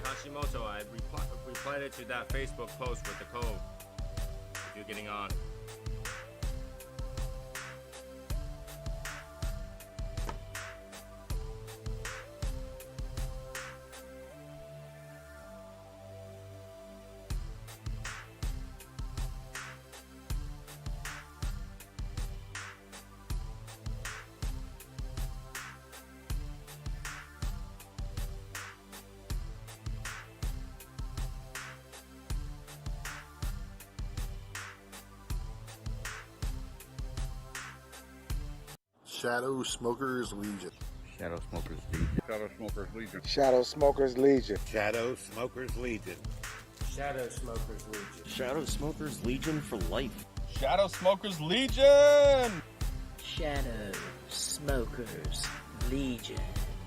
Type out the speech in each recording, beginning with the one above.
Hashimoto, I replied to that Facebook post with the code if you're getting on. Shadow Smokers Legion. Shadow Smokers Legion. Shadow Smokers Legion. Shadow Smokers Legion. Shadow Smokers Legion. Shadow Smokers Legion. Shadow Smokers Legion for life. Shadow Smokers Legion! Shadow Smokers Legion.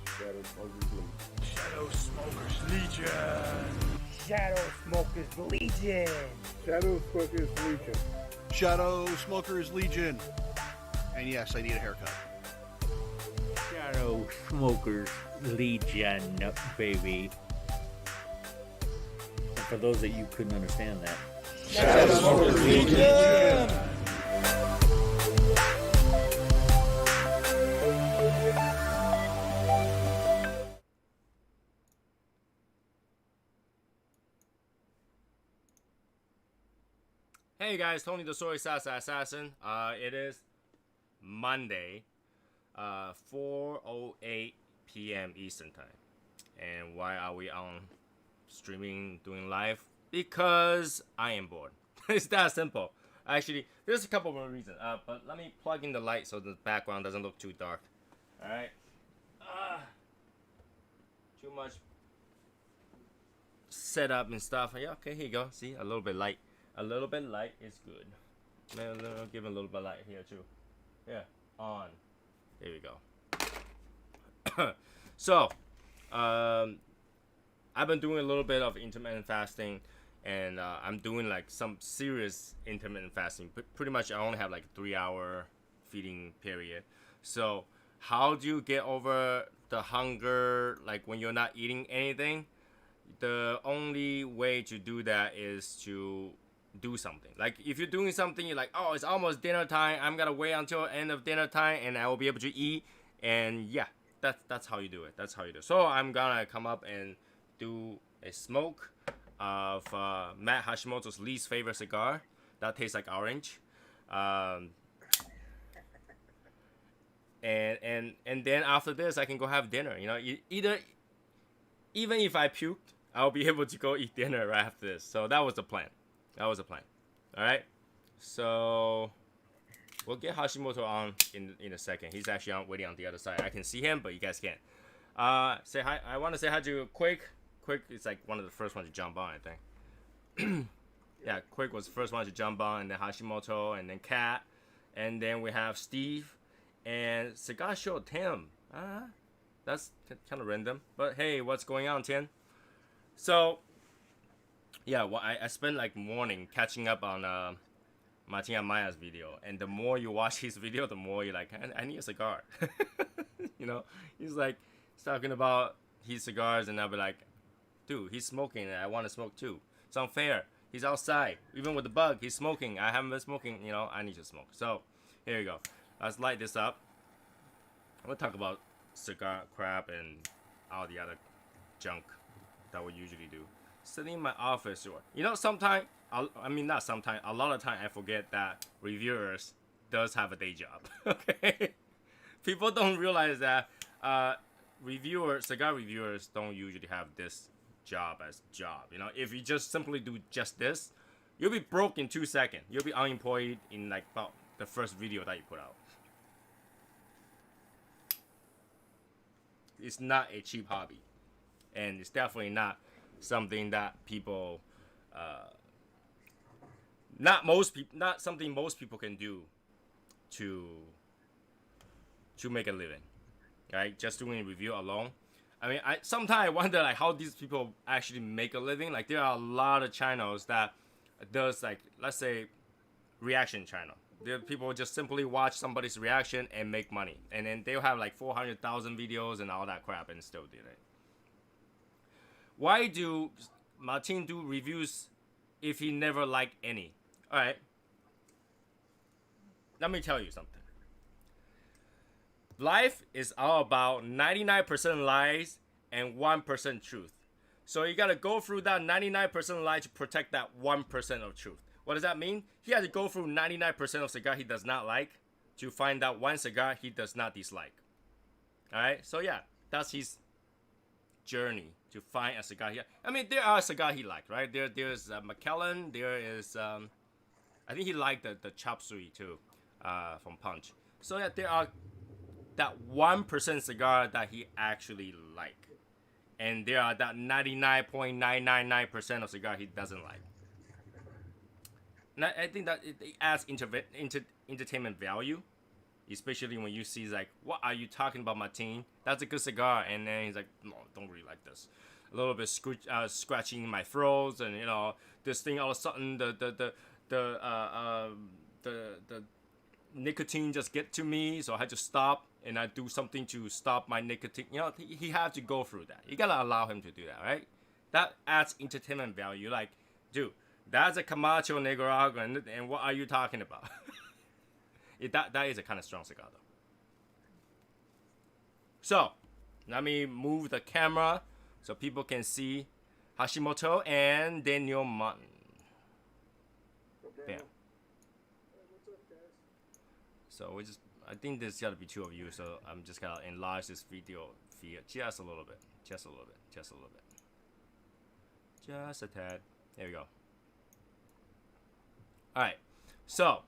Shadow Smokers Legion. Shadow Smokers Legion. Shadow Smokers Legion. Shadow Smokers Legion. Shadow Smokers Legion. And yes, I need a haircut. Shadow Smokers Legion, baby. And for those that you couldn't understand that. Shadow Smokers Legion! Hey guys, Tony the Soy Salsa Assassin. It is Monday, 4:08 p.m. Eastern Time. And why are we on streaming, doing live? Because I am bored. It's that simple. Actually, there's a couple more reasons. But let me plug in the light so the background doesn't look too dark. Alright. Too much setup and stuff. Yeah, okay, here you go. See, a little bit light. A little bit light is good. I'll give it a little bit light here too. Yeah, on. There we go. So, I've been doing a little bit of intermittent fasting, and I'm doing like some serious intermittent fasting. But pretty much, I only have like a 3-hour feeding period. So, how do you get over the hunger? Like when you're not eating anything, the only way to do that is to do something. Like if you're doing something, you're like, oh, it's almost dinner time, I'm gonna wait until end of dinner time and I will be able to eat. And yeah, that's how you do it. That's how you do it. So I'm gonna come up and do a smoke of Matt Hashimoto's least favorite cigar that tastes like orange. And then after this I can go have dinner. You know, even if I puked, I'll be able to go eat dinner right after this. So that was the plan. That was the plan. All right. So we'll get Hashimoto on in a second. He's actually waiting on the other side. I can see him, but you guys can't. Say hi. I want to say hi to Quick. Quick is like one of the first ones to jump on, I think. Yeah, Quick was the first one to jump on, and then Hashimoto, and then Kat, and then we have Steve, and Cigar Show Tim. That's kind of random, but hey, what's going on, Tim? So. Yeah, well, I spent like morning catching up on Martin Maya's video, and the more you watch his video, the more you're like, I need a cigar. You know, he's talking about his cigars, and I'll be like, dude, he's smoking, and I want to smoke too. It's unfair. He's outside, even with the bug, he's smoking. I haven't been smoking. You know, I need to smoke. So here you go. Let's light this up. I'm gonna talk about cigar crap and all the other junk that we usually do. Sitting in my office, or you know, sometimes not sometimes, a lot of time I forget that reviewers does have a day job. Okay, people don't realize that cigar reviewers don't usually have this job as job. You know, if you just simply do just this, you'll be broke in 2 seconds. You'll be unemployed in like about the first video that you put out. It's not a cheap hobby, and it's definitely not something that people, not something most people can do to make a living, right? Just doing a review alone. I mean, sometimes I wonder like how these people actually make a living. Like there are a lot of channels that does like, let's say, reaction channel. There people just simply watch somebody's reaction and make money, and then they'll have like 400,000 videos and all that crap and still do it. Why do Martin do reviews if he never liked any? All right. Let me tell you something. Life is all about 99% lies and 1% truth. So you gotta go through that 99% lie to protect that 1% of truth. What does that mean? He had to go through 99% of cigar he does not like to find that one cigar he does not dislike. Alright, so yeah, that's his journey to find a cigar he. I mean, there are cigars he liked, right? There's McKellen. There is, I think he liked the chop suey too, from Punch. So yeah, there are that 1% cigar that he actually like, and there are that 99.999% of cigar he doesn't like. And I think that it adds entertainment value, especially when you see like, what are you talking about, Martin? That's a good cigar, and then he's like, no, don't really like this. A little bit scratching my throats, and you know, this thing all of a sudden the nicotine just get to me, so I had to stop and I do something to stop my nicotine. You know, he had to go through that. You gotta allow him to do that, right? That adds entertainment value. Like, dude, that's a Camacho Nicaraguan, and what are you talking about? That is a kind of strong cigar, though. So, let me move the camera so people can see Hashimoto and Daniel Martin. Bam. So I think there's gotta be two of you, so I'm just gonna enlarge this video feed just a little bit, just a little bit, just a little bit, just a tad. There we go. All right, so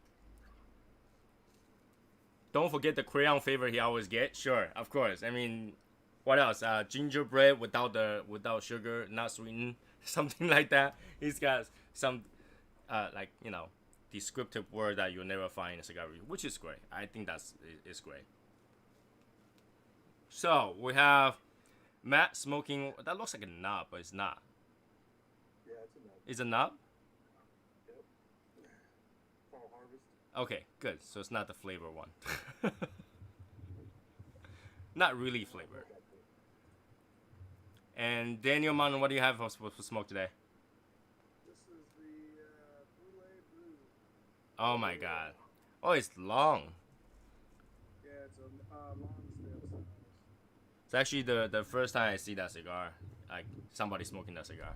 don't forget the crayon flavor he always get. Sure, of course. I mean, what else? Gingerbread without sugar, not sweetened, something like that. He's got some like, you know, descriptive word that you'll never find in a cigar review, which is great. I think it's great. So we have Matt smoking. That looks like a knob, but it's not. Yeah, it's a nub. It's a knob? Yep. Fall harvest. Okay, good. So it's not the flavor one. Not really flavored. And Daniel Martin, what do you have for smoke today? This is the Brûlée Blue. Oh my god. Oh, it's long. Yeah, it's a long stale size. It's actually the first time I see that cigar. Like, somebody smoking that cigar.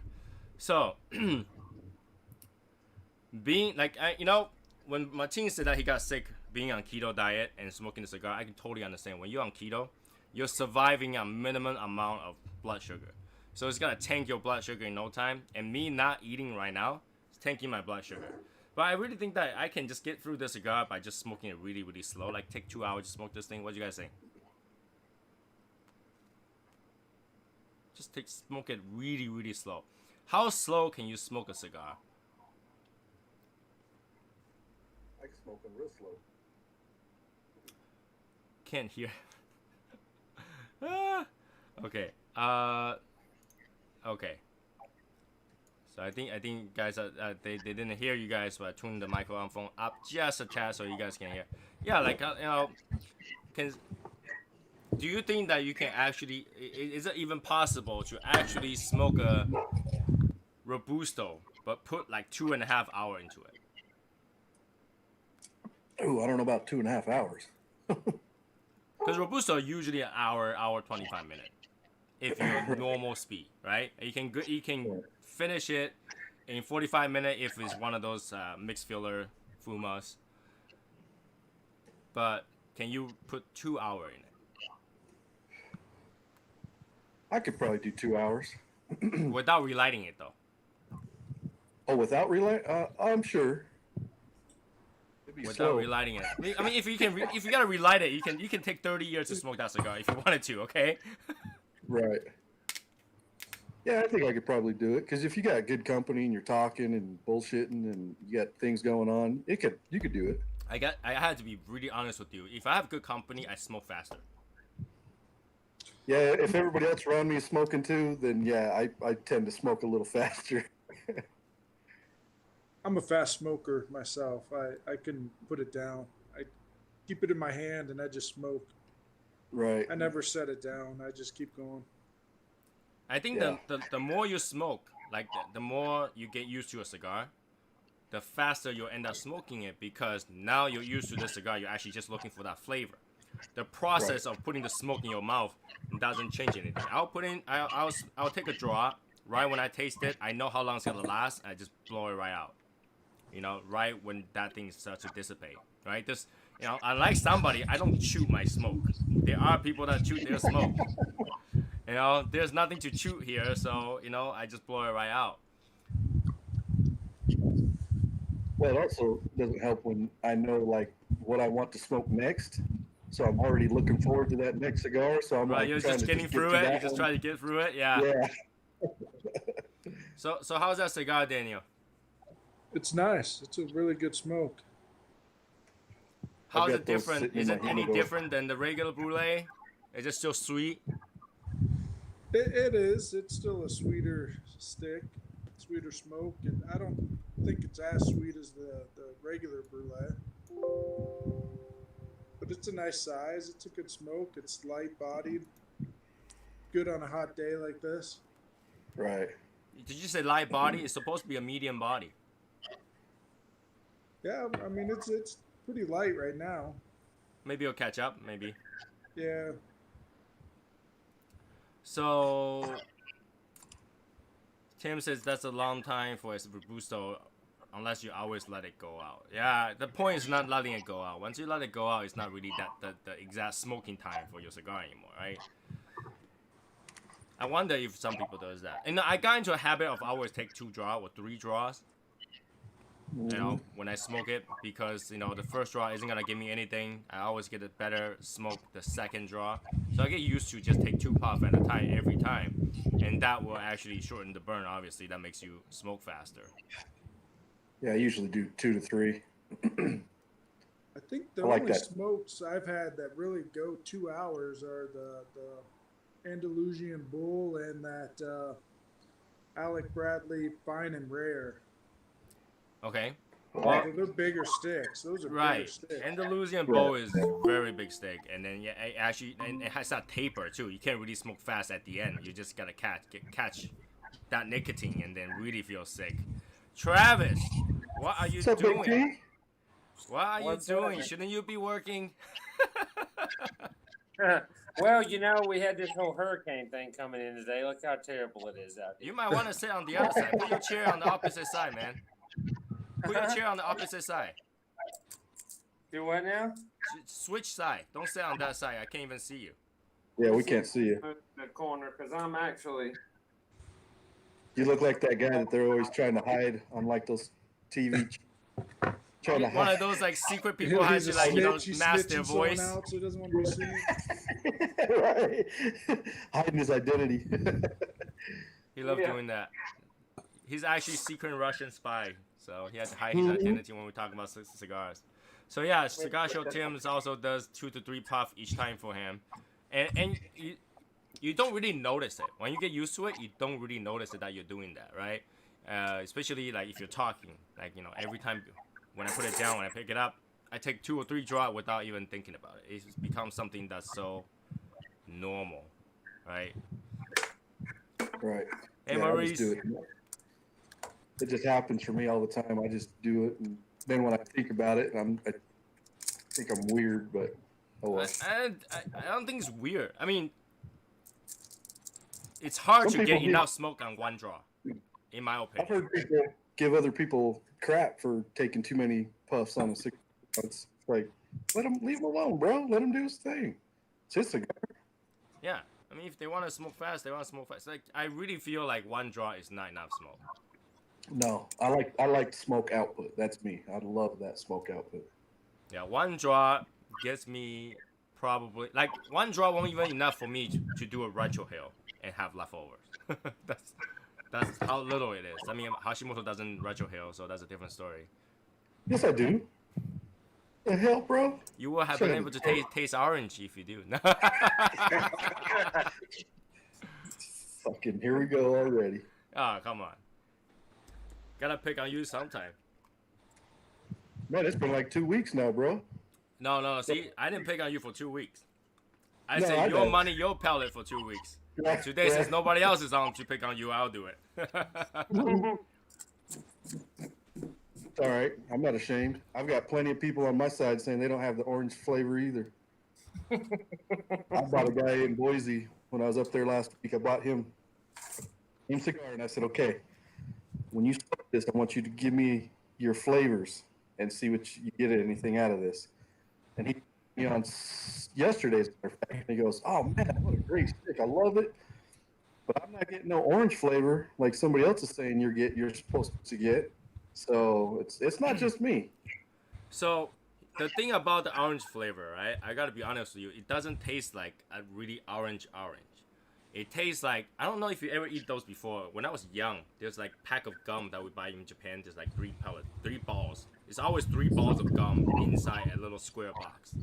So, being, like, you know, when Martin said that he got sick being on keto diet and smoking the cigar, I can totally understand. When you're on keto, you're surviving a minimum amount of blood sugar. So it's gonna tank your blood sugar in no time. And me not eating right now, it's tanking my blood sugar. But I really think that I can just get through the cigar by just smoking it really, really slow. Like, take 2 hours to smoke this thing. What do you guys think? Just smoke it really, really slow. How slow can you smoke a cigar? I can smoke them real slow. Can't hear. Okay. Okay. So I think guys, they didn't hear you guys, but I tuned the microphone up just a tad so you guys can hear. Yeah, like, you know, do you think that you can actually, is it even possible to actually smoke a Robusto but put like 2.5 hours into it? Oh, I don't know about 2.5 hours. Because Robusto usually an hour 25 minutes if you're normal speed, right? You can finish it in 45 minutes if it's one of those mixed filler fumas. But can you put 2 hours in it? I could probably do 2 hours. Without relighting it, though. Oh, without relay? I'm sure. It'd be Without slow. relighting it. I mean, if you gotta relight it, you can take 30 years to smoke that cigar if you wanted to. Okay. Right. Yeah, I think I could probably do it because if you got good company and you're talking and bullshitting and you got things going on, you could do it. I had to be really honest with you. If I have good company, I smoke faster. Yeah, if everybody else around me is smoking too, then yeah, I tend to smoke a little faster. I'm a fast smoker myself. I can put it down. I keep it in my hand and I just smoke. Right. I never set it down. I just keep going. I think Yeah. the more you smoke, like the more you get used to a cigar, the faster you'll end up smoking it because now you're used to the cigar. You're actually just looking for that flavor. The process of putting the smoke in your mouth doesn't change anything. I'll take a draw. Right when I taste it, I know how long it's gonna last. I just blow it right out. You know, right when that thing starts to dissipate. Right? This, you know, unlike somebody, I don't chew my smoke. There are people that chew their smoke. You know, there's nothing to chew here, so you know, I just blow it right out. Well, it also doesn't help when I know like what I want to smoke next. So I'm already looking forward to that next cigar. So I'm Right, like you're trying just to getting get through to it. You that just one. try to get through it. Yeah. Yeah. So how's that cigar, Daniel? It's nice. It's a really good smoke. How's got it those different? sitting Is in it my any humidor. different than the regular brulee? Is it still sweet? It is. It's still a sweeter stick, sweeter smoke, and I don't think it's as sweet as the regular brulee. But it's a nice size. It's a good smoke. It's light bodied. Good on a hot day like this. Right. Did you say light body? It's supposed to be a medium body. Yeah, I mean it's pretty light right now. Maybe it'll catch up. Maybe. Yeah. So Tim says that's a long time for a Robusto unless you always let it go out. Yeah, the point is not letting it go out. Once you let it go out, it's not really the exact smoking time for your cigar anymore, right? I wonder if some people does that. And I got into a habit of always take 2 draws or 3 draws. You know, when I smoke it, because you know the first draw isn't gonna give me anything. I always get a better smoke the second draw, so I get used to just take 2 puffs at a time every time, and that will actually shorten the burn. Obviously, that makes you smoke faster. Yeah, I usually do 2 to 3. I think the I like only that. smokes I've had that really go 2 hours are the Andalusian Bull and that Alec Bradley Fine and Rare. Okay. They're bigger sticks. Those are bigger Right. sticks. Andalusian bow is very big stick, and then yeah, and it has that taper too. You can't really smoke fast at the end. You just gotta catch that nicotine and then really feel sick. Travis, what are you What's up, Big doing? T? What are you What's doing? up? Shouldn't you be working? Well, you know, we had this whole hurricane thing coming in today. Look how terrible it is out here. You might want to sit on the other side. Put your chair on the opposite side, man. Put your chair on the opposite side. Do what now? Switch side. Don't sit on that side. I can't even see you. Yeah, we can't see you. The corner, because I'm actually. You look like that guy that they're always trying to hide on like those TV. Trying to One hide. of those like secret people has to like, you know, He's mask their snitching someone voice. out so he doesn't want to be seen. Right. Hiding his identity. He loved Yeah. doing that. He's actually secret Russian spy, so he had to hide his identity when we talk about cigars. So yeah, Cigar Show Tim's also does 2 to 3 puff each time for him, and you don't really notice it when you get used to it. You don't really notice it that you're doing that, right? Especially like if you're talking, like you know, every time when I put it down, when I pick it up, I take 2 or 3 draws without even thinking about it. It's becomes something that's so normal, right? Right. Hey, Yeah, I Maurice. just do it. It just happens for me all the time. I just do it, and then when I think about it, I think I'm weird, but oh well. I don't think it's weird. I mean, it's hard Some to get people do. enough smoke on 1 draw, in my I've opinion. heard people give other people crap for taking too many puffs on a cigar. It's like, leave him alone, bro. Let him do his thing. It's his cigar. Yeah, I mean, if they want to smoke fast, they want to smoke fast. Like, I really feel like 1 draw is not enough smoke. No, I like smoke output. That's me. I love that smoke output. Yeah, 1 draw gets me probably like 1 draw won't even enough for me to do a retro hill and have leftovers. that's how little it is. I mean, Hashimoto doesn't retro hill, so that's a different story. Yes, I do. The hell, bro? You will have Sure. been able to taste orange if you do. Fucking here we go already. Oh, come on. Gotta pick on you sometime. Man, it's been like 2 weeks now, bro. No, see, I didn't pick on you for 2 weeks. I No, said I your know. money, your pellet for 2 weeks. Today, since nobody else is on to pick on you, I'll do it. It's all right. I'm not ashamed. I've got plenty of people on my side saying they don't have the orange flavor either. I bought a guy in Boise when I was up there last week. I bought him a cigar, and I said, okay, when you smoke this, I want you to give me your flavors and see what you get anything out of this. And he me on yesterday, as a matter of fact, and he goes, oh man, what a great stick. I love it. But I'm not getting no orange flavor like somebody else is saying you're supposed to get. So it's not just me. So the thing about the orange flavor, right? I gotta be honest with you, it doesn't taste like a really orange. It tastes like, I don't know if you ever eat those before. When I was young, there's like pack of gum that we buy in Japan. There's like 3 balls. It's always 3 balls of gum inside a little square box.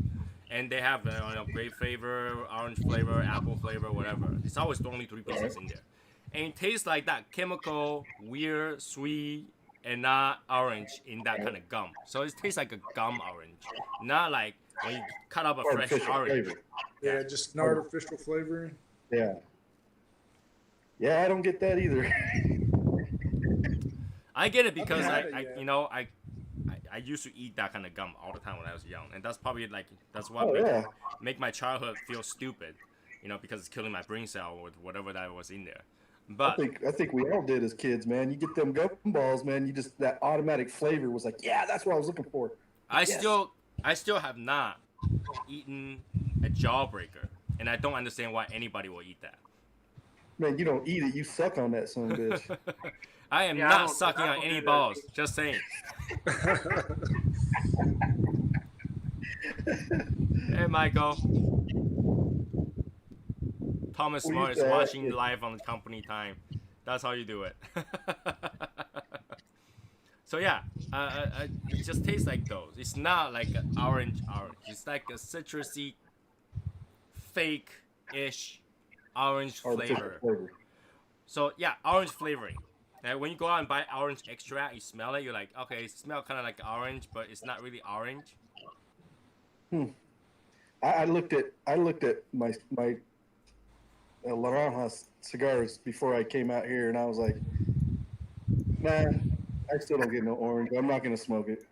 And they have grape flavor, orange flavor, apple flavor, whatever. It's always only 3 pieces in there. And it tastes like that chemical, weird, sweet, and not orange in that kind of gum. So it tastes like a gum orange. Not like when you cut up a fresh orange. Flavor. Yeah, just an artificial flavoring. Yeah. Yeah, I don't get that either. I get it because I used to eat that kind of gum all the time when I was young, and that's probably that's what make my childhood feel stupid, because it's killing my brain cell with whatever that was in there. But I think we all did as kids, man. You get them gum balls, man. That automatic flavor was like, yeah, that's what I was looking for. I still have not eaten a jawbreaker, and I don't understand why anybody will eat that. Man, you don't eat it. You suck on that son of a bitch. I am not sucking on any balls. Just saying. Hey, Michael. Thomas Smart is watching live on company time. That's how you do it. So yeah, it just tastes like those. It's not like an orange. It's like a citrusy, fake-ish orange flavor. So yeah, orange flavoring. And when you go out and buy orange extract, you smell it. You're like, okay, it smells kind of like orange, but it's not really orange. I looked at my Naranja cigars before I came out here, and I was like, man, I still don't get no orange. I'm not gonna smoke it.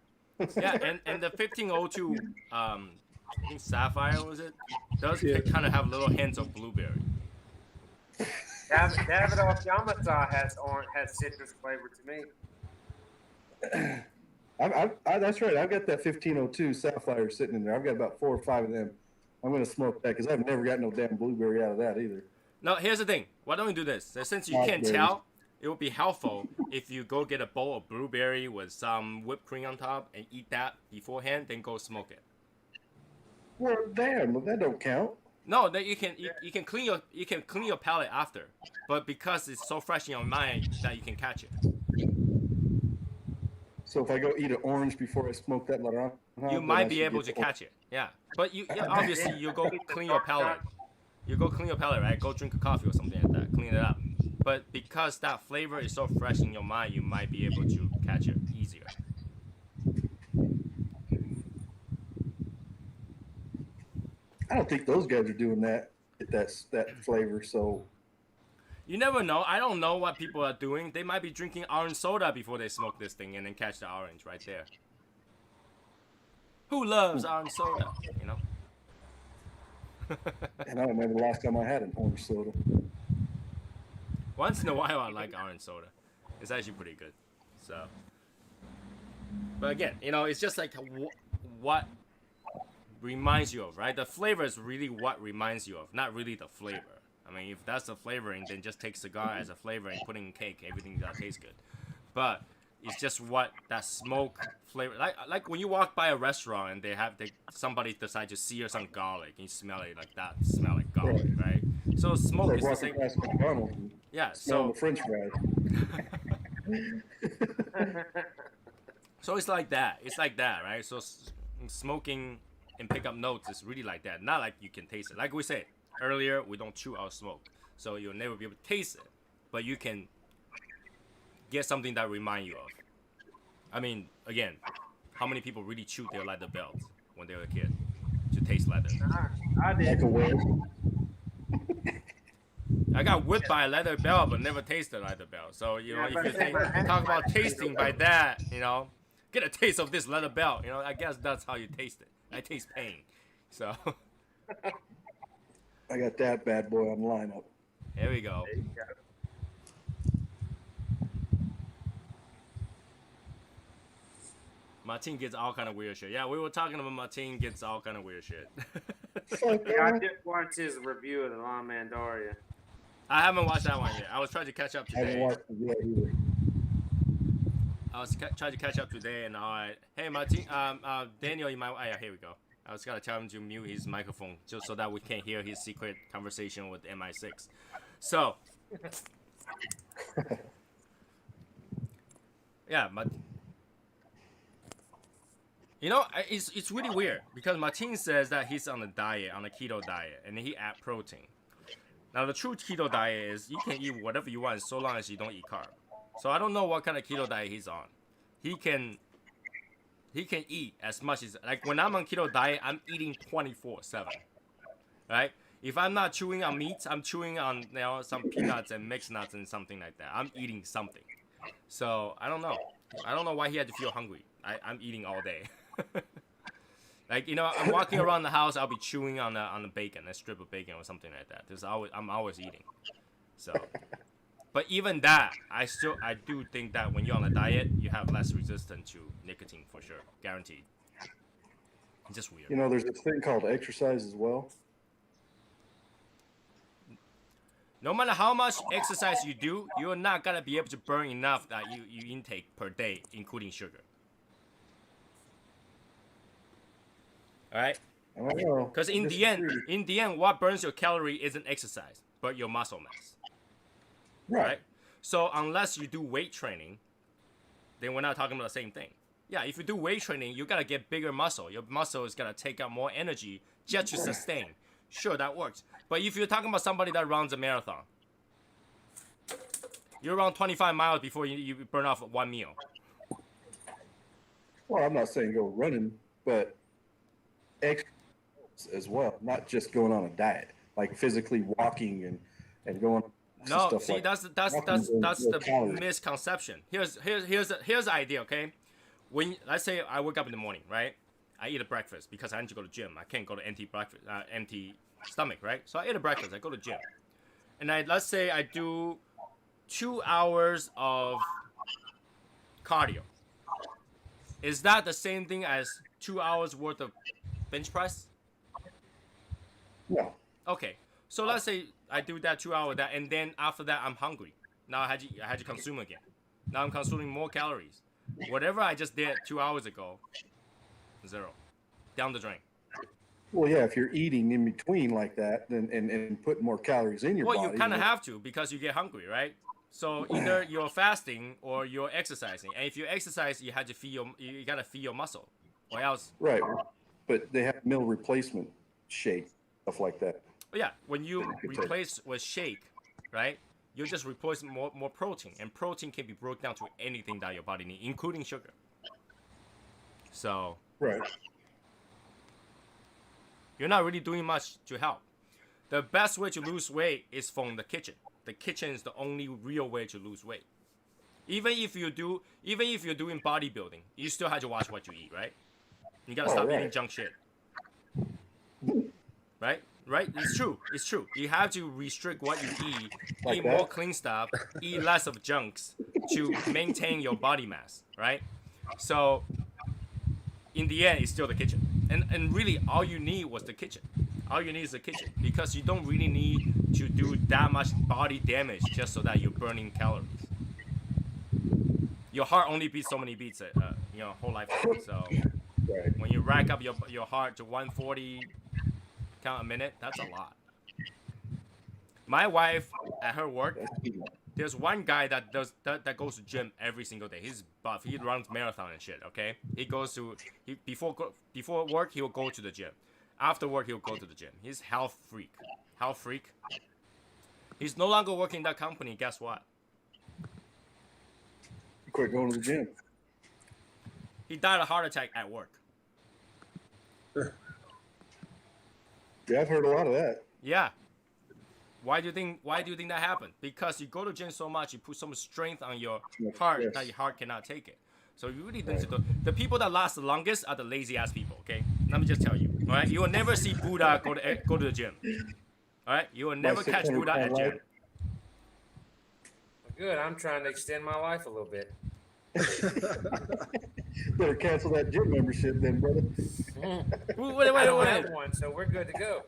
Yeah, and the 1502 I think Sapphire was it? Does kind of have little hints of blueberry. Davidoff Yamasa has citrus flavor to me. That's right. I've got that 1502 Sapphire sitting in there. I've got about 4 or 5 of them. I'm gonna smoke that because I've never got no damn blueberry out of that either. No, here's the thing. Why don't we do this? Since you can't tell, it would be helpful if you go get a bowl of blueberry with some whipped cream on top and eat that beforehand, then go smoke it. Well, damn, that don't count. No, that you can clean your palate after, but because it's so fresh in your mind that you can catch it. So if I go eat an orange before I smoke that Naranja, you might be able to catch it. Yeah, but obviously you go clean your palate. You go clean your palate, right? Go drink a coffee or something like that. Clean it up. But because that flavor is so fresh in your mind, you might be able to catch it easier. I don't think those guys are doing that. Get that flavor. So you never know. I don't know what people are doing. They might be drinking orange soda before they smoke this thing and then catch the orange right there. Who loves orange soda? And I don't remember the last time I had an orange soda. Once in a while, I like orange soda. It's actually pretty good. So, but again, it's just like what reminds you of, right? The flavor is really what reminds you of, not really the flavor. I mean, if that's the flavoring, then just take cigar as a flavor and put it in cake. Everything that tastes good. But it's just what that smoke flavor, like when you walk by a restaurant and somebody decide to sear some garlic and you smell it like that, smell like garlic, right? So smoke is the same. Yeah, so French fries. So it's like that. It's like that, right? So smoking and pick up notes is really like that. Not like you can taste it. Like we said earlier, we don't chew our smoke, so you'll never be able to taste it, but you can get something that remind you of. I mean, again, how many people really chewed their leather belts when they were a kid to taste leather? I did. I got whipped by a leather belt, but never tasted leather belt. So you know, if you talk about tasting by that, you know, get a taste of this leather belt. You know, I guess that's how you taste it. I taste pain. So I got that bad boy on the lineup. here we go. There you go. Martin gets all kind of weird shit. Yeah, we were talking about Martin gets all kind of weird shit. Yeah, I did watch his review of the La Mandaria. I haven't watched that one yet. I was trying to catch up I haven't today. watched it yet either. I was trying to catch up today, and hey Martin, Daniel, you might. Oh, yeah, here we go. I was gonna tell him to mute his microphone just so that we can hear his secret conversation with MI6. So, yeah, but you know, it's really weird because Martin says that he's on a diet, on a keto diet, and he add protein. Now, the true keto diet is you can eat whatever you want so long as you don't eat carb. So I don't know what kind of keto diet he's on. He can eat as much as, like when I'm on keto diet, I'm eating 24/7, right? If I'm not chewing on meat, I'm chewing on some peanuts and mixed nuts and something like that. I'm eating something. So I don't know. I don't know why he had to feel hungry. I'm eating all day. Like, you know, I'm walking around the house, I'll be chewing on the bacon, a strip of bacon or something like that. I'm always eating. So, but even that, I do think that when you're on a diet, you have less resistance to nicotine for sure, guaranteed. It's just weird. You know, there's this thing called exercise as well. No matter how much exercise you do, you're not gonna be able to burn enough that you intake per day, including sugar. All right. I don't know. Because in the end, what burns your calorie isn't exercise, but your muscle mass. Right. So unless you do weight training, then we're not talking about the same thing. Yeah, if you do weight training, you gotta get bigger muscle. Your muscle is gonna take out more energy just to sustain. Sure, that works. But if you're talking about somebody that runs a marathon, you run 25 miles before you burn off one meal. Well, I'm not saying go running, but exercise as well, not just going on a diet, like physically walking and going. No, stuff see, like that's the misconception. Here's the idea, okay? When let's say I wake up in the morning, right? I eat a breakfast because I need to go to gym. I can't go to empty stomach, right? So I eat a breakfast. I go to gym, and let's say I do 2 hours of cardio. Is that the same thing as 2 hours worth of bench press? No. Okay, so let's say I do that 2 hours, and then after that I'm hungry. Now I had to consume again. Now I'm consuming more calories. Whatever I just did 2 hours ago, zero, down the drain. Well, yeah, if you're eating in between like that, then and putting more calories in your body. Well, you kind of have to because you get hungry, right? So either you're fasting or you're exercising, and if you exercise, you gotta feed your muscle, or else. Right, but they have meal replacement shake, stuff like that. Yeah, when you replace with shake, right? You just replace more protein, and protein can be broken down to anything that your body needs, including sugar. So. Right. You're not really doing much to help. The best way to lose weight is from the kitchen. The kitchen is the only real way to lose weight. Even if you're doing bodybuilding, you still have to watch what you eat, right? You gotta stop eating junk shit. Right? It's true. You have to restrict what you eat. Eat more clean stuff. Eat less of junks to maintain your body mass, right? So, in the end, it's still the kitchen. And really, all you need was the kitchen. All you need is the kitchen because you don't really need to do that much body damage just so that you're burning calories. Your heart only beats so many beats, whole lifetime. So when you rack up your heart to 140 count a minute, that's a lot. My wife at her work, there's one guy that goes to gym every single day. He's buff. He runs marathon and shit. Okay, before work he'll go to the gym. After work he'll go to the gym. He's health freak. He's no longer working in that company. Guess what? You quit going to the gym. He died of heart attack at work. Yeah, I've heard a lot of that. Yeah. Why do you think that happened? Because you go to gym so much, you put so much strength on your heart that your heart cannot take it. So you really need to do. The people that last the longest are the lazy ass people. Okay, let me just tell you. All right, you will never see Buddha go to the gym. All right, you will never catch Buddha at gym. Good. I'm trying to extend my life a little bit. Better cancel that gym membership then, brother. Wait. I don't have one, so we're good to go.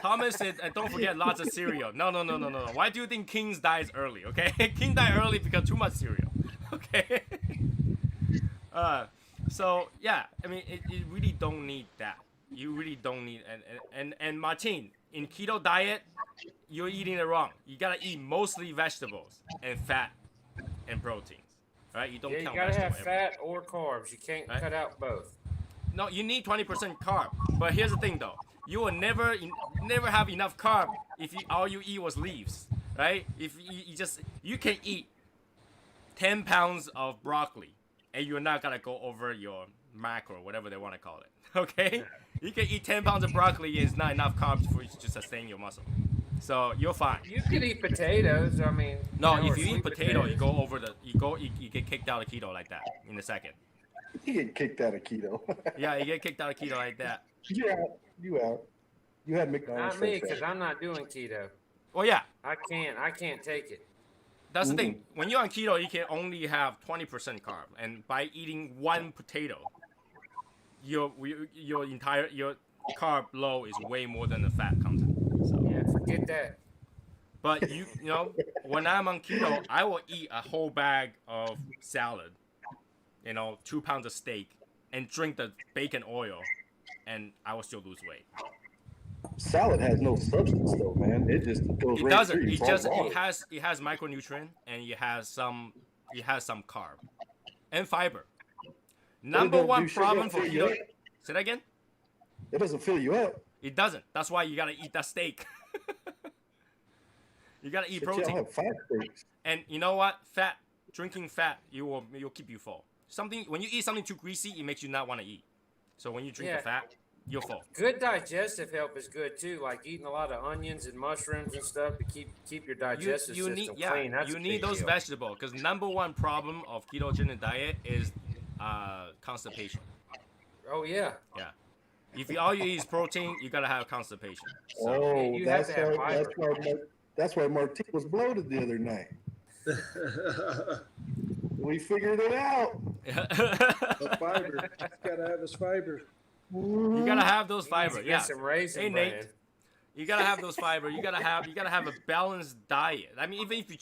Thomas said, and don't forget lots of cereal. No. Why do you think Kings dies early? Okay, King died early because too much cereal. Okay. So yeah, I mean, you really don't need that. You really don't need and Martin, in keto diet, you're eating it wrong. You gotta eat mostly vegetables and fat and proteins. Right? You don't Yeah, you count gotta have vegetables. fat or carbs. You can't cut out both. No, you need 20% carb. But here's the thing, though. You will never have enough carb if all you eat was leaves, right? If you can eat 10 pounds of broccoli, and you're not gonna go over your macro, whatever they want to call it. Okay? You can eat 10 pounds of broccoli, and it's not enough carbs for you to sustain your muscle. So you're fine. You could eat potatoes. I mean, no, if you eat potato, you go over you get kicked out of keto like that in a second. You get kicked out of keto. Yeah, you get kicked out of keto like that. You out. You had McDonald's. Not me, because I'm not doing keto. Well, yeah. I can't take it. That's the thing. When you're on keto, you can only have 20% carb, and by eating one potato, your carb load is way more than the fat content. So. Yeah, forget that. But you know, when I'm on keto, I will eat a whole bag of salad, 2 pounds of steak, and drink the bacon oil, and I will still lose weight. Salad has no substance though, man. It just goes It right doesn't. through. It has micronutrient, and it has some carb and fiber. Number one problem for keto. Say that again. It doesn't fill you up. It doesn't. That's why you gotta eat that steak. You gotta eat protein. Have fat steaks. And you know what? Drinking fat, you'll keep you full. When you eat something too greasy, it makes you not want to eat. So when you drink the fat, you're full. Good digestive health is good too, like eating a lot of onions and mushrooms and stuff to keep your digestive system clean. That's you need those vegetables, because number one problem of ketogenic diet is constipation. Oh yeah. Yeah. If all you eat is protein, you gotta have constipation. So, that's why Martin was bloated the other night. We figured it out. The fiber. He's gotta have his fiber. You gotta have those fiber. Yeah. Some raisin hey Nate, you gotta have those fiber. You gotta have a balanced diet. I mean, even if you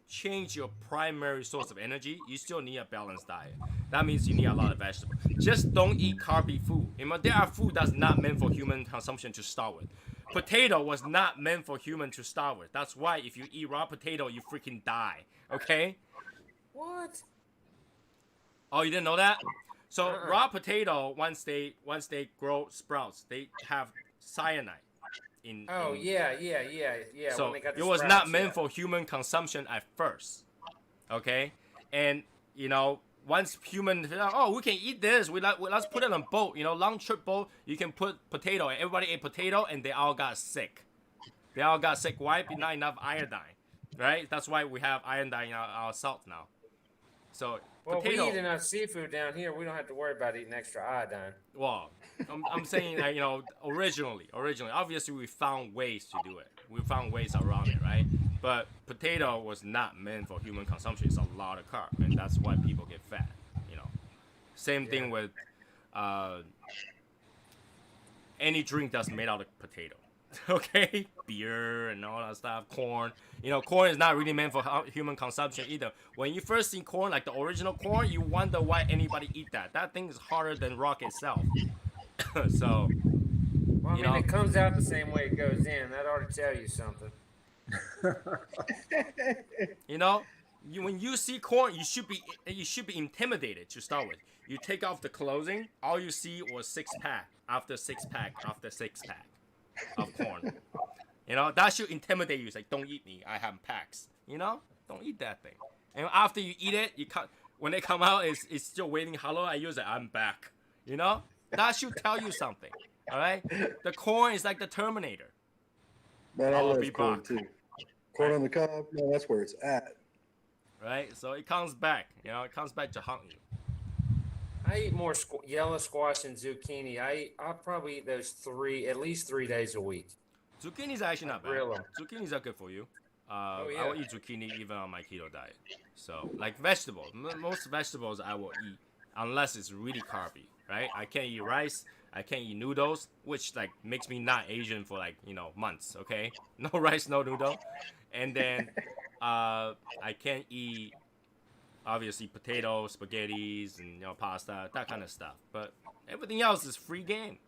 change your primary source of energy, you still need a balanced diet. That means you need a lot of vegetables. Just don't eat carby food. There are food that's not meant for human consumption to start with. Potato was not meant for human to start with. That's why if you eat raw potato, you freaking die. Okay? What? Oh, you didn't know that? So raw potato, once they grow sprouts, they have cyanide in. Oh yeah. So when they got the it was sprouts, not meant for human consumption at first. Okay, and once human, we can eat this. Let's put it on boat. Long trip boat. You can put potato. And everybody ate potato, and they all got sick. Why? Not enough iodine, right? That's why we have iodine in our salt now. So potato. We eat enough seafood down here. We don't have to worry about eating extra iodine. Well, I'm saying that originally, obviously we found ways to do it. We found ways around it, right? But potato was not meant for human consumption. It's a lot of carb, and that's why people get fat. Same thing with any drink that's made out of potato. Okay, beer and all that stuff, corn. Corn is not really meant for human consumption either. When you first see corn, like the original corn, you wonder why anybody eat that. That thing is harder than rock itself. So, well, it comes out the same way it goes in. That ought to tell you something. When you see corn, you should be intimidated to start with. You take off the clothing, all you see was 6-pack after 6-pack after 6-pack of corn. That should intimidate you. It's like, don't eat me, I have packs. Don't eat that thing. And after you eat it, when they come out, it's still waiting hollow. I use it, I'm back. That should tell you something. All right, the corn is like the Terminator. Man, I I'll love be corn back. too. Corn on the cob, man, that's where it's at. Right? So it comes back. You know, it comes back to haunt you. I eat more yellow squash and zucchini. I probably eat those at least 3 days a week. Zucchini's actually not bad. Grill 'em. Zucchinis are good for you. Oh, I will yeah. eat zucchini even on my keto diet. So, like vegetables, most vegetables I will eat unless it's really carby, right? I can't eat rice. I can't eat noodles, which like makes me not Asian for like months. Okay, no rice, no noodle, and then I can't eat obviously potatoes, spaghettis, and pasta, that kind of stuff. But everything else is free game.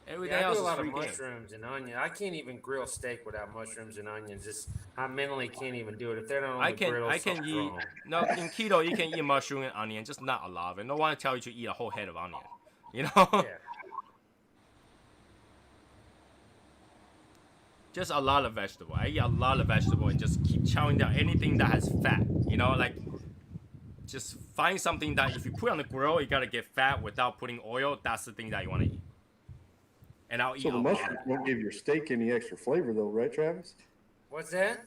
Everything Yeah, I else do a is lot of free game. mushrooms and onion. I can't even grill steak without mushrooms and onions. I mentally can't even do it. If they're not on the grill, I can something's eat wrong. no in keto you can eat mushroom and onion, just not a lot of it. No one tell you to eat a whole head of onion, you know. Yeah. Just a lot of vegetable. I eat a lot of vegetable and just keep chowing down anything that has fat. You know, like just find something that if you put on the grill, you gotta get fat without putting oil. That's the thing that you want to eat. And I'll eat So the a lot. mushrooms won't give your steak any extra flavor though, right, Travis? What's that?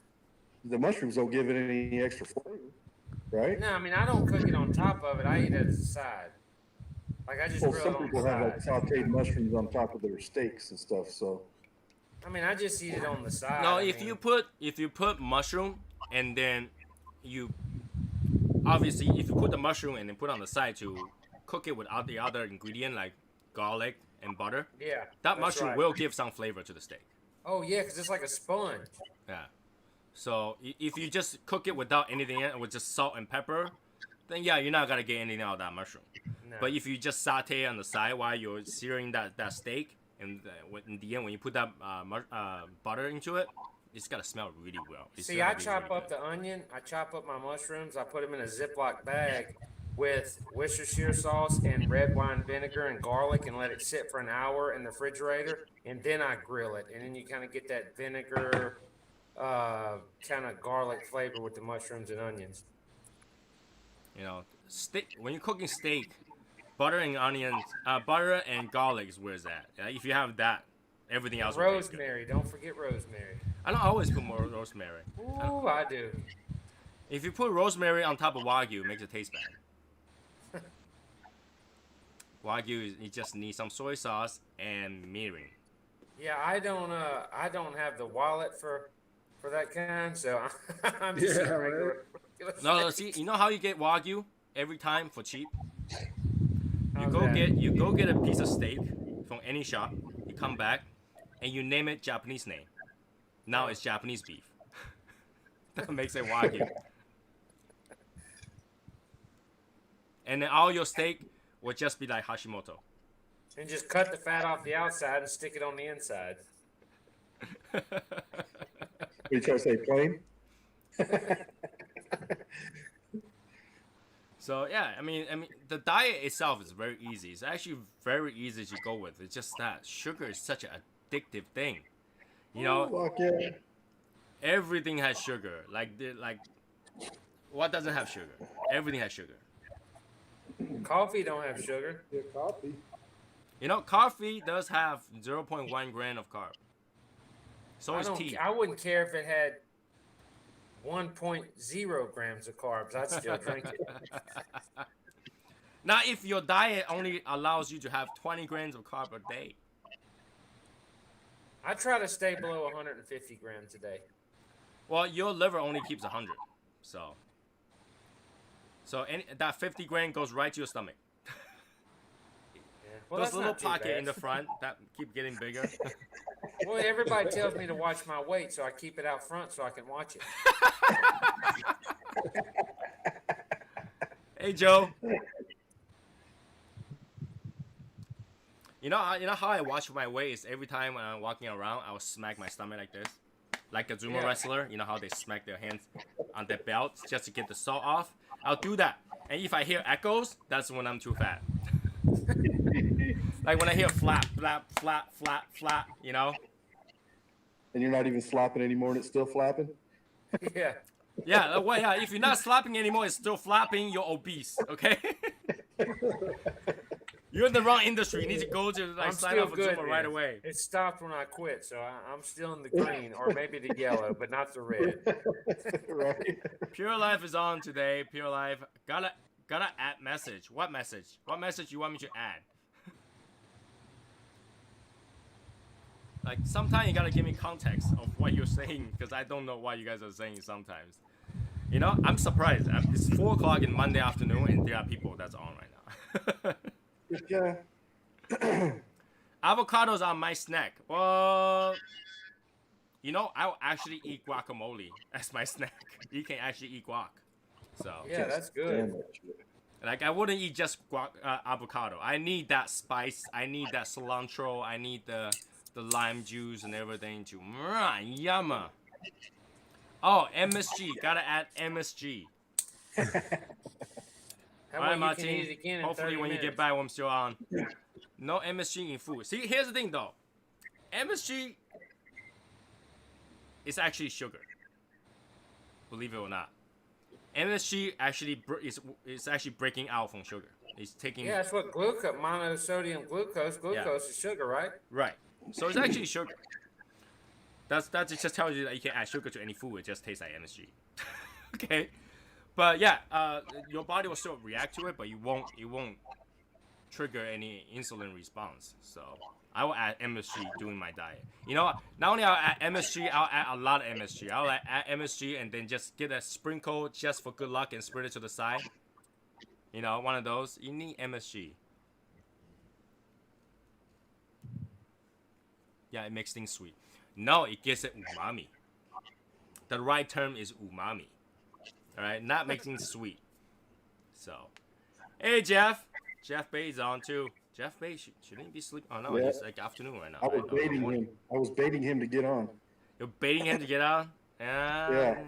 The mushrooms don't give it any extra flavor, right? No, I mean I don't cook it on top of it. I eat it as a side. Like I just Well, grill some it on people the have like side. sauteed mushrooms on top of their steaks and stuff, so. I mean I just eat it on the side. No, I if mean, you put mushroom and then you obviously if you put the mushroom and then put on the side to cook it with the other ingredient like garlic and butter, yeah, that that's mushroom right. will give some flavor to the steak. Oh yeah, because it's like a sponge. Yeah. So if you just cook it without anything in it, with just salt and pepper, then yeah, you're not gonna get anything out of that mushroom. No. But if you just saute on the side while you're searing that steak, and in the end when you put that butter into it, it's gotta smell really well. See, I chop up the onion. I chop up my mushrooms. I put them in a Ziploc bag with Worcestershire sauce and red wine vinegar and garlic and let it sit for an hour in the refrigerator. And then I grill it. And then you kind of get that vinegar, kind of garlic flavor with the mushrooms and onions. You know, steak. When you're cooking steak, butter and onions, butter and garlic is where it's at. If you have that, everything else will taste good. Rosemary. Don't forget rosemary. I don't always put more rosemary. Ooh, I do. If you put rosemary on top of Wagyu, it makes it taste bad. Wagyu, you just need some soy sauce and mirin. Yeah, I don't have the wallet for that kind, so I'm just eating regular No, steak. see, you know how you get Wagyu every time for cheap? You How's go that? get a piece of steak from any shop. You come back, and you name it Japanese name. Now it's Japanese beef. That makes it Wagyu. And then all your steak will just be like Hashimoto. And just cut the fat off the outside and stick it on the inside. What you trying to say, plain? So yeah, I mean, the diet itself is very easy. It's actually very easy to go with. It's just that sugar is such an addictive thing. You know, Fuck yeah. everything has sugar. Like what doesn't have sugar? Everything has sugar. Coffee don't have sugar. Yeah, coffee. You know, coffee does have 0.1 gram of carb. So is tea. I wouldn't care if it had 1.0 grams of carbs. I'd still drink it. Now, if your diet only allows you to have 20 grams of carb a day, I try to stay below 150 grams a day. well, your liver only keeps 100. So that 50 gram goes right to your stomach. Yeah. Well, Those that's little not too pocket bad. in the front that keep getting bigger. Well, everybody tells me to watch my weight, so I keep it out front so I can watch it. Hey, Joe. You know how I watch my weight is every time when I'm walking around, I will smack my stomach like this. Like a sumo wrestler, you know how they smack their hands on their belts just to get the salt off? I'll do that. And if I hear echoes, that's when I'm too fat. Like when I hear flap, flap, flap, flap, flap, you know? And you're not even slapping anymore and it's still flapping? Yeah. Yeah, well, yeah, if you're not slapping anymore, it's still flapping, you're obese, okay? You're in the wrong industry. You need to go to like I'm sign still up for good. Zumba right man. away. It stopped when I quit, so I'm still in the green or maybe the yellow, but not the red. Right. Pure Life is on today. Pure Life gotta add message. What message? What message you want me to add? Like sometimes you gotta give me context of what you're saying because I don't know what you guys are saying sometimes. You know, I'm surprised. It's 4 o'clock in Monday afternoon and there are people that's on right now. Yeah. Avocados are my snack. Well, you know, I'll actually eat guacamole as my snack. You can actually eat guac. So Yeah, that's good. like I wouldn't eat just avocado. I need that spice. I need that cilantro. I need the lime juice and everything to yumma. Oh, MSG. Gotta add MSG. How All about right, you Martin. can eat it again in Hopefully 30 when you minutes? get back, I'm still on. No MSG in food. See, here's the thing though. MSG is actually sugar. Believe it or not. MSG actually is actually breaking out from sugar. It's taking Yeah, that's what glucose, monosodium glucose. Glucose is sugar, right? right. So it's actually sugar. That just tells you that you can add sugar to any food. It just tastes like MSG. Okay, but yeah, your body will still react to it, but it won't trigger any insulin response. So I will add MSG during my diet. You know, not only I'll add MSG, I'll add a lot of MSG. I'll add MSG and then just get a sprinkle just for good luck and spread it to the side. You know, one of those. You need MSG. Yeah, it makes things sweet. No, it gives it umami. The right term is umami. All right, not making sweet. So, hey Jeff. Jeff Bay's on too. Jeff Bay shouldn't he be sleeping? Oh no, Yeah. it's like afternoon right now. I was right? Oh, baiting morning. him. I was baiting him to get on. You're baiting him to get on? Yeah.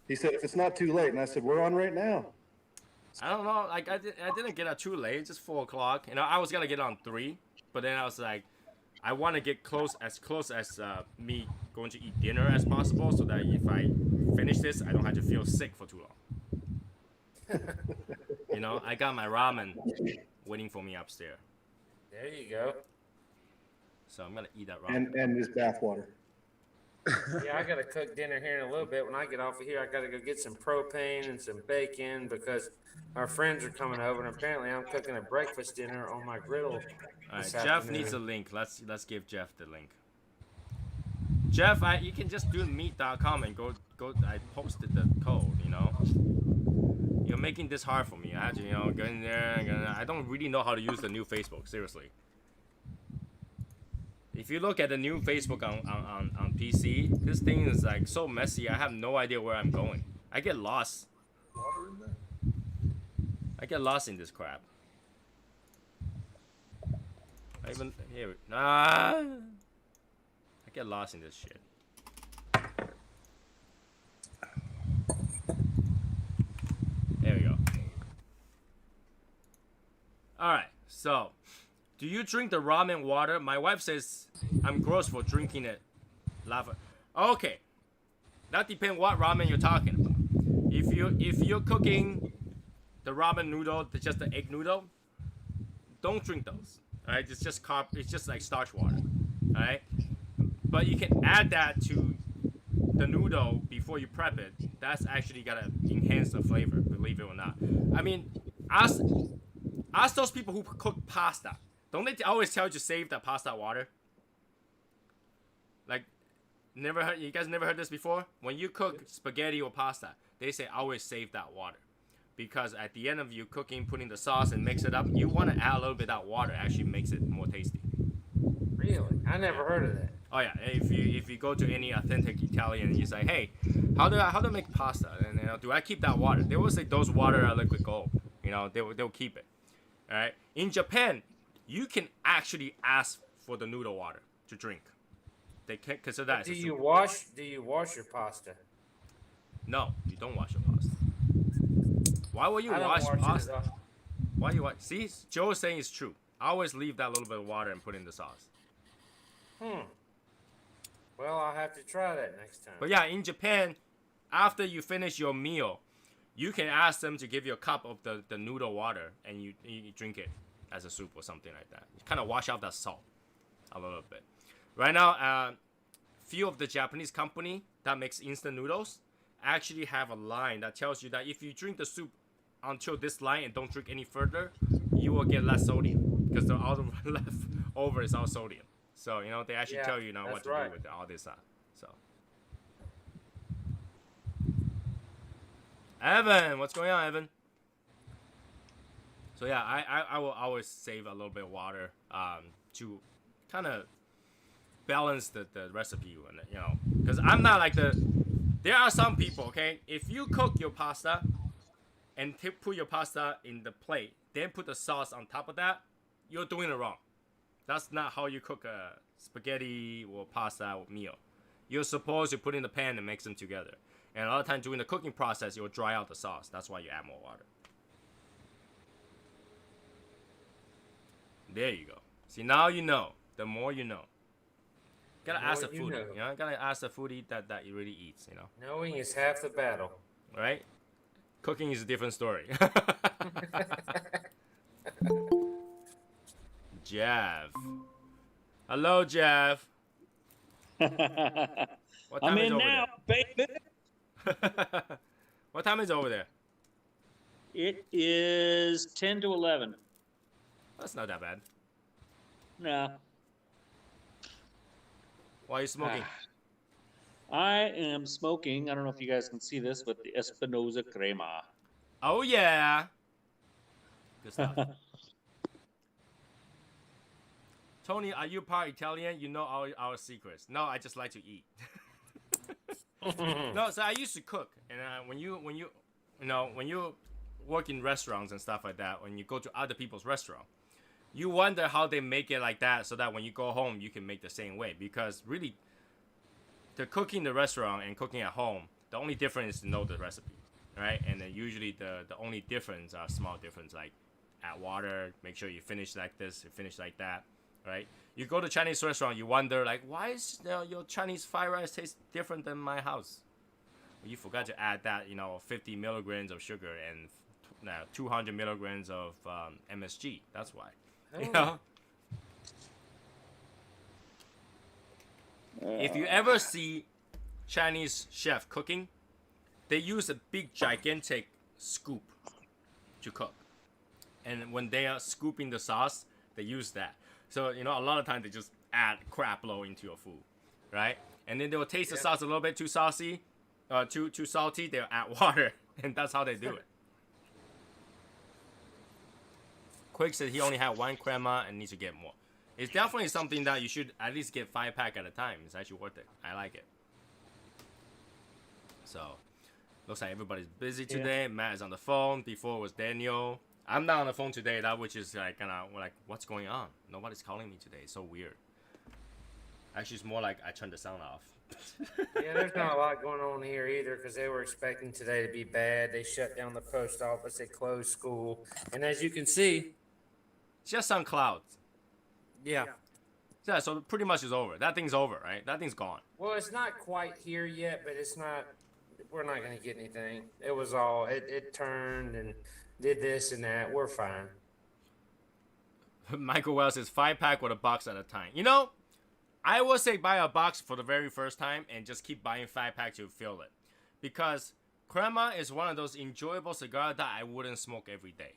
He said, if it's not too late. And I said, we're on right now. I don't know. Like I didn't get out too late. It's just 4 o'clock. You know, I was gonna get on 3, but then I was like, I want to get close as me going to eat dinner as possible, so that if I finish this, I don't have to feel sick for too long. You know, I got my ramen waiting for me upstairs. There you go. So I'm gonna eat that ramen. And his bathwater. Yeah, I gotta cook dinner here in a little bit. When I get off of here, I gotta go get some propane and some bacon because our friends are coming over, and apparently I'm cooking a breakfast dinner on my griddle. All right, this Jeff afternoon. needs a link. Let's give Jeff the link. Jeff, you can just do meet.com and go. I posted the code. You know, you're making this hard for me. I had to, go in there. I don't really know how to use the new Facebook. Seriously. If you look at the new Facebook on PC, this thing is like so messy. I have no idea where I'm going. I get lost. Water in there? I get lost in this crap. I get lost in this shit. There we go. Alright, so do you drink the ramen water? My wife says I'm gross for drinking it. Lava. Okay. That depends what ramen you're talking about. If you're cooking the ramen noodle, just the egg noodle, don't drink those. Alright, it's just it's just like starch water. Alright? But you can add that to the noodle before you prep it. That's actually gonna enhance the flavor, believe it or not. I mean, ask those people who cook pasta. Don't they always tell you to save that pasta water? Like, you guys never heard this before? When you cook spaghetti or pasta, they say always save that water. Because at the end of you cooking, putting the sauce and mix it up, you want to add a little bit of that water. It actually makes it more tasty. Really? I never heard of that. Oh yeah, if you go to any authentic Italian and you say, hey, how do I make pasta? And do I keep that water? They will say those water are liquid gold. They'll keep it. All right. In Japan, you can actually ask for the noodle water to drink. They can't consider that. Do you wash your pasta? No, you don't wash your pasta. Why would you wash pasta? Why you wash? See, Joe is saying it's true. I always leave that little bit of water and put in the sauce. Well, I'll have to try that next time. But yeah, in Japan, after you finish your meal, you can ask them to give you a cup of the noodle water and you drink it. as a soup or something like that. You kind of wash out that salt a little bit. Right now, few of the Japanese company that makes instant noodles actually have a line that tells you that if you drink the soup until this line and don't drink any further, you will get less sodium because the all left over is all sodium. So you know they actually tell you now what to do with all this. So Evan, what's going on, Evan? So yeah, I will always save a little bit of water to kind of balance the recipe, and you know, because I'm not like there are some people, okay, if you cook your pasta and put your pasta in the plate, then put the sauce on top of that, you're doing it wrong. That's not how you cook a spaghetti or pasta meal. You're supposed to put in the pan and mix them together. And a lot of times during the cooking process, you'll dry out the sauce. That's why you add more water. There you go. See, now you know. The more you know. Gotta ask the foodie, you know? Gotta ask the foodie that he really eats, you know? Knowing is half the battle. Right? Cooking is a different story. Jeff. Hello, Jeff. What time I'm is in over now, baby. What time is it over there? It is 10 to 11. That's not that bad. No. Why are you smoking? I am smoking, I don't know if you guys can see this, but the Espinosa Crema. Oh, yeah. Good stuff. Tony, are you part Italian? You know our secrets. No, I just like to eat. No, so I used to cook, and when you work in restaurants and stuff like that, when you go to other people's restaurant, you wonder how they make it like that, so that when you go home, you can make the same way. Because really, the cooking in the restaurant and cooking at home, the only difference is to know the recipe, right? And then usually the only difference are small difference, like add water, make sure you finish like this, you finish like that. Right? You go to Chinese restaurant, you wonder like, why is your Chinese fried rice taste different than my house? Well, you forgot to add that 50 milligrams of sugar and 200 milligrams of MSG. That's why. You know. If you ever see Chinese chef cooking, they use a big gigantic scoop to cook, and when they are scooping the sauce, they use that. So, a lot of times they just add crap load into your food, right? And then they'll taste the sauce a little bit too saucy, too salty, they'll add water, and that's how they do it. Quick said he only had one crema and needs to get more. It's definitely something that you should at least get 5-pack at a time. It's actually worth it. I like it. So, looks like everybody's busy today. Yeah. Matt is on the phone. Before it was Daniel. I'm not on the phone today, which is like kind of like, what's going on? Nobody's calling me today. It's so weird. Actually, it's more like I turned the sound off. Yeah, there's not a lot going on here either because they were expecting today to be bad. They shut down the post office. They closed school. And as you can see, just some clouds. Yeah. Yeah, so pretty much it's over. That thing's over, right? That thing's gone. Well, it's not quite here yet, but it's not. We're not going to get anything. It was all, it turned and did this and that. We're fine. Michael Wells says 5-pack with a box at a time. I will say buy a box for the very first time and just keep buying 5-pack to fill it. Because crema is one of those enjoyable cigars that I wouldn't smoke every day.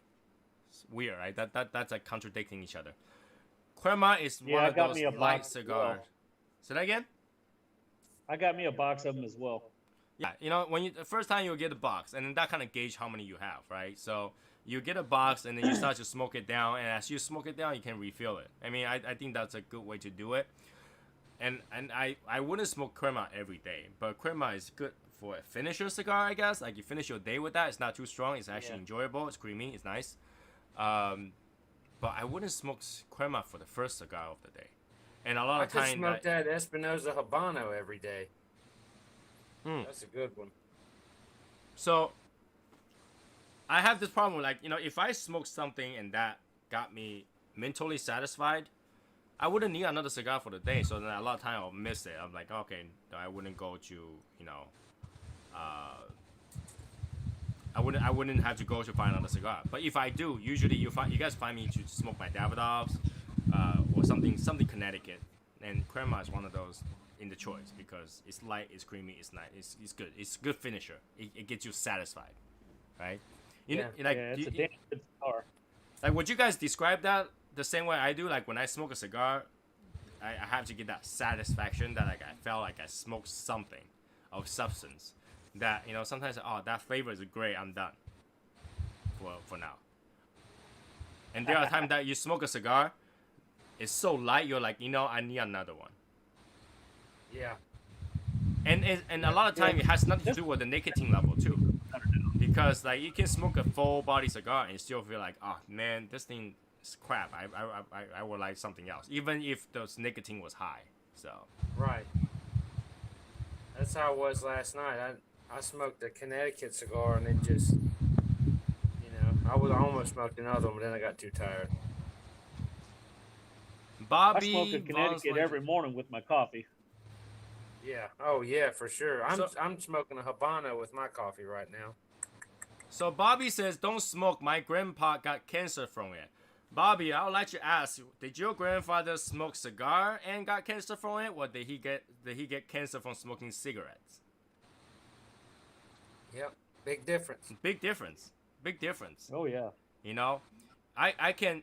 It's weird, right? That's like contradicting each other. Crema is one of those light cigars. Well. Say that again? I got me a box of them as well. Yeah, when the first time you'll get a box, and then that kind of gauge how many you have, right? So you get a box, and then you start to smoke it down, and as you smoke it down, you can refill it. I mean, I think that's a good way to do it. And I wouldn't smoke crema every day, but crema is good for a finisher cigar, I guess. Like you finish your day with that. It's not too strong. It's actually enjoyable. It's creamy. It's nice. But I wouldn't smoke crema for the first cigar of the day. And a lot of times I could smoke that Espinosa Habano every day. That's a good one. So I have this problem, like, if I smoke something and that got me mentally satisfied, I wouldn't need another cigar for the day. So then a lot of time I'll miss it. I'm like, okay, I wouldn't go to, I wouldn't have to go to find another cigar. But if I do, usually you guys find me to smoke my Davidoffs, or something Connecticut, and Crema is one of those in the choice because it's light, it's creamy, it's nice, it's good, it's a good finisher. It gets you satisfied, right? It's a damn good cigar. Like, would you guys describe that the same way I do? Like, when I smoke a cigar, I have to get that satisfaction that like I felt like I smoked something of substance. That, you know, sometimes, oh, that flavor is great, I'm done for now. And there are times that you smoke a cigar, it's so light, you're like, you know, I need another one. Yeah. And a lot of time it has nothing to do with the nicotine level too, because like you can smoke a full body cigar and still feel like, oh man, this thing is crap. I would like something else, even if the nicotine was high. So Right. That's how it was last night. I smoked a Connecticut cigar and it just, you know, I almost smoked another one, but then I got too tired. Bobby, I smoke a Connecticut every morning with my coffee. Yeah. Oh yeah, for sure. I'm smoking a Habano with my coffee right now. So Bobby says, don't smoke. My grandpa got cancer from it. Bobby, I would like to ask, did your grandfather smoke cigar and got cancer from it, or did he get cancer from smoking cigarettes? Yep. Big difference. Big difference. Big difference. Oh yeah. You know, I can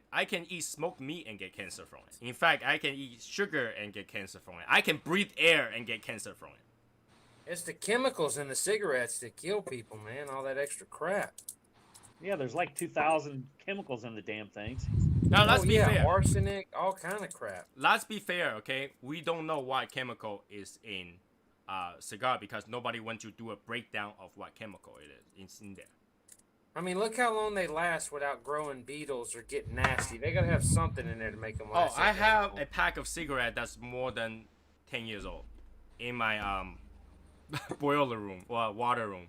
eat smoked meat and get cancer from it. In fact, I can eat sugar and get cancer from it. I can breathe air and get cancer from it. It's the chemicals in the cigarettes that kill people, man. All that extra crap. Yeah, there's like 2,000 chemicals in the damn things. Now let's be fair. Arsenic, all kind of crap. Let's be fair, okay? We don't know what chemical is in cigar because nobody went to do a breakdown of what chemical it is. It's in there. I mean, look how long they last without growing beetles or getting nasty. They gotta have something in there to make them Oh, last. I have a pack of cigarette that's more than 10 years old in my boiler room or water room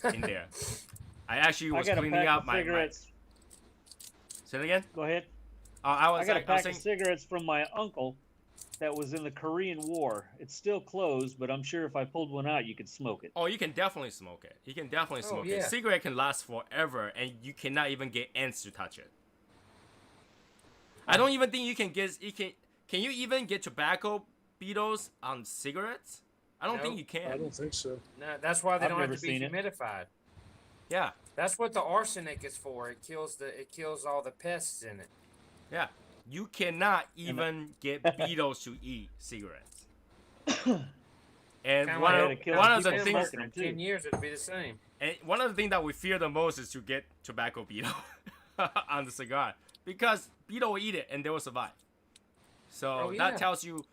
in there. I actually was cleaning up my cigarettes. Say it again? Go ahead. I got a pack of cigarettes from my uncle that was in the Korean War. It's still closed, but I'm sure if I pulled one out, you could smoke it. Oh, you can definitely smoke it. You can definitely smoke yeah. it. Cigarette can last forever, and you cannot even get ants to touch it. I don't even think you can get. Can you even get tobacco beetles on cigarettes? I don't think you can. I don't think so. No, that's why they I've don't have never to be seen it. humidified. Yeah. That's what the arsenic is for. It kills all the pests in it. Yeah. You cannot even get beetles to eat cigarettes. And Kinda one like of the been things, smoking in 10 years, it'd be the same. and one of the things that we fear the most is to get tobacco beetle on the cigar, because beetle will eat it and they will survive. So that tells you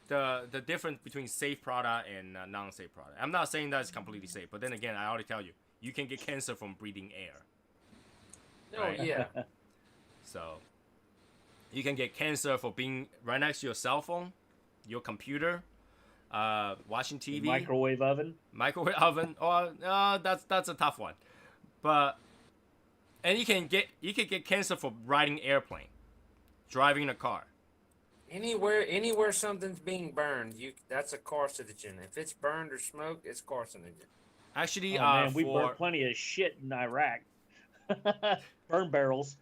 the difference between safe product and non-safe product. I'm not saying that it's completely safe, but then again, I already tell you, you can get cancer from breathing air. Oh yeah. So you can get cancer for being right next to your cell phone, your computer, watching TV, Microwave oven. Or that's a tough one. But and you can get cancer for riding airplane, driving a car. Anywhere something's being burned, that's a carcinogen. If it's burned or smoked, it's carcinogen. Actually, man, we burned plenty of shit in Iraq. Burn barrels.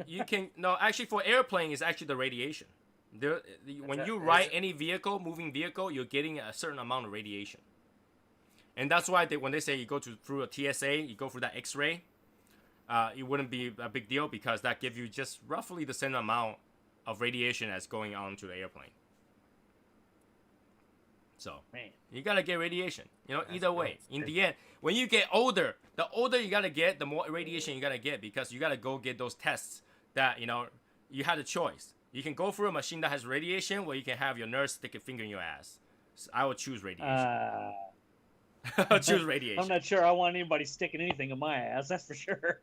you can actually for airplane is actually the radiation. When you ride any vehicle, moving vehicle, you're getting a certain amount of radiation, and that's why when they say you go through a TSA, you go through that X-ray, it wouldn't be a big deal because that gives you just roughly the same amount of radiation as going on to the airplane. So you gotta get radiation. Either way. In the end, when you get older, the older you gotta get, the more radiation you gotta get because you gotta go get those tests that you had a choice. You can go through a machine that has radiation, or you can have your nurse stick a finger in your ass. So I would choose radiation. I'll choose radiation. I'm not sure I want anybody sticking anything in my ass. That's for sure.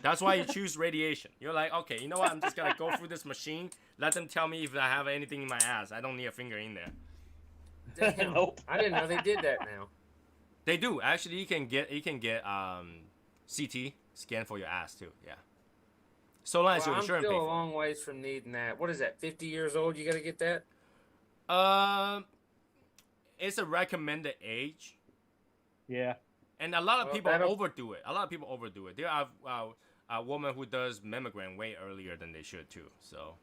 That's why you choose radiation. You're like, okay, you know what? I'm just gonna go through this machine. Let them tell me if I have anything in my ass. I don't need a finger in there. Damn. Nope. I didn't know they did that now. They do. Actually, you can get CT scan for your ass too. Yeah. So long as your insurance I'm pays still a for it. long ways from needing that. What is that? 50 years old? You got to get that? It's a recommended age. Yeah. And a lot of people that'll- overdo it. A lot of people overdo it. There are a woman who does mammogram way earlier than they should too. So,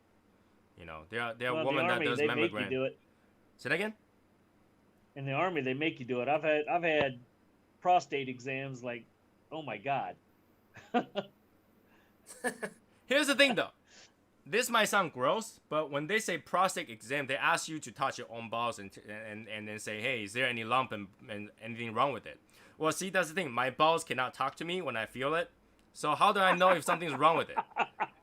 you know, there are Well, in the women that Army, does they make you mammogram. do it. Say that again? In the Army, they make you do it. I've had prostate exams like, oh my God. Here's the thing though. This might sound gross, but when they say prostate exam, they ask you to touch your own balls and then say, hey, is there any lump and anything wrong with it? Well, see, that's the thing. My balls cannot talk to me when I feel it. So how do I know if something's wrong with it?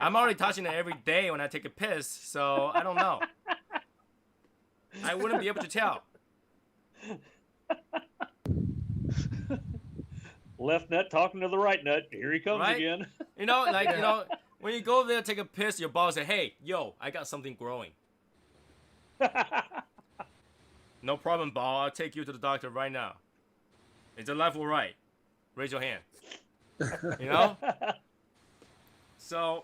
I'm already touching it every day when I take a piss, so I don't know. I wouldn't be able to tell. Left nut talking to the right nut. Here he comes Right? again. You know, like, you know, when you go there, take a piss, your balls say, hey, yo, I got something growing. No problem, ball. I'll take you to the doctor right now. Is it left or right? Raise your hand. You know? So,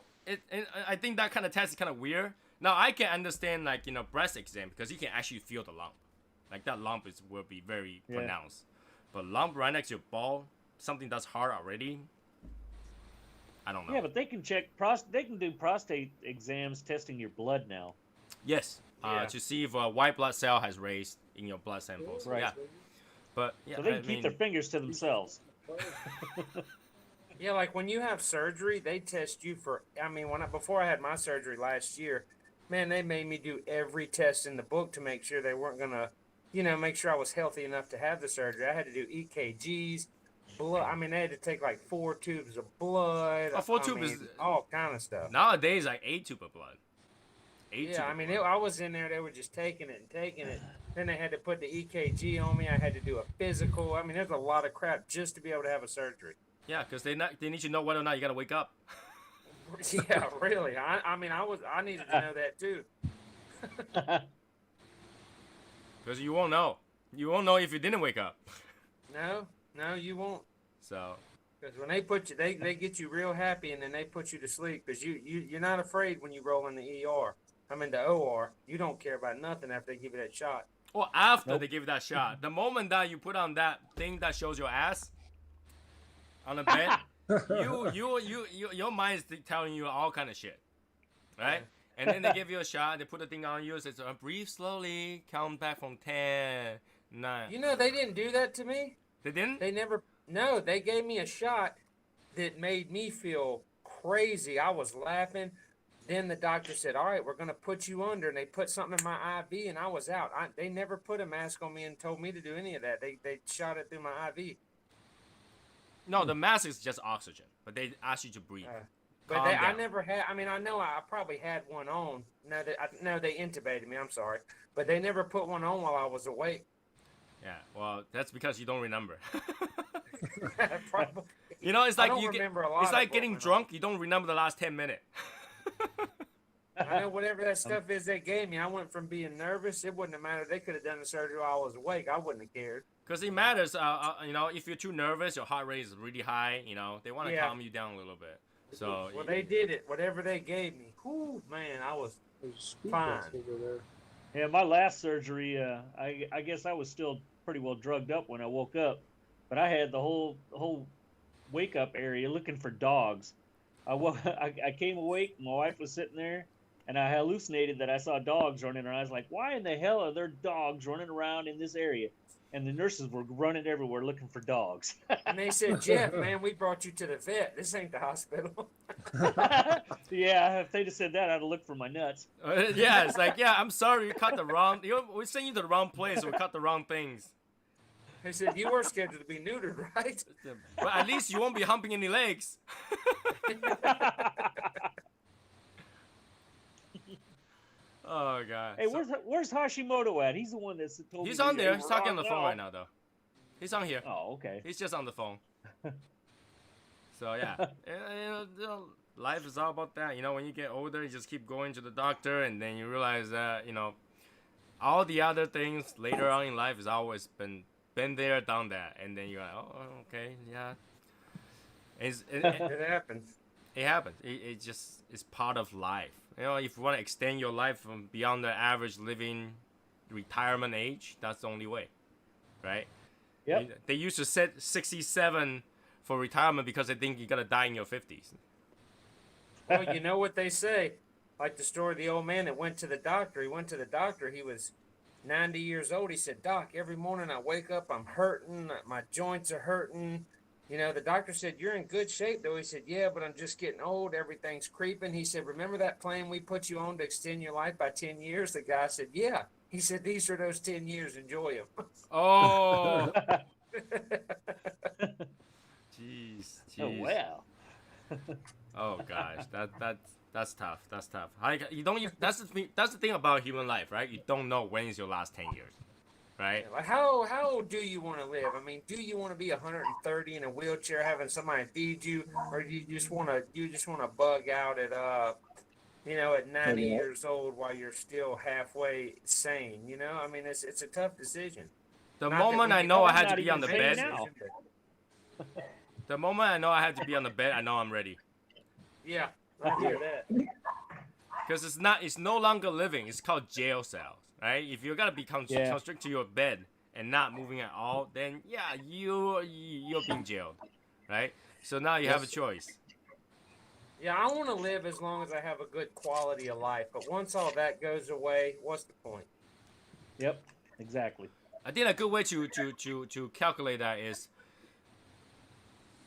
I think that kind of test is kind of weird. Now, I can understand, like, you know, breast exam because you can actually feel the lump. Like, that lump will be very pronounced. But lump right next to your ball, something that's hard already, I don't know. Yeah, but they can check they can do prostate exams testing your blood now. Yes, to see if a white blood cell has raised in your blood samples. Right. Yeah. But yeah, So they I can mean, keep their fingers to themselves. Yeah, like when you have surgery, they test you for. I mean, before I had my surgery last year, man, they made me do every test in the book to make sure they weren't gonna, you know, make sure I was healthy enough to have the surgery. I had to do EKGs, blood. I mean, they had to take like 4 tubes of blood. A 4 tube is all kind of stuff. Nowadays like 8 tube of blood. 8 tube Yeah, I of mean, blood. I was in there. They were just taking it and taking it. Then they had to put the EKG on me. I had to do a physical. I mean, there's a lot of crap just to be able to have a surgery. Yeah, because they need to know whether or not you gotta wake up. Yeah, really. I mean, I needed to know that too. Because you won't know. You won't know if you didn't wake up. No, you won't. So. Because when they put you, they get you real happy, and then they put you to sleep. Because you're not afraid when you roll in the ER. I mean the OR. You don't care about nothing after they give you that shot. Well, after they give you that shot, the moment that you put on that thing that shows your ass on the bed, your mind is telling you all kind of shit, right? And then they give you a shot. They put the thing on you. It says, breathe slowly. Count back from 10, 9. You know, they didn't do that to me. They didn't? They never. No, they gave me a shot that made me feel crazy. I was laughing. Then the doctor said, all right, we're going to put you under. And they put something in my IV, and I was out. They never put a mask on me and told me to do any of that. They shot it through my IV. No, the mask is just oxygen, but they ask you to breathe. But I never had. I mean, I know I probably had one on. No, they intubated me. I'm sorry, but they never put one on while I was awake. Yeah, well, that's because you don't remember. Probably. You know, it's like it's like getting drunk. You don't remember the last 10 minutes. I know whatever that stuff is they gave me. I went from being nervous. It wouldn't have mattered. They could have done the surgery while I was awake. I wouldn't have cared. Because it matters. You know, if you're too nervous, your heart rate is really high. You know, they want to calm you down a little bit. So. Well, they did it. Whatever they gave me. Whew, man, I was fine. Yeah, my last surgery, I guess I was still pretty well drugged up when I woke up, but I had the whole wake up area looking for dogs. I came awake, my wife was sitting there, and I hallucinated that I saw dogs running around. I was like, why in the hell are there dogs running around in this area? And the nurses were running everywhere looking for dogs. And they said, Jeff, man, we brought you to the vet. This ain't the hospital. Yeah, if they'd have said that, I'd have looked for my nuts. Yeah, it's like, yeah, I'm sorry, we cut the wrong. We sent you to the wrong place. We cut the wrong things. They said you were scheduled to be neutered, right? But at least you won't be humping any legs. Oh god. Hey, where's Hashimoto at? He's the one that's told me. He's on there. He's talking on the phone right now, though. He's on here. Oh, okay. He's just on the phone. So yeah, you know, life is all about that. You know, when you get older, you just keep going to the doctor, and then you realize that all the other things later on in life has always been there, done that, and then you're like, oh, okay, yeah. It happens. It happens. It just is part of life. You know, if you want to extend your life from beyond the average living retirement age, that's the only way, right? Yep. They used to set 67 for retirement because they think you're gonna die in your 50s. Well, you know what they say. Like the story of the old man that went to the doctor. He went to the doctor. He was 90 years old. He said, Doc, every morning I wake up, I'm hurting. My joints are hurting. You know, the doctor said, you're in good shape, though. He said, yeah, but I'm just getting old. Everything's creeping. He said, remember that plan we put you on to extend your life by 10 years? The guy said, yeah. He said, these are those 10 years. Enjoy them. Oh, jeez. Oh wow. Oh gosh, that's tough. That's tough. You don't. That's the thing. That's the thing about human life, right? You don't know when is your last 10 years, right? Like how old do you want to live? I mean, do you want to be 130 in a wheelchair having somebody feed you, or do you just want to bug out at at 90 years old while you're still halfway sane? You know, I mean, it's a tough decision. The Not moment that I we know I can had to be on the make bed, now. the moment I know I had to be on the bed, I know I'm ready. Yeah, I hear that. Because it's no longer living. It's called jail cells, right? If you're gonna be constricted to your bed and not moving at all, then yeah, you're being jailed, right? So now you have a choice. Yeah, I want to live as long as I have a good quality of life. But once all that goes away, what's the point? Yep. Exactly. I think a good way to calculate that is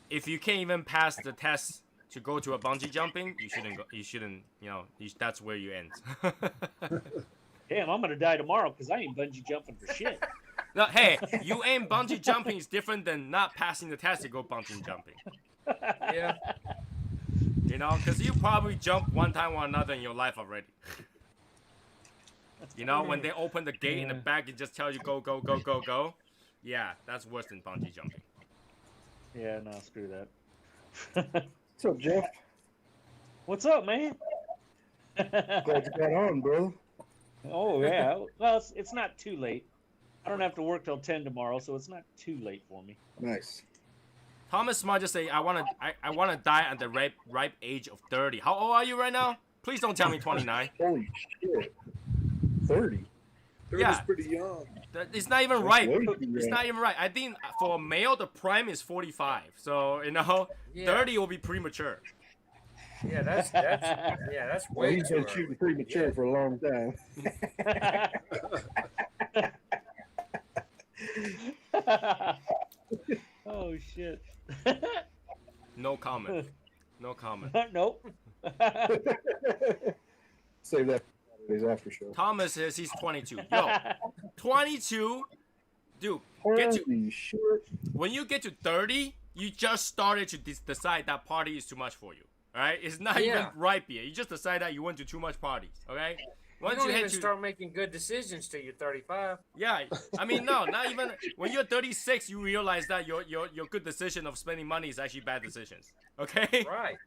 if you can't even pass the test to go to a bungee jumping, you shouldn't go. You shouldn't. That's where you end. Damn, I'm gonna die tomorrow because I ain't bungee jumping for shit. No, hey, you ain't bungee jumping is different than not passing the test to go bungee jumping. Yeah. Because you probably jumped one time or another in your life already. When they open the gate in the back, it just tells you go, go, go, go, go. Yeah, that's worse than bungee jumping. Yeah, no, screw that. What's up, Jeff? What's up, man? Glad you got on, bro. Oh yeah. Well, it's not too late. I don't have to work till 10 tomorrow, so it's not too late for me. Nice. Thomas Smart just say, I wanna die at the ripe age of 30. How old are you right now? Please don't tell me 29. Holy shit. 30. 30's Yeah. pretty young. It's not even That's right. way too It's young. not even right. I think for a male, the prime is 45. So, Yeah. 30 will be premature. Yeah, that's Well, way he's too been early. shooting premature for a long time. Oh shit. No comment. No comment. Nope. Save that for Saturday's after show. Thomas says he's 22. Yo, 22, dude. Get to Holy shit. when you get to 30, you just started to decide that party is too much for you. All right, it's not even Yeah. ripe yet. You just decide that you went to too much parties. Okay. You Once don't you even hit to start making good decisions till you're 35. yeah, I mean no, not even when you're 36, you realize that your good decision of spending money is actually bad decisions. Okay. Right.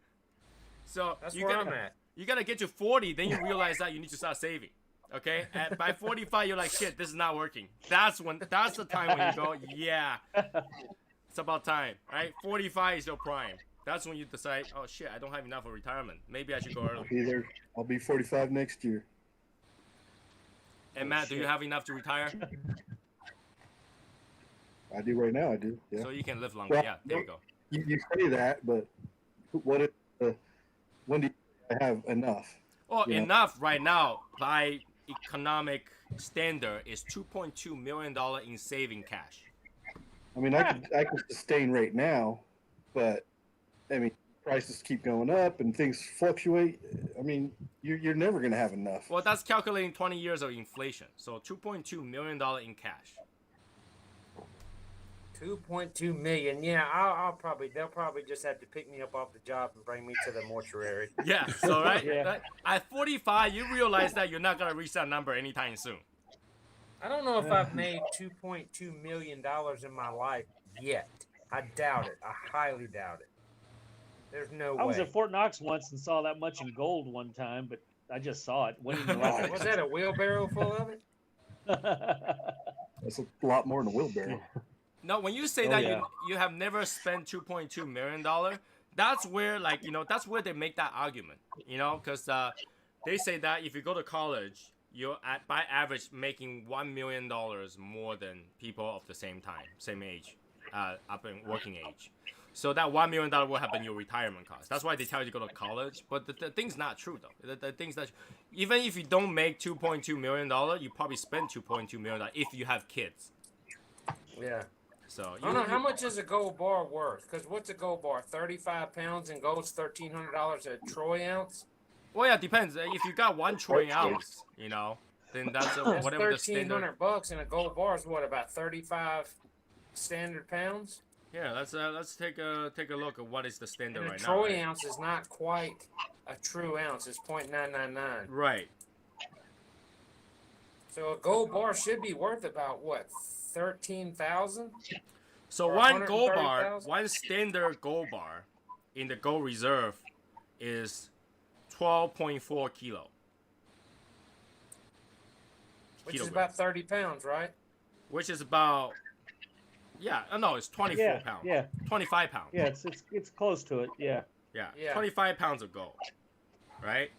So That's you where gotta I'm at. you gotta get to 40, then you realize that you need to start saving. Okay, by 45, you're like, shit, this is not working. That's the time when you go, yeah, it's about time, right? 45 is your prime. That's when you decide, oh shit, I don't have enough for retirement. Maybe I should go early. I'll be 45 next year. And Matt, do you have enough to retire? I do right now. I do. Yeah. So you can live longer. Well, Yeah, there you go. You say that, but when do you have enough? Well, Yeah. enough right now by economic standard is $2.2 million in saving cash. I mean, I could sustain right now, but I mean, prices keep going up and things fluctuate. I mean, you're never gonna have enough. Well, that's calculating 20 years of inflation. So $2.2 million in cash. 2.2 million. Yeah, they'll probably just have to pick me up off the job and bring me to the mortuary. Yeah, so right? Yeah. Right? At 45, you realize that you're not going to reach that number anytime soon. I don't know if I've made $2.2 million in my life yet. I doubt it. I highly doubt it. There's no I was way. at Fort Knox once and saw that much in gold one time, but I just saw it. Winning the lottery. Was that a wheelbarrow full of it? That's a lot more than a wheelbarrow. No, when you say Oh, that yeah. you have never spent $2.2 million, that's where, that's where they make that argument, because they say that if you go to college you're at by average making $1 million more than people of the same time, same age, up in working age. So that $1 million will have been your retirement cost. That's why they tell you to go to college. But the thing's not true though. The thing's that even if you don't make $2.2 million, you probably spend $2.2 million if you have kids. Yeah. So I don't know how much is a gold bar worth? Because what's a gold bar? 35 pounds in gold's $1,300 a troy ounce. Well, yeah, it depends. If you got 1 troy ounce, you know, then that's That's whatever the standard. $1,300, and a gold bar is what, about 35 standard pounds? Yeah, let's take a look at what is the standard And a right now. troy Right? ounce is not quite a true ounce. It's .999. Right. So a gold bar should be worth about what, 13,000? So Or one gold bar, 130,000? one standard gold bar in the gold reserve is 12.4 kilo. Which is Kilogram. about 30 pounds, right? Which is about, no, it's 24 Yeah, pounds. yeah. 25 pounds. Yeah, it's close to it. Yeah. Yeah. Yeah. 25 pounds of gold. Right?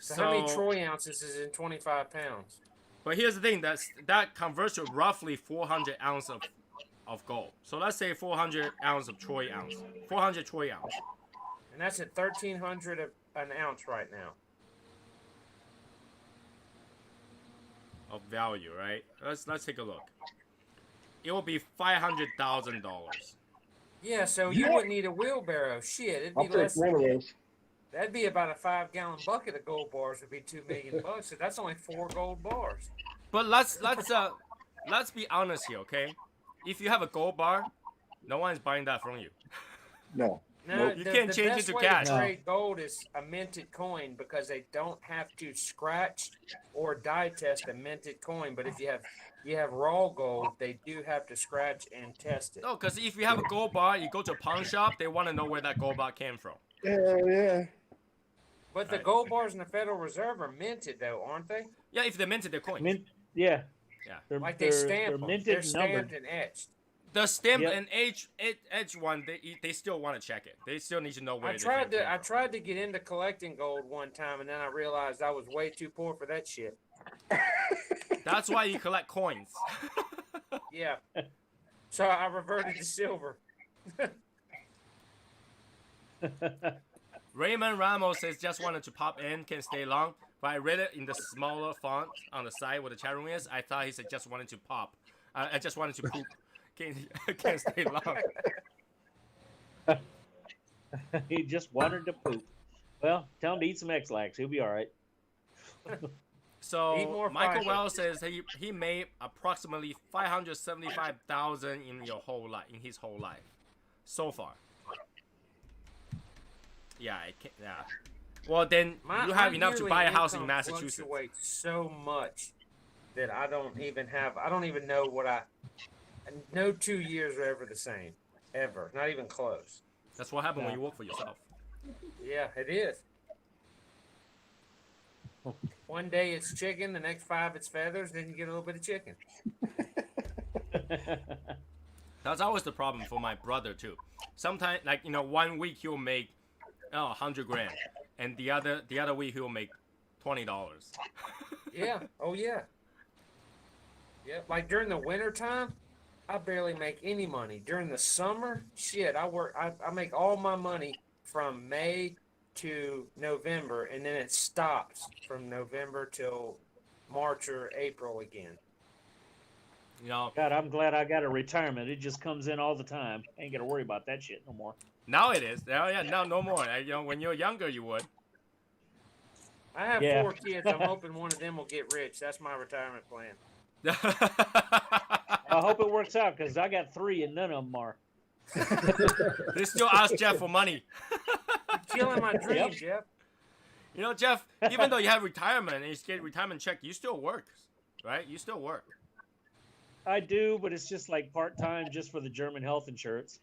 So how many troy ounces is in 25 pounds? But here's the thing, that converts to roughly 400 ounces of gold. So let's say 400 ounces of troy ounce. 400 troy ounce. And that's at 1,300 an ounce right now. Of value, right? Let's take a look. It will be $500,000. Yeah, so you wouldn't need a wheelbarrow. Shit, it'd I'll be take less. one of those. That'd be about a 5-gallon bucket of gold bars. Would be $2 million. So that's only 4 gold bars. But let's be honest here, okay? If you have a gold bar, no one's buying that from you. No. No, Nope. You can't change it best to way cash. To trade gold is a minted coin because they don't have to scratch or die test a minted coin. But if you have raw gold, they do have to scratch and test it. No, because if you have a gold bar, you go to a pawn shop, they want to know where that gold bar came from. Hell yeah. But the Right. gold bars in the Federal Reserve are minted, though, aren't they? Yeah, if they minted their coins. Yeah. Yeah. They're, They stamp they're them. minted They're and stamped numbered. and etched. The stamp Yep. and edge one, they still want to check it. They still need to know where I it tried came to from. tried to get into collecting gold one time, and then I realized I was way too poor for that shit. That's why you collect coins. Yeah. So I reverted to silver. Raymond Ramos says, just wanted to pop in, can stay long. But I read it in the smaller font on the side where the chat room is. I thought he said just wanted to pop. I just wanted to poop. Can't stay long. He just wanted to poop. Well, tell him to eat some X-Lax. He'll be all right. Eat So more Michael fiber. Wells says he made approximately 575,000 in his whole life so far. Yeah, yeah. Well, then you have enough to yearly buy a house in income Massachusetts. fluctuates so much that I don't even know what no 2 years are ever the same. Ever. Not even close. That's what happens when Yeah. you work for yourself. Yeah, it is. One day it's chicken, the next 5 it's feathers, then you get a little bit of chicken. That's always the problem for my brother too. Sometimes, 1 week he'll make 100 grand, and the other week he'll make $20. Yeah. Oh yeah. Yeah. Like during the winter time, I barely make any money. During the summer, shit, I make all my money from May to November, and then it stops from November till March or April again. You know, God, I'm glad I got a retirement. It just comes in all the time. Ain't got to worry about that shit no more. now it is. Oh yeah, now no more. When you're younger, you would. I have Yeah. 4 kids. I'm hoping one of them will get rich. That's my retirement plan. I hope it works out because I got 3 and none of them are. They still ask Jeff for money. Killing my dreams, Jeff. You know, Jeff, even though you have retirement and you get retirement check, you still work, right? You still work. I do, but it's just like part-time just for the German health insurance.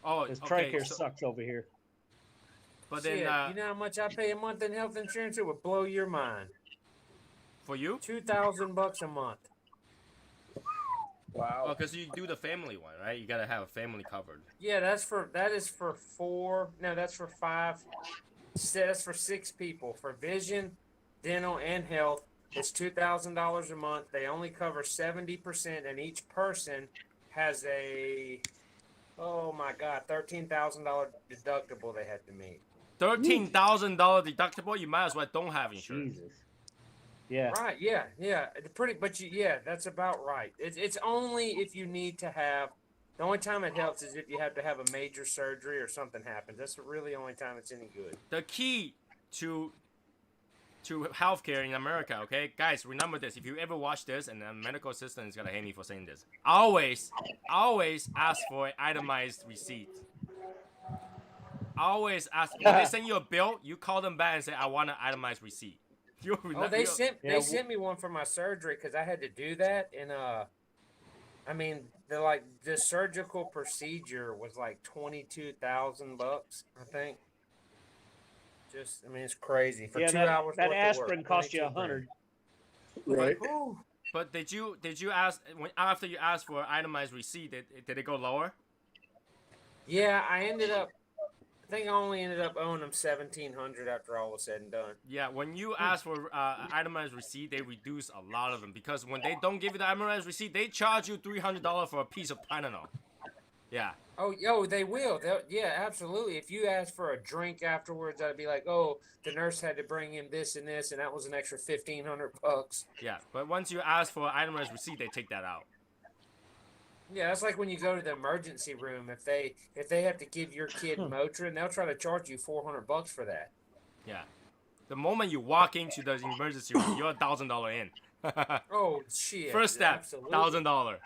Oh, Because okay. TRICARE sucks over here. But Shit, then, you know how much I pay a month in health insurance? It would blow your mind. for you, $2,000 a month. Wow. because you do the family one, right? You gotta have a family covered. Yeah, that is for 4. No, that's for 5. That's for 6 people for vision, dental, and health. It's $2,000 a month. They only cover 70%, and each person has a, oh my God, $13,000 deductible they have to meet. $13,000 deductible. You might as well don't have insurance. Jesus. Yeah. Right? Yeah, yeah. Yeah, that's about right. It's only if you need to have. The only time it helps is if you have to have a major surgery or something happens. That's really the only time it's any good. The key to healthcare in America, okay, guys, remember this. If you ever watch this, and the medical assistant is gonna hate me for saying this, always ask for an itemized receipt. Always ask. When they send you a bill, you call them back and say, "I want an itemized receipt." They sent me one for my surgery because I had to do that, and I mean, the surgical procedure was like $22,000, I think. I mean, it's crazy for 2 hours. That aspirin cost you $100. Right. But did you ask after you asked for an itemized receipt? Did it go lower? Yeah, I think I only ended up owing them $1,700 after all was said and done. Yeah, when you ask for an itemized receipt, they reduce a lot of them because when they don't give you the itemized receipt, they charge you $300 for a piece of Tylenol. Yeah. Oh, they will. Yeah, absolutely. If you ask for a drink afterwards, I'd be like, oh, the nurse had to bring in this and this, and that was an extra $1,500. Yeah, but once you ask for an itemized receipt, they take that out. Yeah, that's like when you go to the emergency room. If they have to give your kid Motrin, they'll try to charge you $400 for that. Yeah. The moment you walk into the emergency room, you're $1,000 in. Oh shit! First step, absolutely. $1,000.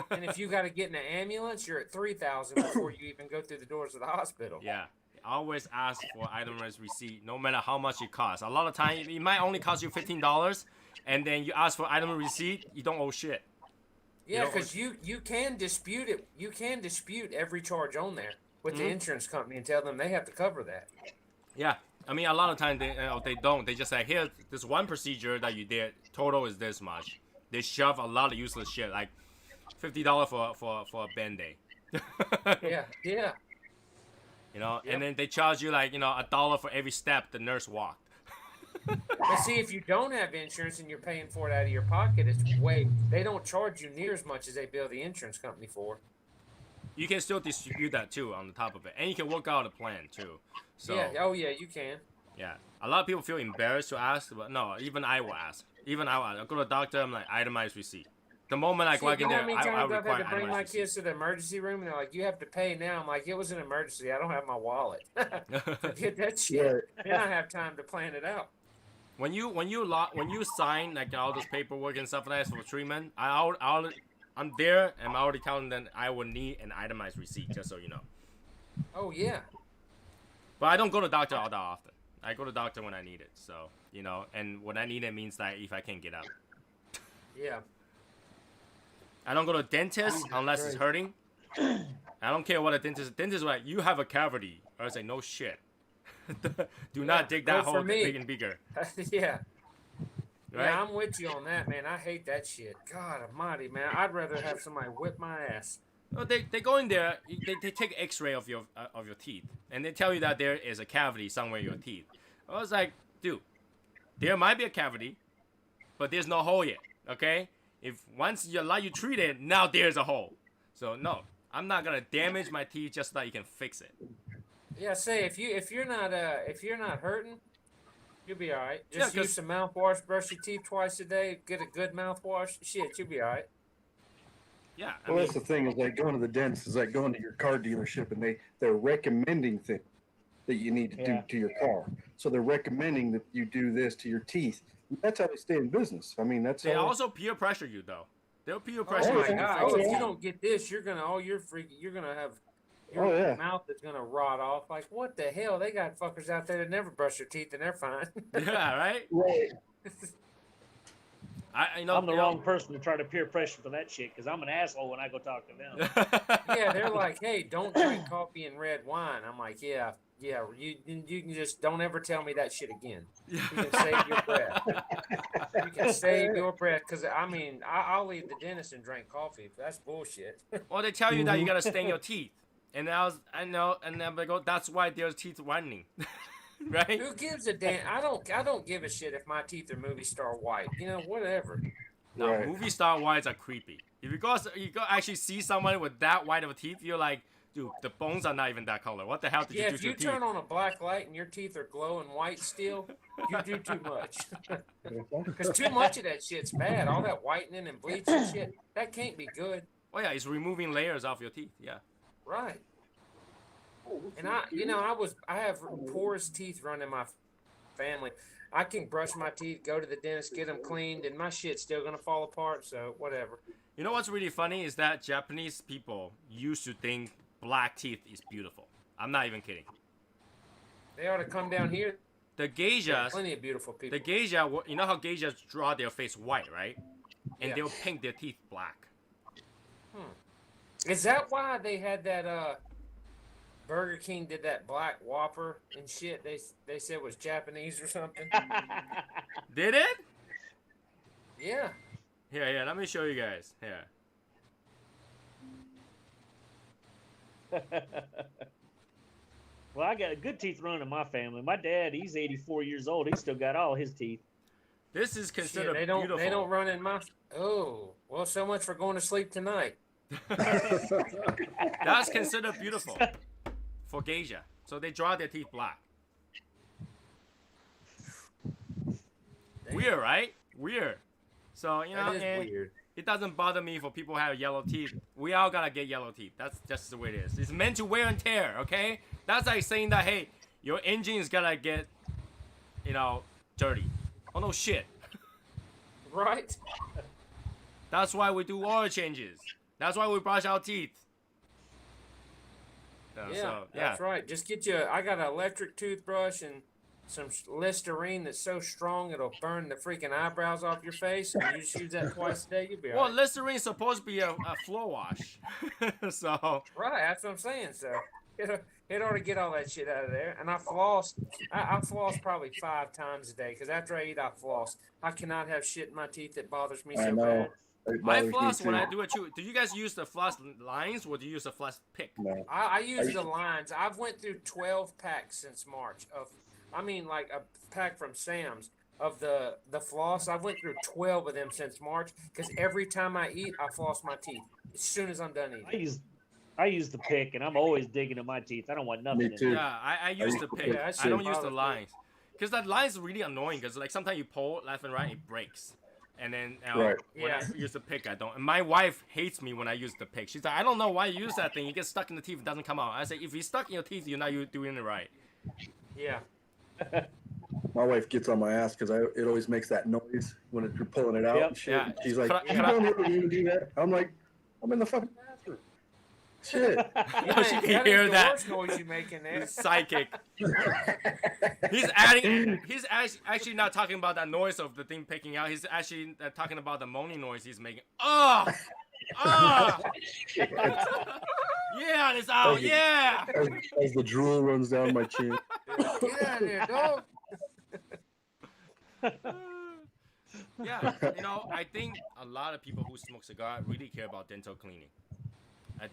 And if you got to get in an ambulance, you're at $3,000 before you even go through the doors of the hospital. Yeah. Always ask for itemized receipt, no matter how much it costs. A lot of times, it might only cost you $15, and then you ask for itemized receipt, you don't owe shit. Yeah, because you can dispute it. You can dispute every charge on there with the insurance company and tell them they have to cover that. Yeah, I mean, a lot of times they don't. They just say, here's this one procedure that you did. Total is this much. They shove a lot of useless shit, like $50 for a Band-Aid. Yeah. You know, and then they charge you like $1 for every step the nurse walked. But see, if you don't have insurance and you're paying for it out of your pocket, they don't charge you near as much as they bill the insurance company for. You can still distribute that too on the top of it, and you can work out a plan too. So yeah, you can. Yeah, a lot of people feel embarrassed to ask, but no, even I will ask. I go to the doctor, I'm like, itemized receipt. The moment I walk in there, I require require to bring my receipt. kids to the emergency room, and they're like, "You have to pay now." I'm like, "It was an emergency. I don't have my wallet. Forget that shit. Then I have time to plan it out." When you sign like all this paperwork and stuff like that for treatment, I'm there and I'm already telling them I will need an itemized receipt, just so you know. Oh yeah. But I don't go to the doctor all that often. I go to the doctor when I need it. So and when I need it means that if I can't get up. Yeah. I don't go to the dentist unless it's hurting. I don't care what a dentist. Dentist is like, you have a cavity. I was like, no shit. Do not dig that hole big and bigger. Yeah. Right? Yeah, I'm with you on that, man. I hate that shit. God almighty, man. I'd rather have somebody whip my ass. Well, they go in there. They take X-ray of your teeth, and they tell you that there is a cavity somewhere in your teeth. I was like, dude, there might be a cavity, but there's no hole yet. Okay? If once you treat it, now there's a hole. So no, I'm not gonna damage my teeth just so that you can fix it. Yeah, say if you're not hurting, you'll be all right. Just use some mouthwash, brush your teeth twice a day, get a good mouthwash. Shit, you'll be all right. Yeah. Well, that's the thing is like going to the dentist is like going to your car dealership and they're recommending things that you need to do to your car. So they're recommending that you do this to your teeth. That's how they stay in business. I mean, that's they also peer pressure you though. They'll peer pressure you. Oh my God! Oh, if you don't get this, you're gonna have your mouth is gonna rot off. Like what the hell? They got fuckers out there that never brush their teeth and they're fine. Yeah, right. Right. I'm the wrong person to try to peer pressure for that shit because I'm an asshole when I go talk to them. Yeah, they're like, "Hey, don't drink coffee and red wine." I'm like, "Yeah, you can just don't ever tell me that shit again. You can save your breath. You can save your breath because I mean, I'll leave the dentist and drink coffee. That's bullshit." Well, they tell you that you gotta stain your teeth, and I know, and then they go, "That's why there's teeth whitening." right? Who gives a damn? I don't give a shit if my teeth are movie star white. You know, whatever. No, Right. movie star whites are creepy. If you go actually see someone with that white of teeth, you're like, dude, the bones are not even that color. What the hell did Yeah, you do if to your you teeth? turn on a black light and your teeth are glowing white still, you do too much. Because too much of that shit's bad. All that whitening and bleaching shit, that can't be good. Oh yeah, it's removing layers off your teeth. Yeah. Right. And I have porous teeth running my family. I can brush my teeth, go to the dentist, get them cleaned, and my shit's still gonna fall apart. So whatever. You know what's really funny is that Japanese people used to think black teeth is beautiful. I'm not even kidding. They ought to come down here. The There's geishas, plenty of beautiful people. the geisha, you know how geishas draw their face white, right? And Yeah. they'll paint their teeth black. Is that why they had that? Burger King did that black Whopper and shit. They said was Japanese or something. Did it? Yeah. Here, let me show you guys. Here. Well, I got good teeth running in my family. My dad, he's 84 years old. He's still got all his teeth. This is considered Shit, beautiful. They don't run in my. Oh, well, so much for going to sleep tonight. That's considered beautiful for geisha. So they draw their teeth black. Weird, right? Weird. So, you know, That is weird. it doesn't bother me for people who have yellow teeth. We all gotta get yellow teeth. That's just the way it is. It's meant to wear and tear, okay? That's like saying that, hey, your engine is gonna get, dirty. Oh, no shit. Right? That's why we do oil changes. That's why we brush our teeth. That's right. Just get you. I got an electric toothbrush and some Listerine that's so strong it'll burn the freaking eyebrows off your face. And you just use that twice a day, you'll be Well, alright. Listerine is supposed to be a floor wash. So, Right, that's what I'm saying. So it ought to get all that shit out of there. And I floss. I floss probably 5 times a day because after I eat, I floss. I cannot have shit in my teeth that bothers me so I know. bad. It I bothers me floss when too. I do it too. Do you guys use the floss lines or do you use the floss pick? No. I use the lines. I've went through 12 packs since March like a pack from Sam's of the floss. I've went through 12 of them since March because every time I eat, I floss my teeth as soon as I'm done eating. I use the pick, and I'm always digging in my teeth. I don't want nothing. Me in too. it. Yeah, I use the pick. Yeah, that I don't shit use the bothers me. lines. Because that line is really annoying because like sometimes you pull left and right, it breaks. And then Right. when I Yeah. use the pick, I don't. And my wife hates me when I use the pick. She's like, I don't know why you use that thing. You get stuck in the teeth, it doesn't come out. I say, if you're stuck in your teeth, you're not doing it right. Yeah. My wife gets on my ass because it always makes that noise when you're pulling it out Yep. and shit. Yeah. And she's like, Can I- you don't ever even do that. I'm like, I'm in the fucking bathroom. Shit. She can That hear is the that. worst noise you make in there. He's psychic. He's actually not talking about that noise of the thing picking out. He's actually talking about the moaning noise he's making. Oh! Oh! Yeah, it's out. Yeah! As the drool runs down my chin. Get out of there, dog. Yeah, I think a lot of people who smoke cigar really care about dental cleaning,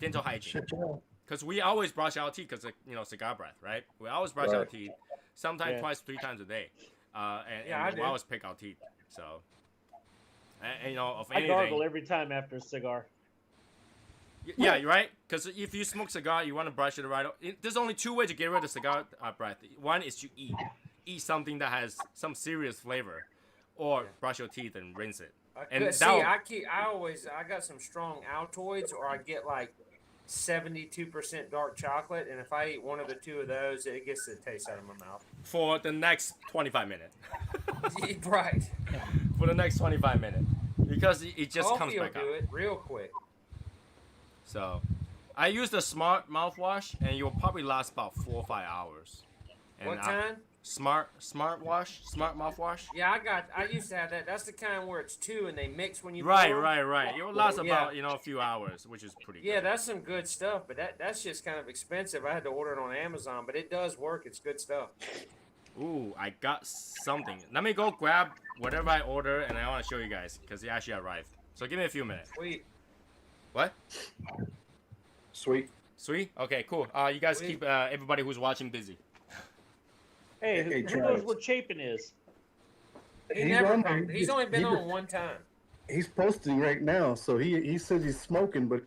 dental hygiene. Shit, yeah. Because we always brush our teeth because, cigar breath, right? We always brush our Right. teeth, sometimes Yeah. twice, 3 times a day. And Yeah, I we do. always pick our teeth. So, and, of I anything. gargle every time after a cigar. Yeah, you're right. Because if you smoke cigar, you want to brush it right. There's only 2 ways to get rid of cigar breath. One is to eat something that has some serious flavor, or brush your teeth and rinse it. And See, that I got some strong Altoids, or I get like 72% dark chocolate, and if I eat one of the 2 of those, it gets the taste out of my mouth. for the next 25 minutes. Right. For the next 25 minutes, because it just comes Coffee will back do out. it real quick. So, I use the Smart mouthwash, and it will probably last about 4 or 5 hours. And What kind? Smart mouthwash. Yeah, I used to have that. That's the kind where it's 2 and they mix when you Right. pour 'em. It will last Yeah. about a few hours, which is pretty Yeah, good. that's some good stuff, but that's just kind of expensive. I had to order it on Amazon, but it does work. It's good stuff. Ooh, I got something. Let me go grab whatever I order, and I want to show you guys because it actually arrived. So give me a few minutes. Sweet. What? Sweet. Sweet. Okay, cool. You guys Sweet. keep everybody who's watching busy. Hey, Hey, who knows Travis. where Chapin is? He He's never on comes. there. He's only been He on just- one time. He's posting right now, so he says he's smoking, but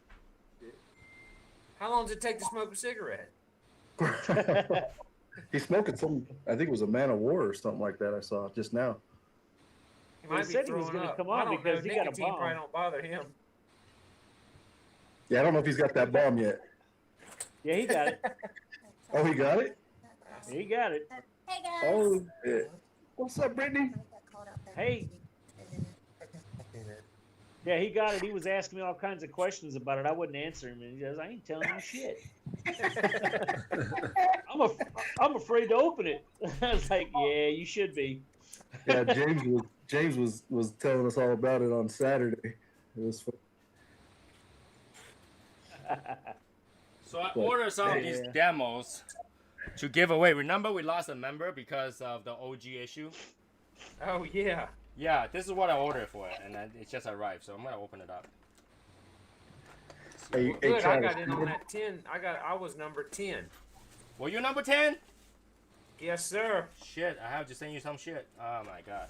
How long does it take to smoke a cigarette? he's smoking some. I think it was a Man of War or something like that. I saw just now. He Well, he might be said he was throwing gonna up. come I on don't because know. he got a Nicotine bomb. probably don't bother him. Yeah, I don't know if he's got that bomb yet. Yeah, he got it. Oh, he got it. He got it. Hey guys. Oh, shit. What's up, Brittany? Hey. Yeah, he got it. He was asking me all kinds of questions about it. I wouldn't answer him, and he goes, "I ain't telling you shit." I'm afraid to open it. I was like, "Yeah, you should be." Yeah, James was telling us all about it on Saturday. It was fun. So I ordered some of these demos to give away. Remember, we lost a member because of the OG issue. Oh yeah. Yeah, this is what I ordered for it, and then it just arrived. So I'm gonna open it up. Hey, Well, hey, good. I Travis, got in on that 10. I was number 10. Were you number 10? Yes, sir. Shit, I have to send you some shit. Oh my god.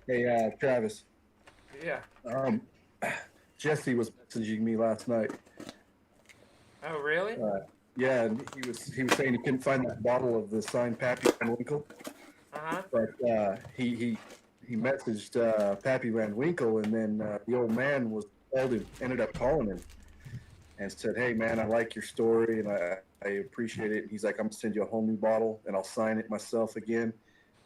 Hey, Travis. Yeah. Jesse was messaging me last night. Oh really? Yeah, and he was saying he couldn't find that bottle of the signed Pappy Van Winkle, Uh-huh. but he messaged Pappy Van Winkle, and then the old man ended up calling him, and said, "Hey man, I like your story, and I appreciate it." And he's like, "I'm gonna send you a whole new bottle, and I'll sign it myself again."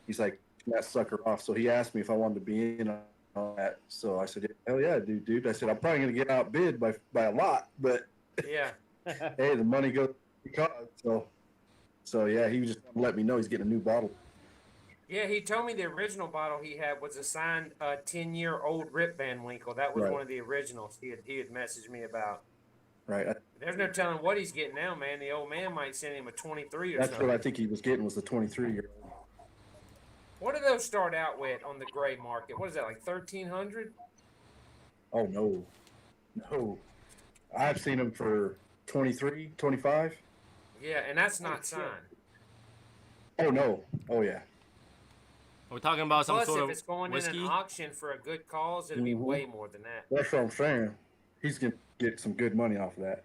He's like, "Turn that sucker off." So he asked me if I wanted to be in on that. So I said, "Hell yeah, dude." I said, "I'm probably gonna get outbid by a lot, but Yeah. hey, the money goes to the cause." So yeah, he was just let me know he's getting a new bottle. Yeah, he told me the original bottle he had was a signed 10-year-old Rip Van Winkle. That was Right. one of the originals he had messaged me about. Right. There's no telling what he's getting now, man. The old man might send him a 23 or That's something. what I think he was getting was the 23-year-old. What do those start out with on the gray market? What is that, like 1,300? Oh no. I've seen them for 23, 25. Yeah, and that's not signed. Oh no. Oh yeah. We're talking about some Plus, sort if of it's going whiskey. in an auction for a good cause, it'll be Mhm. way more than that. That's what I'm saying. He's gonna get some good money off of that.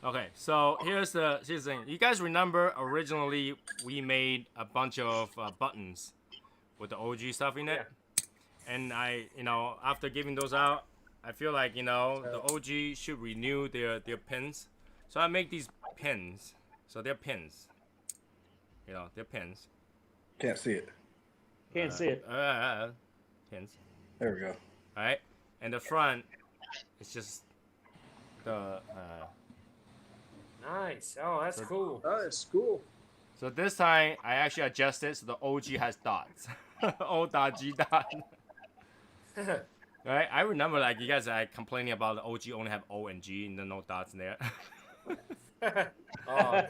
Okay, so here's the thing. You guys remember originally we made a bunch of buttons with the OG stuff in it, and after giving those out, I feel like the OG should renew their pins. So I make these pins. So they're pins. They're pins. Can't see it. Can't see it. Pins. There we go. All right, and the front is just the. Nice. Oh, that's cool. That's cool. So this time I actually adjusted so the OG has dots. O dot G dot. Right? I remember like you guys are complaining about the OG only have O and G and then no dots in there. Oh,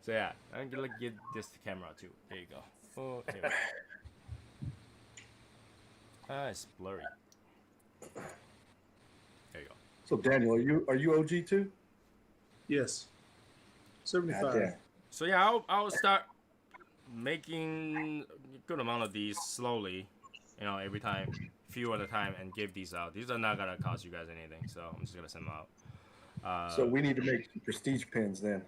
So yeah, I'm gonna give this to camera too. There you go. Oh, there we go. It's blurry. There you go. So Daniel, are you OG too? Yes. 75. Goddamn. So yeah, I'll start making a good amount of these slowly, every time, few at a time, and give these out. These are not gonna cost you guys anything, so I'm just gonna send them out. So we need to make some prestige pins then.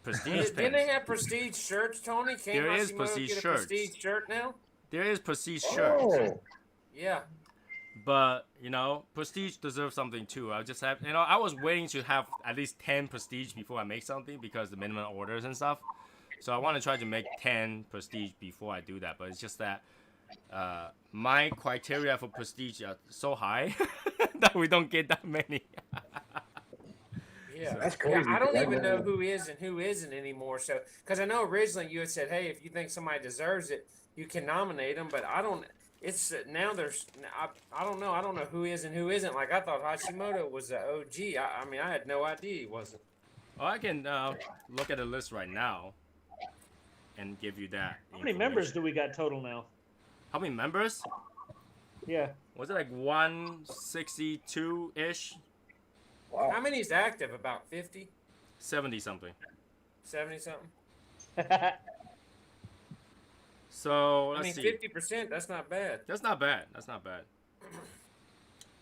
Prestige didn't they pins. have prestige shirts, Tony? Can't There is Hashimoto prestige get a shirts. prestige shirt now? There is prestige shirts, Oh, Yeah. but prestige deserves something too. I just have, I was waiting to have at least 10 prestige before I make something because the minimum orders and stuff. So I want to try to make 10 prestige before I do that, but it's just that my criteria for prestige are so high that we don't get that many. Yeah, that's crazy. Yeah, I don't I even know know. who is and who isn't anymore. So, because I know originally you had said, "Hey, if you think somebody deserves it, you can nominate them." But I don't. It's now there's. I don't know. I don't know who is and who isn't. Like I thought Hashimoto was the OG. I mean, I had no idea he wasn't. Well, I can look at the list right now and give you that. How many members do we got total now? How many members? Yeah. Was it like 162 ish? How many's active? About 50. 70 something. 70 something. So I let's mean, see. 50%. That's not bad. That's not bad. That's not bad.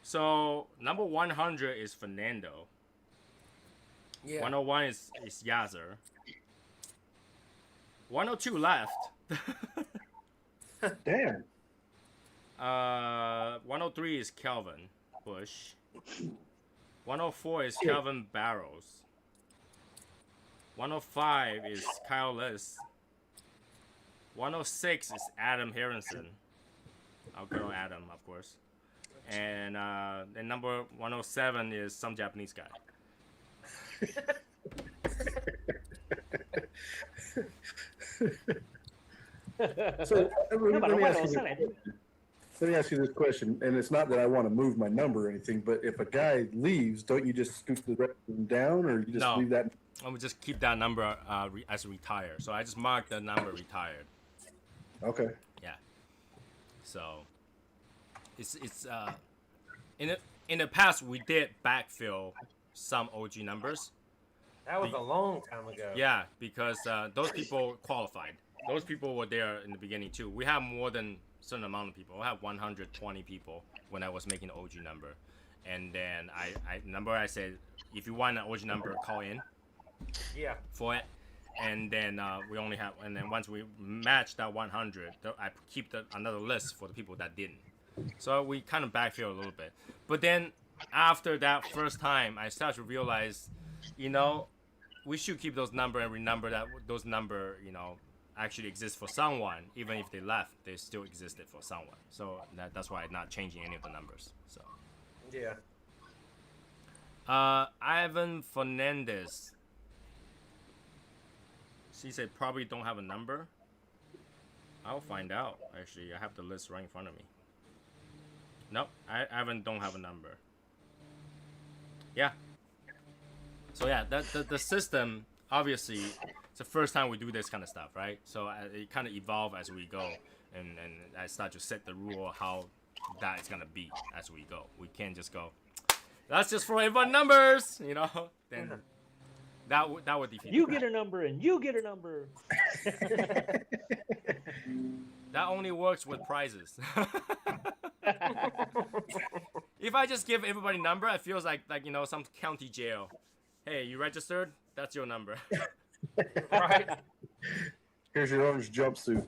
So number 100 is Fernando. Yeah. 101 is Yazzer. 102 left. Damn. 103 is Kelvin Bush. 104 is Kelvin Barrows. 105 is Kyle Liss. 106 is Adam Harrison. Our girl Adam, of course. And number 107 is some Japanese guy. So let me ask you this question, and it's not that I want to move my number or anything, but if a guy leaves, don't you just scoot the rest of them down, or you just leave that? I'm gonna just keep that number as retired. So I just marked the number retired. Okay. Yeah. So it's in the past we did backfill some OG numbers. That was a long time ago. Yeah, because those people qualified. Those people were there in the beginning too. We have more than a certain amount of people. I have 120 people when I was making the OG number, and then I said, if you want an OG number, call in. Yeah. For it, and then we only have, and then once we match that 100, I keep another list for the people that didn't. So we kind of backfill a little bit. But then after that first time, I started to realize, we should keep those number and remember that those number, actually exist for someone. Even if they left, they still existed for someone. So that's why I'm not changing any of the numbers. So. Yeah. Ivan Fernandez. She said probably don't have a number. I'll find out. Actually, I have the list right in front of me. Nope, Ivan don't have a number. Yeah. So yeah, the system, obviously, it's the first time we do this kind of stuff, right? So it kind of evolve as we go, and I start to set the rule of how that is gonna be as we go. We can't just go, that's just for everyone numbers, then that would defeat. You get a number and you get a number. That only works with prizes. If I just give everybody a number, it feels like some county jail. Hey, you registered? That's your number. Right. Here's your orange jumpsuit.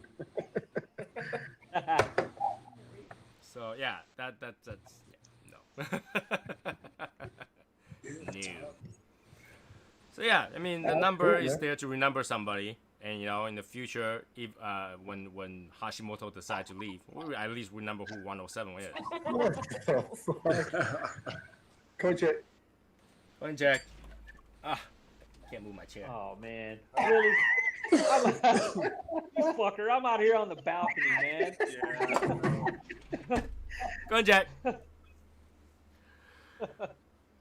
So yeah, that's no. No. So yeah, I mean the number is there to remember somebody, and in the future, if when Hashimoto decides to leave, we at least remember who 107 is. What the fuck? Coach, Go Jack. Can't move my chair. Oh man, really? You fucker! I'm out here on the balcony, man. Yeah. Go on, Jack.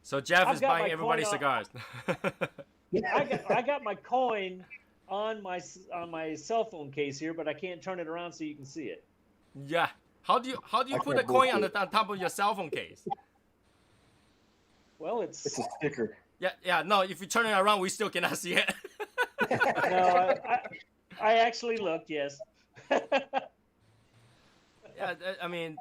So Jeff is buying everybody cigars. I got my coin on my cell phone case here, but I can't turn it around so you can see it. Yeah. How do you put a coin on top of your cell phone case? Well, it's a sticker. Yeah. No, if you turn it around, we still cannot see it. No, I actually looked. Yes. Yeah, I mean,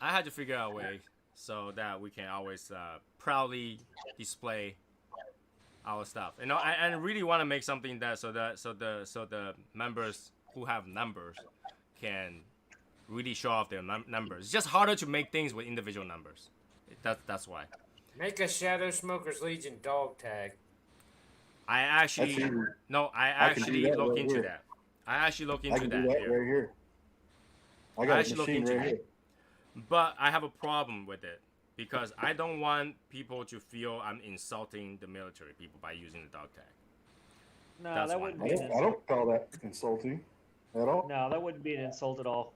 I had to figure out a way so that we can always proudly display our stuff. I really want to make something that so the members who have numbers can really show off their numbers. It's just harder to make things with individual numbers. That's why. Make a Shadow Smokers Legion dog tag. I actually look into that. I actually look into that right here. I got a machine right here. But I have a problem with it because I don't want people to feel I'm insulting the military people by using the dog tag. No, That's that why. wouldn't be. I don't call that insulting at all. No, that wouldn't be an insult at all.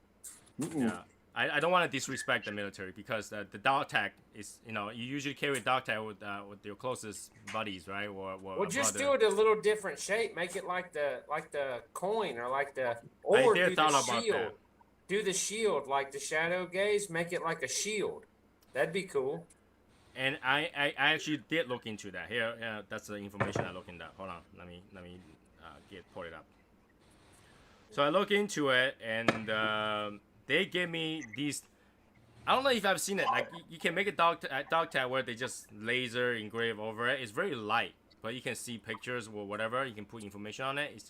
Yeah. I don't want to disrespect the military because the dog tag is, you usually carry a dog tag with your closest buddies, right? Or Well, just do it a little different shape. Make it like the coin or or do the shield. Do the shield like the shadow gaze. Make it like a shield. That'd be cool. And I actually did look into that. Here, that's the information I looked into. Hold on, let me pull it up. So I look into it, and they give me these. I don't know if I've seen it. Like you can make a dog tag where they just laser engrave over it. It's very light, but you can see pictures or whatever. You can put information on it.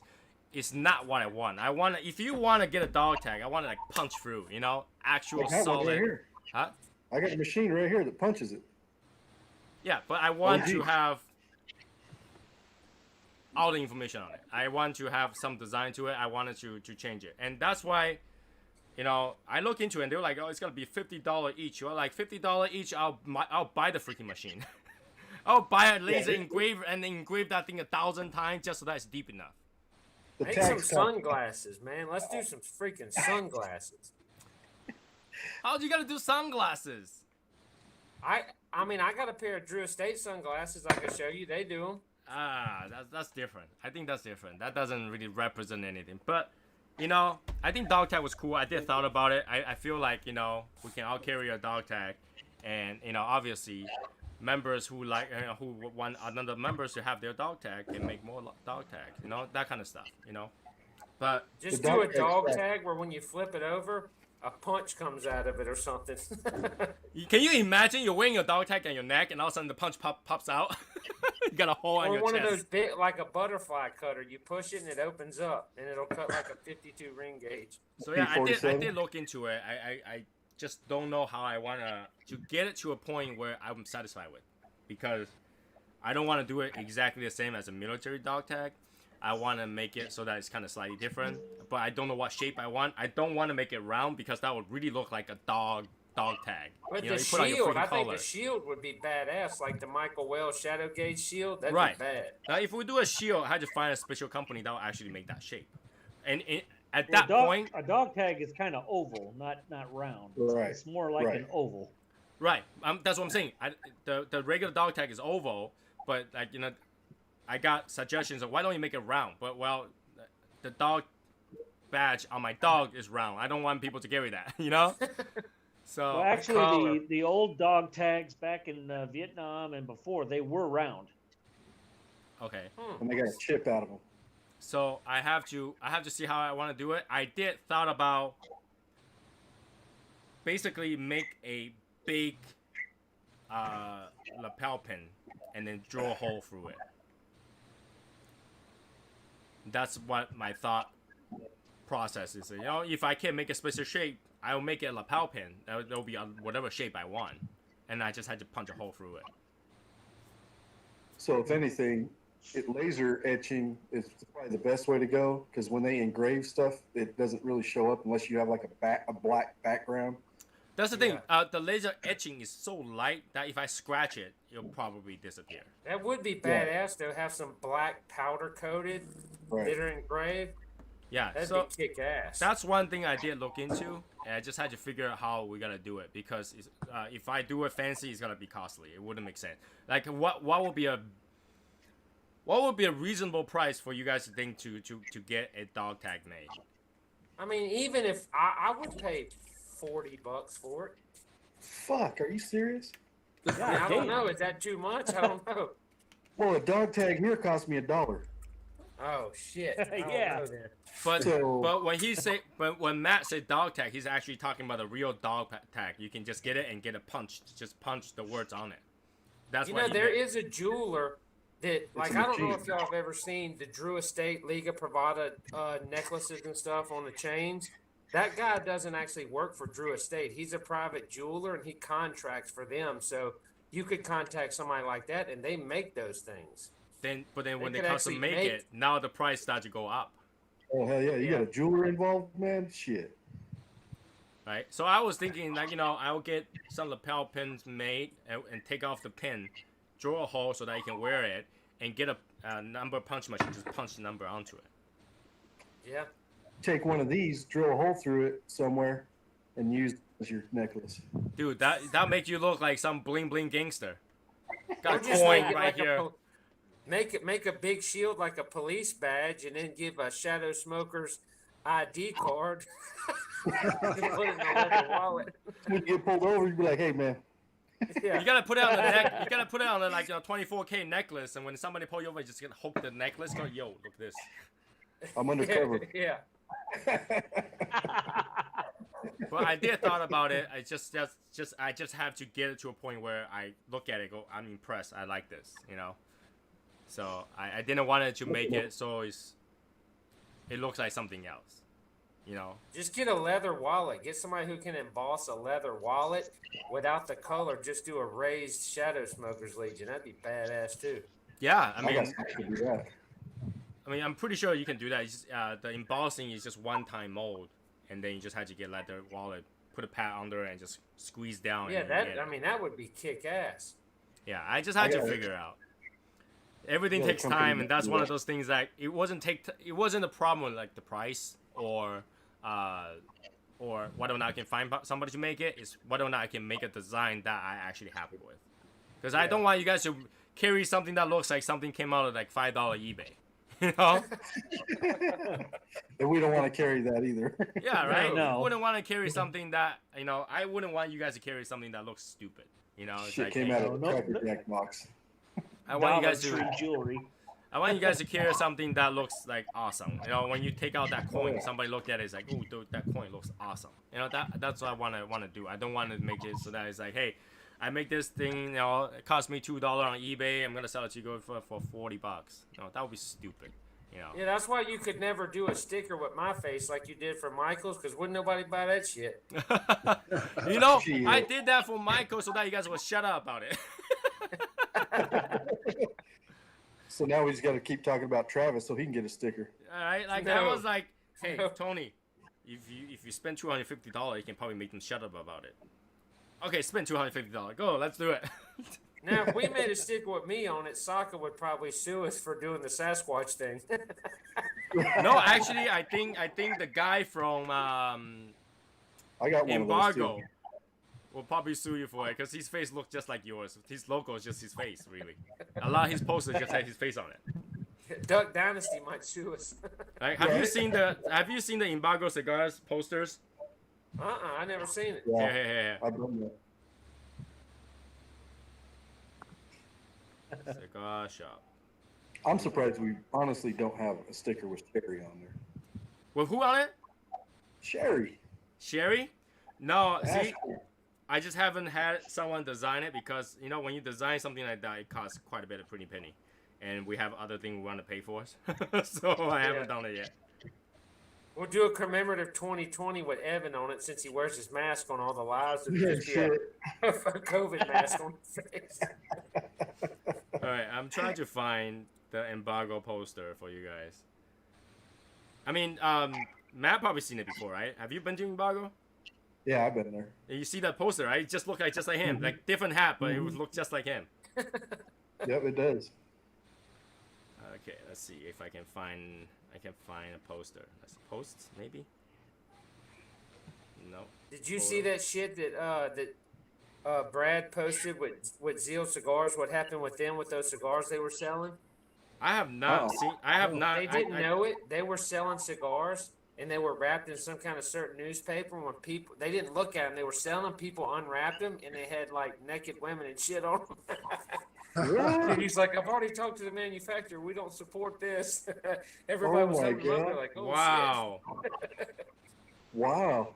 It's not what I want. If you want to get a dog tag, I want to like punch through. You know, actual I have one solid. right here. Huh? I got a machine right here that punches it. Yeah, but I want to have all the information on it. I want to have some design to it. I wanted to change it, and that's why, you know, I look into it. And they're like, oh, it's gonna be $50 each. Well, like $50 each, I'll buy the freaking machine. I'll buy a laser engraver and engrave that thing 1,000 times just so that it's deep enough. Make some sunglasses, man. Let's do some freaking sunglasses. How'd you gotta do sunglasses? I mean, I got a pair of Drew Estate sunglasses I can show you. They do them. That's different. I think that's different. That doesn't really represent anything. But, you know, I think dog tag was cool. I did thought about it. I feel like, you know, we can all carry a dog tag, and, you know, obviously, members who who want another members to have their dog tag can make more dog tags. You know, that kind of stuff. You know, but just do a dog tag where when you flip it over, a punch comes out of it or something. Can you imagine you're wearing a dog tag on your neck and all of a sudden the punch pops out? You got a hole on your chest. Or one of those big, like a butterfly cutter. You push it and it opens up and it'll cut like a 52 ring gauge. So yeah, I did look into it. I just don't know how I want to get it to a point where I'm satisfied with, because I don't want to do it exactly the same as a military dog tag. I want to make it so that it's kind of slightly different, but I don't know what shape I want. I don't want to make it round because that would really look like a dog tag. But you know, the shield, I think the shield would be badass, like the Michael Wells Shadow Gauge shield. That'd be bad. Now, if we do a shield, I had to find a special company that will actually make that shape. And at that point, a dog tag is kind of oval, not round. Right. It's more like an oval. Right. That's what I'm saying. The regular dog tag is oval, but like, you know, I got suggestions of why don't you make it round? But well, the dog badge on my dog is round. I don't want people to carry that, you know. So well, actually, the old dog tags back in Vietnam and before, they were round. Okay. And they got a chip out of them. So I have to see how I want to do it. I did thought about basically make a big lapel pin and then drill a hole through it. That's what my thought process is. You know, if I can make a special shape, I'll make it a lapel pin. That'll be whatever shape I want, and I just had to punch a hole through it. So if anything, laser etching is probably the best way to go, because when they engrave stuff, it doesn't really show up unless you have like a black background. That's the thing. The laser etching is so light that if I scratch it, it'll probably disappear. That would be badass to have some black powder coated glitter engraved. Yeah, that'd so be kick ass. That's one thing I did look into, and I just had to figure out how we're gonna do it, because if I do it fancy, it's gonna be costly. It wouldn't make sense. Like what would be a reasonable price for you guys to think to get a dog tag made? I mean, even if I would pay $40 for it. Fuck, are you serious? Yeah, I don't know. Is that too much? I don't know. Well, a dog tag here cost me $1. Oh shit! Yeah. But when Matt said dog tag, he's actually talking about a real dog tag. You can just get it and get a punch. Just punch the words on it. That's what there is a jeweler that, like, I don't know if y'all have ever seen the Drew Estate Liga Privada necklaces and stuff on the chains. That guy doesn't actually work for Drew Estate. He's a private jeweler and he contracts for them. So you could contact somebody like that and they make those things. But then when they custom make it, now the price starts to go up. Oh hell yeah! You got a jeweler involved, man. Shit. Right. So I was thinking, like, you know, I'll get some lapel pins made and take off the pin, draw a hole so that I can wear it, and get a number punch machine, just punch the number onto it. Yeah. Take one of these, drill a hole through it somewhere, and use it as your necklace. Dude, that make you look like some bling bling gangster. Got a just coin make it right like here. Make a big shield like a police badge, and then give a Shadow Smoker's ID card. And put it in a leather wallet. When you get pulled over, you be like, "Hey man, Yeah. You gotta put it on the neck. You gotta put it on the like 24K necklace, and when somebody pull you over, you just gonna hook the necklace. Go, yo, look at this. I'm undercover. Yeah. But I did thought about it. I just have to get it to a point where I look at it, go, I'm impressed. I like this, you know. So I didn't want it to make it so it looks like something else, you know. Just get a leather wallet. Get somebody who can emboss a leather wallet without the color. Just do a raised Shadow Smokers Legion. That'd be badass too. Yeah, I I mean, guess I should do that. I'm pretty sure you can do that. It's just, the embossing is just one-time mold, and then you just have to get leather wallet, put a pad under it, and just squeeze down. Yeah, and that would be kick ass. Yeah, I just had to figure out. Everything takes time, and that's one of those things that it wasn't a problem like the price or whether or not I can find somebody to make it. It's whether or not I can make a design that I actually happy with. Because I don't want you guys to carry something that looks like something came out of like $5 eBay. You know? And we don't want to carry that either. Yeah, right. No. You wouldn't want to carry something that I wouldn't want you guys to carry something that looks stupid. You know, it's Shit like, came hey, out of a Cracker Jack box. I want you Dollar guys Tree to. jewelry. I want you guys to carry something that looks like awesome. You know, when you take out that coin, somebody looked at it, it's like, "Ooh, dude, that coin looks awesome." You know, that's what I want to do. I don't want to make it so that it's like, "Hey, I make this thing. You know, it cost me $2 on eBay. I'm gonna sell it to you for $40." No, that would be stupid. You know. Yeah, that's why you could never do a sticker with my face like you did for Michael's, because wouldn't nobody buy that shit. You know, Shit. I did that for Michael so that you guys would shut up about it. So now we just got to keep talking about Travis so he can get a sticker. All right, like No. I was like, "Hey, No. Tony, if you spend $250, you can probably make them shut up about it." Okay, spend $250. Go, let's do it. Now, if we made a sticker with me on it, Sokka would probably sue us for doing the Sasquatch thing. No, actually, I think the guy from I got one Embargo of those too. will probably sue you for it because his face looks just like yours. His logo is just his face, really. A lot of his posters just have his face on it. Duck Dynasty might sue us. Like, have you seen the Embargo Cigars posters? I never seen it. Yeah, Yeah. I've done that. Cigar shop. I'm surprised we honestly don't have a sticker with Sherry on there. With who on it? Sherry. Sherry? No, see, Ask I just haven't had someone design it because, you know, when you design something like that, it costs quite a bit of pretty penny. And we have other things we want to pay for. So I haven't done it yet. We'll do a commemorative 2020 with Evan on it since he wears his mask on all the lives. It'll Yeah, just be sure. a COVID mask on his face. All right, I'm trying to find the embargo poster for you guys. I mean, Matt probably seen it before, right? Have you been to embargo? Yeah, I've been there. And you see that poster, right? It just look like him, like different hat, but it would look just like him. Yep, it does. Okay, let's see if I can find a poster. That's posts, maybe. No. Did you see that shit that Brad posted with Zeal Cigars? What happened with them with those cigars they were selling? I have not seen. I have not. They didn't know it. They were selling cigars and they were wrapped in some kind of certain newspaper. When people they didn't look at them, they were selling. People unwrapped them and they had like naked women and shit on them. He's like, I've already talked to the manufacturer. We don't support this. Everybody was my having a look. God. They're like, oh Wow. Wow.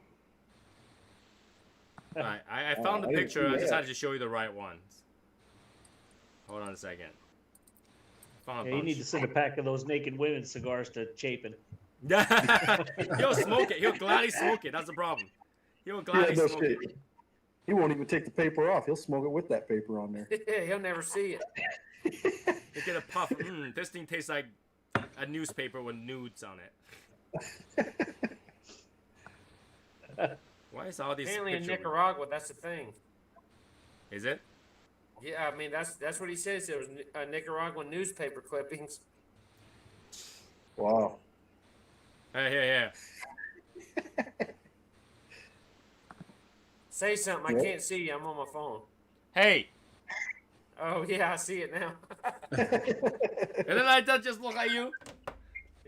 Alright, I found the I didn't picture. see I just that. had to show you the right ones. Hold on a second. Found a Yeah, you need to bunch. send a pack of those naked women cigars to Chapin. He'll smoke it. He'll gladly smoke it. That's the problem. He'll Yeah, gladly no smoke shit. it. He won't even take the paper off. He'll smoke it with that paper on there. shit. He'll never see it. He'll get a puff. This thing tastes like a newspaper with nudes on it. Why is all these Apparently in pictures? Nicaragua, that's the thing. Is it? Yeah, I mean that's what he says. There was Nicaraguan newspaper clippings. Wow. Hey. Say something. I can't see you. I'm on my phone. Hey. Oh yeah, I see it now. And then I just look at you.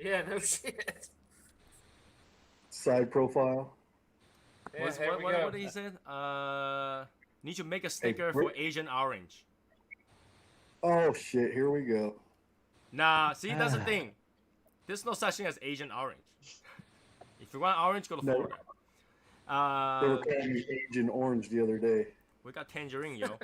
Yeah, no shit. Side profile. Yeah, What's- here we what go. did he say? Need to make a sticker where- for Asian orange. Oh shit! Here we go. Nah, see, that's the thing. There's no such thing as Asian orange. If you want orange, go to No. Florida. They were calling me Agent Orange the other day. We got tangerine, yo.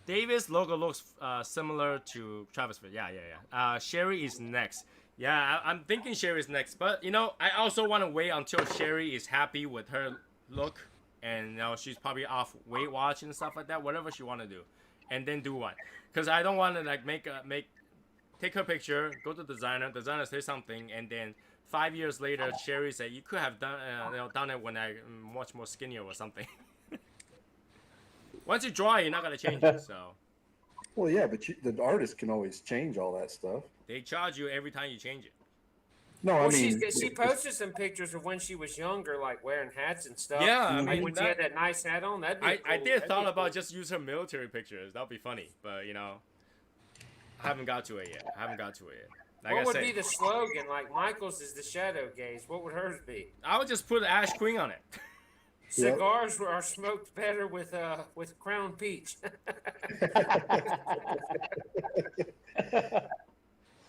Davis logo looks similar to Travis. Yeah. Sherry is next. Yeah, I'm thinking Sherry is next. But, you know, I also want to wait until Sherry is happy with her look. And, you know, she's probably off Weight Watch and stuff like that. Whatever she want to do. And then do one. Because I don't want to, like, take her picture, go to the designer say something, and then 5 years later, Sherry said, you could have done it when I much more skinnier or something. Once you draw it, you're not going to change it, so. Well, yeah, but the artist can always change all that stuff. They charge you every time you change it. No, Well, I mean, she posted some pictures of when she was younger, like wearing hats and stuff. Yeah, I like mean, when she had that nice hat on. That'd be I cool. did That'd thought be about cool. just use her military pictures. That would be funny, but, you know, I haven't got to it yet. Like What I would said, be the slogan? Like Michael's is the shadow gaze. What would hers be? I would just put Ash Queen on it. Cigars are smoked better with Crown Peach.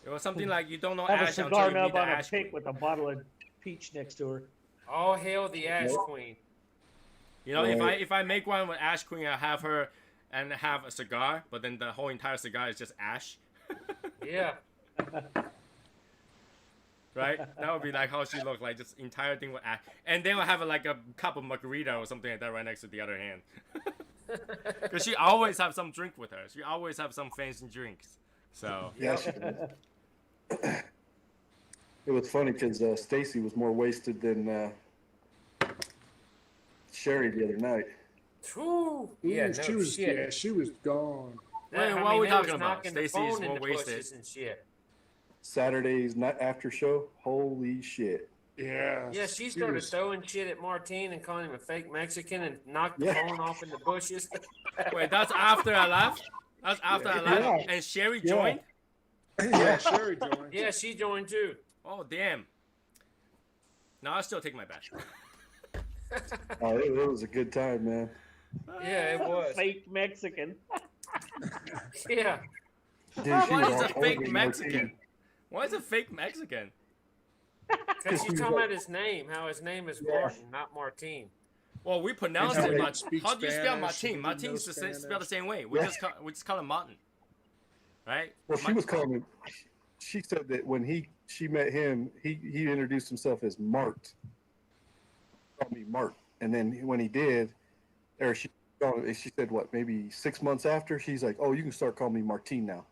It was something like you don't know Have a Ash until cigar you meet nub the on a Ash pick Queen. with a bottle of peach next to her. All hail the Ash Queen. You know, Right. if I make one with Ash Queen, I have her and have a cigar, but then the whole entire cigar is just ash. Yeah. Right? That would be like how she looked like, just entire thing with ash. And then I'll have like a cup of margarita or something like that right next to the other hand. Because she always have some drink with her. She always have some fancy drinks. So yeah, she did. It was funny because Stacy was more wasted than Sherry the other night. Whew. Yeah, no she was. shit. Yeah, she was gone. Wait, what I are mean, we they talking was about? knocking the Stacy is phone more into wasted. bushes and shit. Saturday's night after show. Holy shit! Yeah. Yeah, she started throwing shit at Martine and calling him a fake Mexican and knocked the Yeah. phone off in the bushes. wait, that's after I left? That's after I left? Yeah. And Sherry Yeah. joined? Yeah, Sherry joined. Yeah, she joined too. Oh, damn. No, I'll still take my bash. Oh, it was a good time, man. Yeah, it was. Fake Mexican. Yeah. Dude, she Why was is all a fake over Mexican? Martine. Why is a fake Mexican? Because she's talking about his name, how his name is Martin, not Martine. Well, we pronounce And it how he Martin. speaks How do you spell Spanish, Martin? he didn't Martin know is the same, Spanish. spelled the same way. We Yeah. just call him Martin, right? Well, she was calling him. She said that when she met him, he introduced himself as Mart. Called me Mart, and then when he did, or she said what? Maybe 6 months after, she's like, "Oh, you can start calling me Martine now."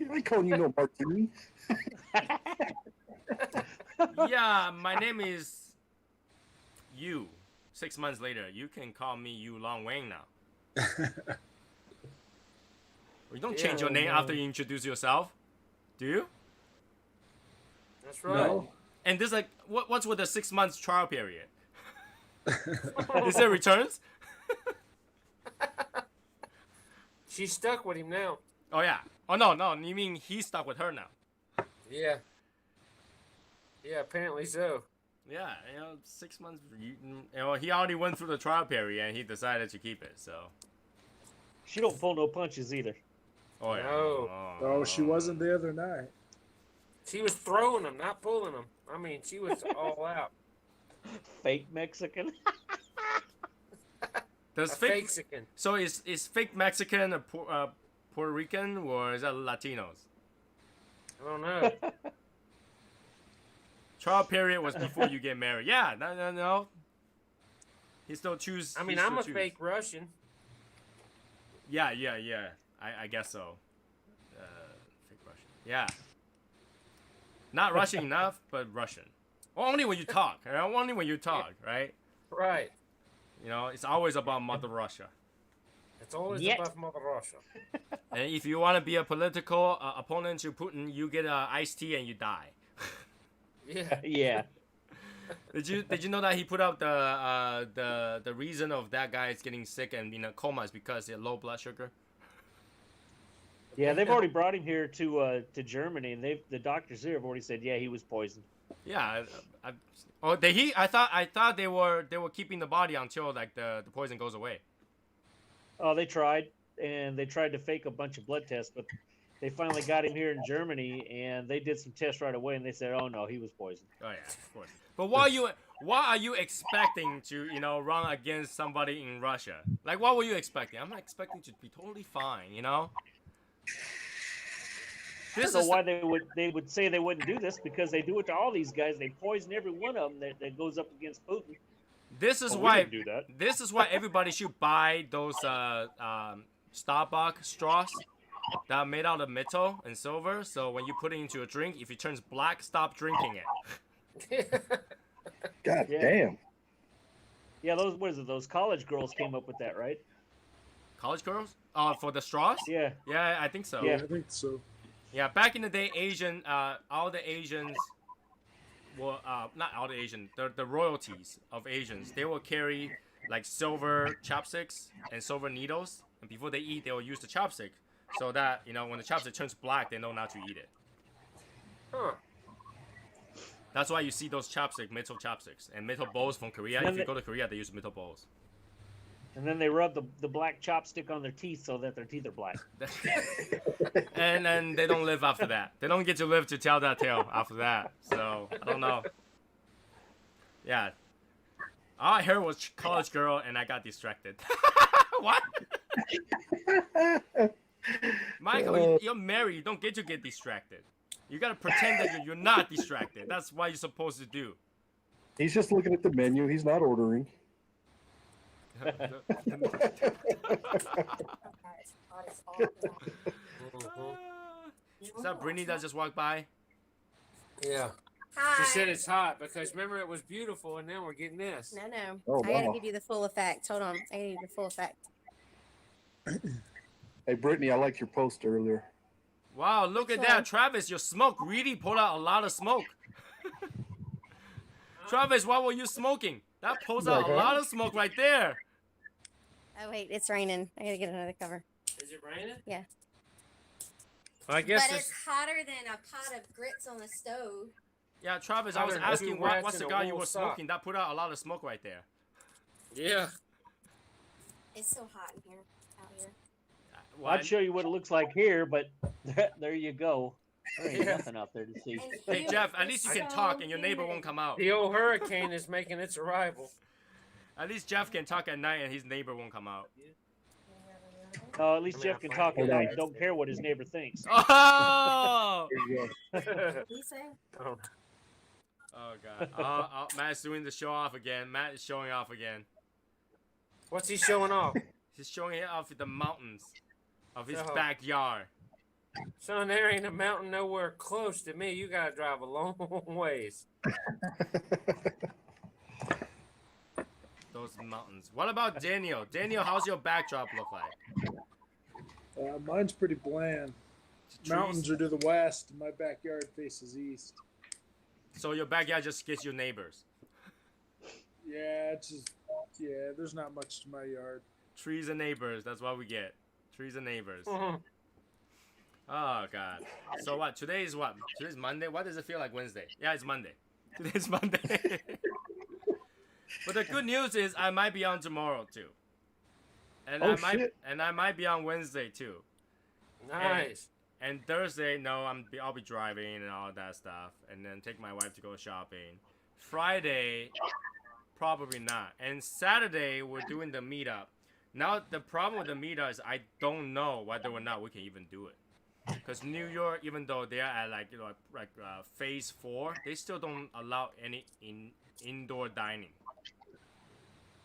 I calling you no Martine. Yeah, my name is Yu. 6 months later, you can call me Yu Long Wang now. You don't change your name after you introduce yourself, do you? That's right. No. And this like, what's with the 6 months trial period? Is there returns? She's stuck with him now. Oh yeah. Oh no, you mean he's stuck with her now? Yeah. Yeah, apparently so. Yeah, 6 months. He already went through the trial period and he decided to keep it. So. She don't pull no punches either. Oh yeah. No. Oh, she wasn't the other night. She was throwing them, not pulling them. I mean, she was all out. Fake Mexican. Does A fake Mexican. So is fake Mexican a Puerto Rican or is that Latinos? I don't know. Trial period was before you get married. Yeah, no. He still choose. I mean, he I'm still a choose. fake Russian. Yeah. I guess so. Fake Russian. Yeah. Not Russian enough, but Russian. Only when you talk. Only when you talk, right? Right. It's always about Mother Russia. It's always Yet. above Mother Russia. And if you want to be a political opponent to Putin, you get iced tea and you die. Yeah. Yeah. Did you know that he put out the reason of that guy is getting sick and in a coma is because he had low blood sugar? Yeah, they've already brought him here to Germany, and the doctors here have already said, yeah, he was poisoned. Yeah. I thought they were keeping the body until like the poison goes away. Oh, they tried, and they tried to fake a bunch of blood tests, but they finally got him here in Germany, and they did some tests right away, and they said, oh no, he was poisoned. Oh yeah, of course. But what are you expecting to run against somebody in Russia? Like what were you expecting? I'm not expecting to be totally fine. I don't know why they would say they wouldn't do this, because they do it to all these guys. They poison every one of them that goes up against Putin. This is we why didn't do that. This is why everybody should buy those Starbucks straws that are made out of metal and silver. So when you put it into a drink, if it turns black, stop drinking it. God Yeah. damn. Yeah, those college girls came up with that, right? College girls? For the straws? Yeah. Yeah, I think so. Yeah. I think so. Yeah, back in the day, all the Asians, well, not all the Asians, the royalties of Asians, they will carry like silver chopsticks and silver needles, and before they eat, they will use the chopstick, so that when the chopstick turns black, they know not to eat it. Huh. That's why you see those metal chopsticks, and metal bowls from Korea. If you go to Korea, they use metal bowls. And then they rub the black chopstick on their teeth so that their teeth are black. And then they don't live after that. They don't get to live to tell that tale after that. So, I don't know. Yeah. All I heard was college girl, and I got distracted. What? Michael, you're married. You don't get to get distracted. You gotta pretend that you're not distracted. That's what you're supposed to do. He's just looking at the menu. He's not ordering. Is that Brittany that just walked by? Yeah. Hi. She said it's hot because remember it was beautiful, and now we're getting this. No. Oh, I gotta wow. give you the full effect. Hold on. I gotta give you the full effect. Hey, Brittany, I liked your post earlier. Wow, look at that. Travis, your smoke really pulled out a lot of smoke. Travis, what were you smoking? That pulls out a lot of smoke right there. Oh wait, it's raining. I gotta get another cover. Is it raining? Yeah. Well, I guess But it's hotter than a pot of grits on the stove. Yeah, Travis, I was Hotter than asking two what rats in a cigar you wool were sock. smoking. That put out a lot of smoke right there. Yeah. It's so hot in here, out here. I'd show you what it looks like here, but there you go. There ain't nothing out there to see. Hey, Jeff, at least you can talk and your neighbor won't come out. The old hurricane is making its arrival. At least Jeff can talk at night and his neighbor won't come out. At least Jeff can talk at night. Don't care what his neighbor thinks. Oh! There you go. What do you say? Oh, God. Matt's doing the show off again. Matt is showing off again. What's he showing off? He's showing it off the mountains of his So- backyard. Son, there ain't a mountain nowhere close to me. You gotta drive a long ways. Those mountains. What about Daniel? Daniel, how's your backdrop look like? Mine's pretty bland. Trees? Mountains are to the west, and my backyard faces east. So your backyard just gets your neighbors. Yeah, it's just, there's not much to my yard. Trees and neighbors. That's what we get. Trees and neighbors. Mhm. Oh, God. So what? Today is what? Today's Monday? Why does it feel like Wednesday? Yeah, it's Monday. Today's Monday. But the good news is I might be on tomorrow, too. And I might be on Wednesday, too. Nice. And Thursday, no, I'll be driving and all that stuff, and then take my wife to go shopping. Friday, probably not. And Saturday, we're doing the meetup. Now the problem with the meetup is I don't know whether or not we can even do it, because New York, even though they are at phase 4, they still don't allow any indoor dining.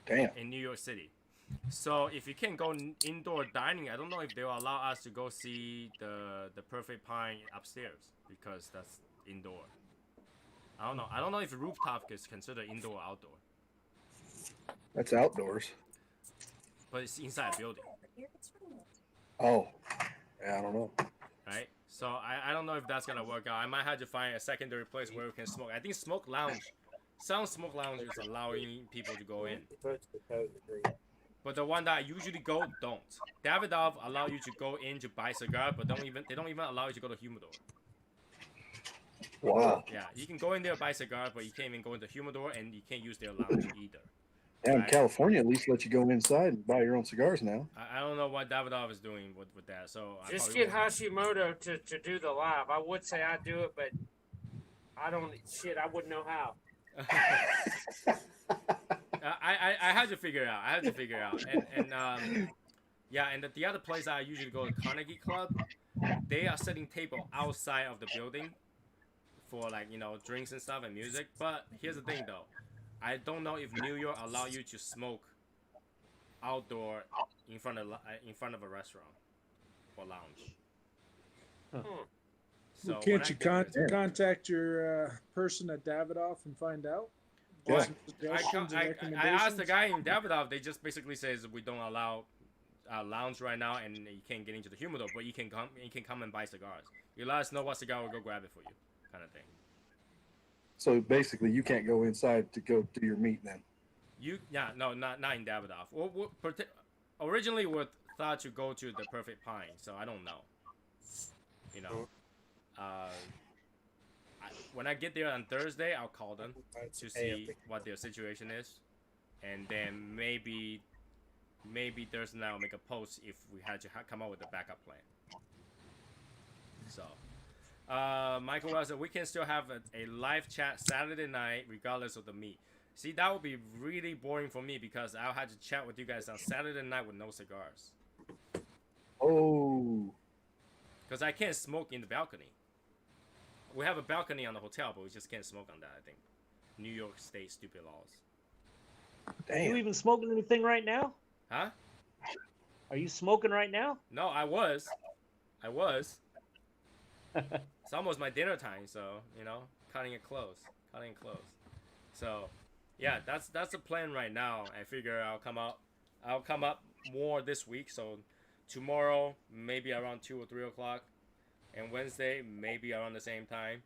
Damn. In New York City. So if you can't go indoor dining, I don't know if they'll allow us to go see the Perfect Pine upstairs, because that's indoor. I don't know. I don't know if rooftop is considered indoor or outdoor. That's outdoors. But it's inside a building. Oh. Yeah, I don't know. Right? So I don't know if that's gonna work out. I might have to find a secondary place where we can smoke. I think Smoke Lounge is allowing people to go in. But the one that I usually go don't. Davidoff allow you to go in to buy cigar, but they don't even allow you to go to humidor. Wow. Yeah, you can go in there buy cigar, but you can't even go into humidor, and you can't use their lounge either. Yeah, in Right. California, at least let you go inside and buy your own cigars now. I don't know what Davidoff is doing with that. So I Just probably get Hashimoto to do the live. I would say I do it, but I don't. Shit, I wouldn't know how. I had to figure it out. Yeah, and the other place I usually go to Carnegie Club, they are setting table outside of the building for like drinks and stuff and music. But here's the thing though, I don't know if New York allow you to smoke outdoor in front of a restaurant or lounge. So Well, can't you contact your person at Davidoff and find out? Yeah. I asked the guy in Davidoff. They just basically says we don't allow lounge right now, and you can't get into the humidor, but you can come and buy cigars. You let us know what cigar, we'll go grab it for you, kind of thing. So basically, you can't go inside to go do your meat then. No, not in Davidoff. Originally we thought to go to the Perfect Pine, so I don't know. When I get there on Thursday, I'll call them to see what their situation is, and then maybe Thursday night I'll make a post if we had to come up with a backup plan. So, Michael Wells said we can still have a live chat Saturday night regardless of the meet. See, that would be really boring for me because I'll have to chat with you guys on Saturday night with no cigars. Oh. Because I can't smoke in the balcony. We have a balcony on the hotel, but we just can't smoke on that, I think. New York State stupid laws. Are you even smoking anything right now? Huh? Are you smoking right now? No, I was. It's almost my dinner time, so, cutting it close. So, yeah, that's the plan right now. I figure I'll come up more this week, so tomorrow maybe around 2 or 3 o'clock, and Wednesday maybe around the same time.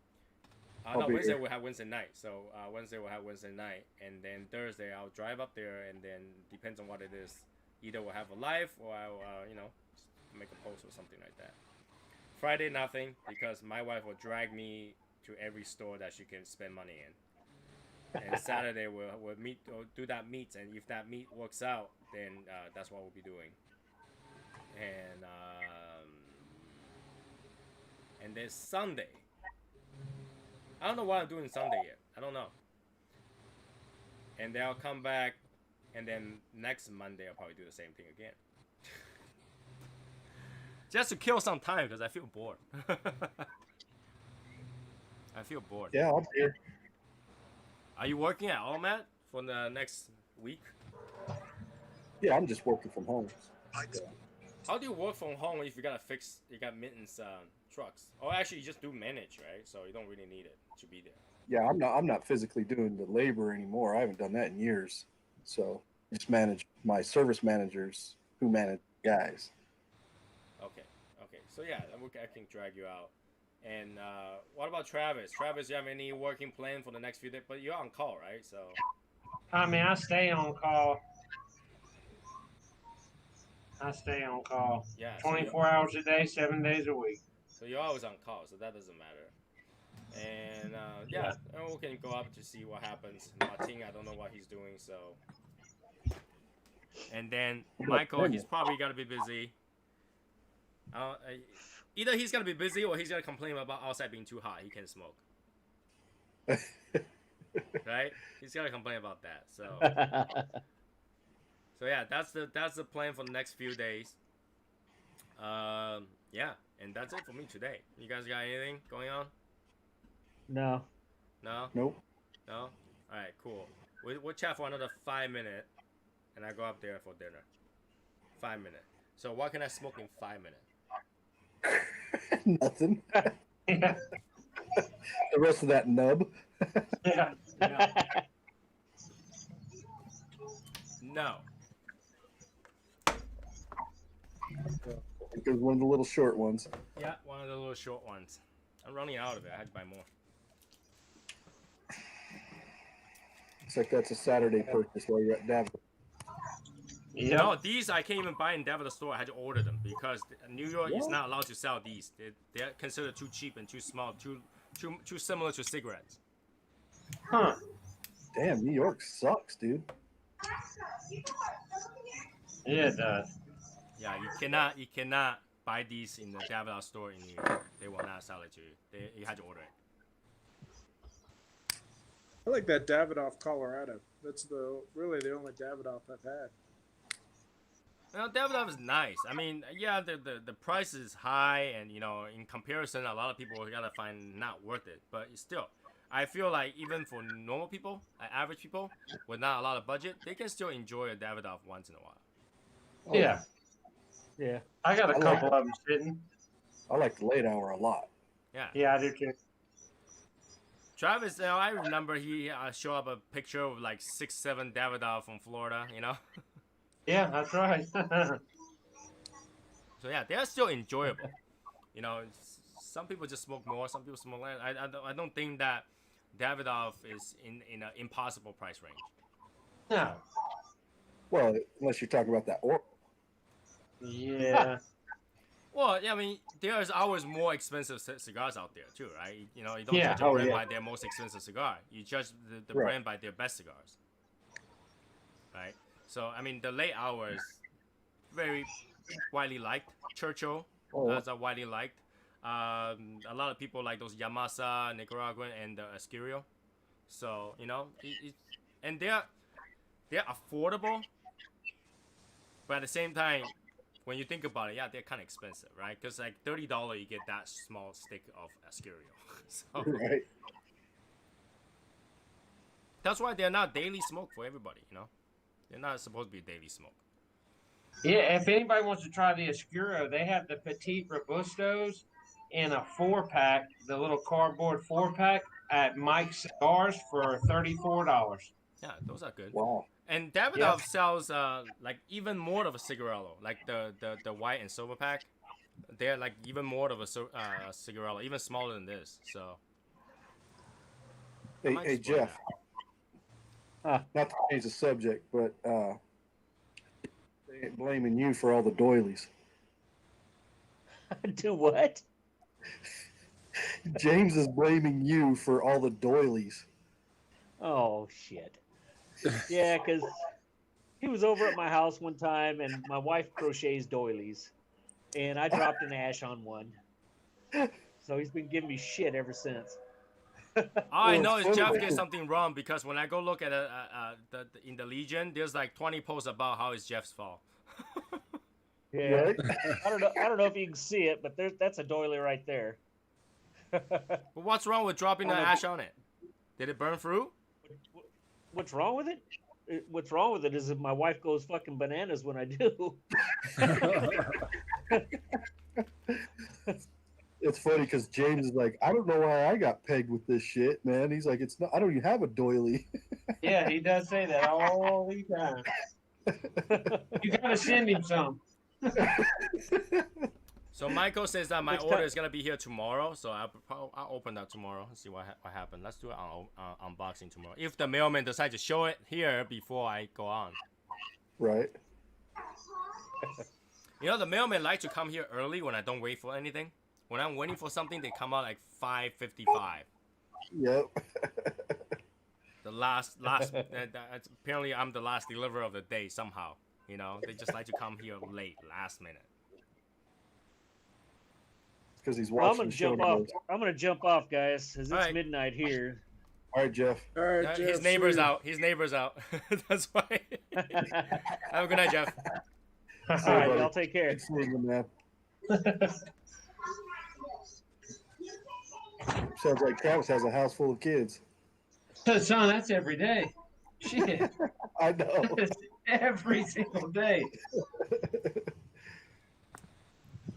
No, Wednesday we'll have Wednesday night. So Wednesday we'll have Wednesday night, and then Thursday I'll drive up there, and then depends on what it is. Either we'll have a live, or I'll just make a post or something like that. Friday nothing, because my wife will drag me to every store that she can spend money in. And Saturday we'll meet or do that meet, and if that meet works out, then that's what we'll be doing. And then Sunday. I don't know what I'm doing Sunday yet. I don't know. And then I'll come back, and then next Monday I'll probably do the same thing again. Just to kill some time, because I feel bored. Yeah, I'll be here. Are you working at all, Matt, for the next week? Yeah, I'm just working from home. How do you work from home if you got maintenance trucks? Or actually, you just do manage, right? So you don't really need it to be there. Yeah, I'm not physically doing the labor anymore. I haven't done that in years. So I just manage my service managers who manage guys. Okay. So yeah, I can drag you out. And what about Travis? Travis, you have any working plan for the next few days? But you're on call, right? So. I mean, I stay on call. Yeah. 24 hours a day, 7 days a week. So you're always on call, so that doesn't matter. And yeah, and we can go up to see what happens. Martin, I don't know what he's doing, so. And then Michael, he's probably gonna be busy. Either he's gonna be busy or he's gonna complain about outside being too hot. He can't smoke. Right? He's gonna complain about that. So. So yeah, that's the plan for the next few days. Yeah, and that's it for me today. You guys got anything going on? No. No? Nope. No? All right, cool. We'll chat for another 5 minutes, and I go up there for dinner. 5 minutes. So what can I smoke in 5 minutes? Nothing. The rest of that nub. Yeah. No. Because one of the little short ones. Yeah, one of the little short ones. I'm running out of it. I had to buy more. Looks like that's a Saturday purchase while you're at Davidoff. Yep. No, these I can't even buy in Davidoff store. I had to order them because New York is not allowed to sell these. They're considered too cheap and too small, too similar to cigarettes. Huh. Damn, New York sucks, dude. Yeah, it does. Yeah, you cannot buy these in the Davidoff store in New York. They will not sell it to you. You had to order it. I like that Davidoff Colorado. That's really the only Davidoff I've had. Well, Davidoff is nice. I mean, yeah, the price is high, and in comparison, a lot of people gotta find not worth it. But still, I feel like even for normal people, average people with not a lot of budget, they can still enjoy a Davidoff once in a while. Oh, Yeah. Yeah. I got a I like couple it. of them sitting. I like the late hour a lot. Yeah. Yeah, I do too. Travis, I remember he showed up a picture of like 6-7 Davidoff from Florida. Yeah, that's right. So yeah, they're still enjoyable. Some people just smoke more, some people smoke less. I don't think that Davidoff is in an impossible price range. No. Well, unless you're talking about that oral. Yeah. Well, yeah, I mean, there's always more expensive cigars out there too, right? You don't Yeah, judge a oh, brand yeah. by their most expensive cigar. You judge the Right. brand by their best cigars, right? So I mean, the late hours, very widely liked. Churchill is widely liked. A lot of people like those Yamasa, Nicaraguan, and Escurio. So and they're affordable, but at the same time, when you think about it, yeah, they're kind of expensive, right? Because like $30, you get that small stick of Escurio. So Right. that's why they're not daily smoke for everybody. They're not supposed to be daily smoke. Yeah, if anybody wants to try the Escuro, they have the Petite Robustos in a 4-pack, the little cardboard 4-pack at Mike's Cigars for $34. Yeah, those are good. Wow. And Davidoff sells like even more of a cigarello, like the white and silver pack. They're like even more of a cigarello, even smaller than this. So. Hey Jeff. Not to change the subject, but they ain't blaming you for all the doilies. Do what? James is blaming you for all the doilies. Oh shit. Yeah, because he was over at my house one time, and my wife crochets doilies, and I dropped an ash on one. So he's been giving me shit ever since. All I know it's is Jeff funny. did something wrong because when I go look at in the Legion, there's like 20 posts about how it's Jeff's fault. Yeah. Right? I don't know if you can see it, but that's a doily right there. But what's wrong with dropping the ash on it? Did it burn through? What's wrong with it? What's wrong with it is that my wife goes fucking bananas when I do. It's funny because James is like, I don't know why I got pegged with this shit, man. He's like, it's not. I don't even have a doily. Yeah, he does say that all the time. You gotta send him some. So Michael says that my order is gonna be here tomorrow, so I'll open that tomorrow and see what happened. Let's do it on unboxing tomorrow. If the mailman decides to show it here before I go on. Right. The mailman like to come here early when I don't wait for anything. When I'm waiting for something, they come out like 5:55. Yep. The last apparently I'm the last deliverer of the day somehow. They just like to come here late, last minute. Because he's Well, watching the show. I'm gonna jump off, guys, because it's All right. midnight here. All right, Jeff. All right, Jeff, His neighbor's see you. out. His neighbor's out. That's why. Have a good night, Jeff. All See you, right, buddy. y'all take care. Good seeing you, man. Sounds like Travis has a house full of kids. Son, that's every day. Shit. I know. It's every single day.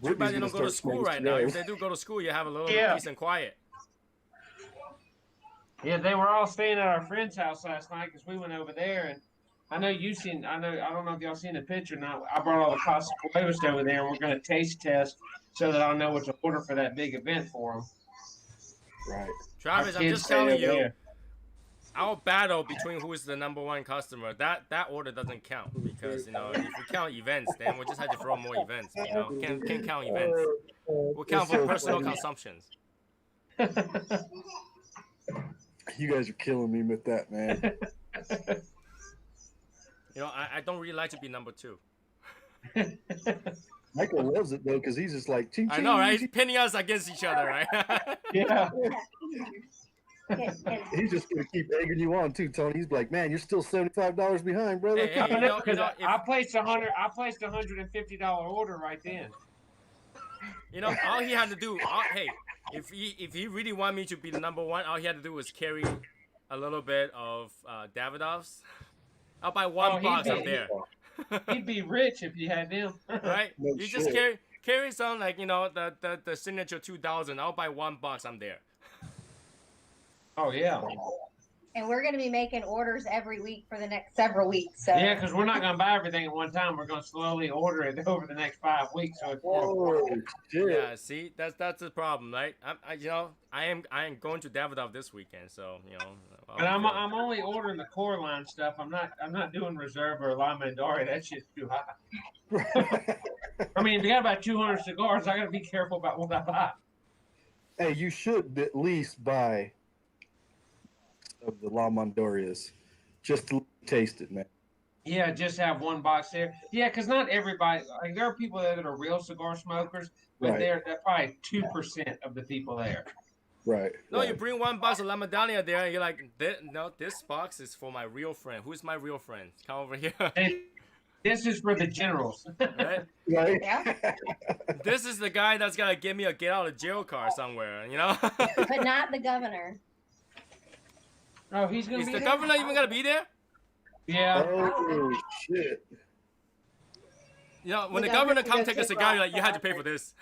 Too bad they Whitney's don't go gonna to start school smoking right now. If cigars. they do go to school, you have a little Yeah. peace and quiet. Yeah, they were all staying at our friend's house last night because we went over there, and I don't know if y'all seen the picture or not. I brought all the Casa Cuevas over there, and we're going to taste test so that I'll know what to order for that big event for them. Right. Travis, Our I'm kids just stay telling over you, there. I'll battle between who is the number one customer. That order doesn't count because if we count events, then we'll just have to throw more events. Can't count events. We'll count for personal consumptions. You guys are killing me with that, man. I don't really like to be number two. Michael loves it though, because he's just like, ching, I know, right? He's pinning us against each other, right? Yeah. He's just gonna keep egging you on too, Tony. He's like, man, you're still $75 behind, brother. Hey, I placed $150 order right then. All he had to do, if he really wanted me to be the number one, all he had to do was carry a little bit of Davidoff's. I'll buy one box. I'm there. He'd be rich if you had them. Right? No You shit. just carry some the signature 2000. I'll buy one box. I'm there. Oh yeah. And we're going to be making orders every week for the next several weeks. So Yeah, because we're not going to buy everything at one time. We're going to slowly order it over the next 5 weeks. So it's Oh, shit. Yeah, see, that's the problem, right? I am going to Davidoff this weekend, so And I'm only ordering the core line stuff. I'm not doing reserve or La Mandari. That shit's too high. I mean, if you got about 200 cigars, I got to be careful about what I buy. Hey, you should at least buy of the La Mondorias just to taste it, man. Yeah, just have one box there. Yeah, because not everybody. Like there are people there that are real cigar smokers, but Right. they're probably 2% of the people there. Right. No, right. you bring one box of La Madania there, and you're like, no, this box is for my real friend. Who's my real friend? Come over here. And this is for the generals. Right? Right. yeah, This is the guy that's gonna give me a get out of jail card somewhere, but not the governor. Oh, he's gonna Is be the there? governor even gonna be there? Yeah. Oh, shit. When the The governor governor come can take go a take cigar, you're off like, you had to the pay for this.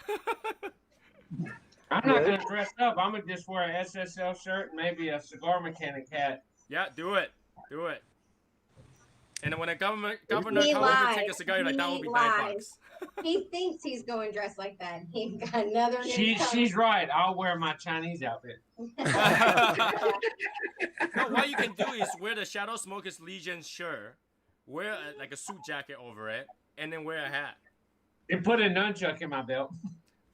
I'm not gonna dress up. I'm gonna just wear an SSL shirt and maybe a cigar mechanic hat. Yeah, do it. And then when a governor come over He and take a lies. cigar, you're like, that He will be lies. $9. He thinks he's going dressed like that. He got another. She's right. I'll wear my Chinese outfit. No, what you can do is wear the Shadow Smokers Legion shirt, wear like a suit jacket over it, and then wear a hat. And put a nunchuck in my belt.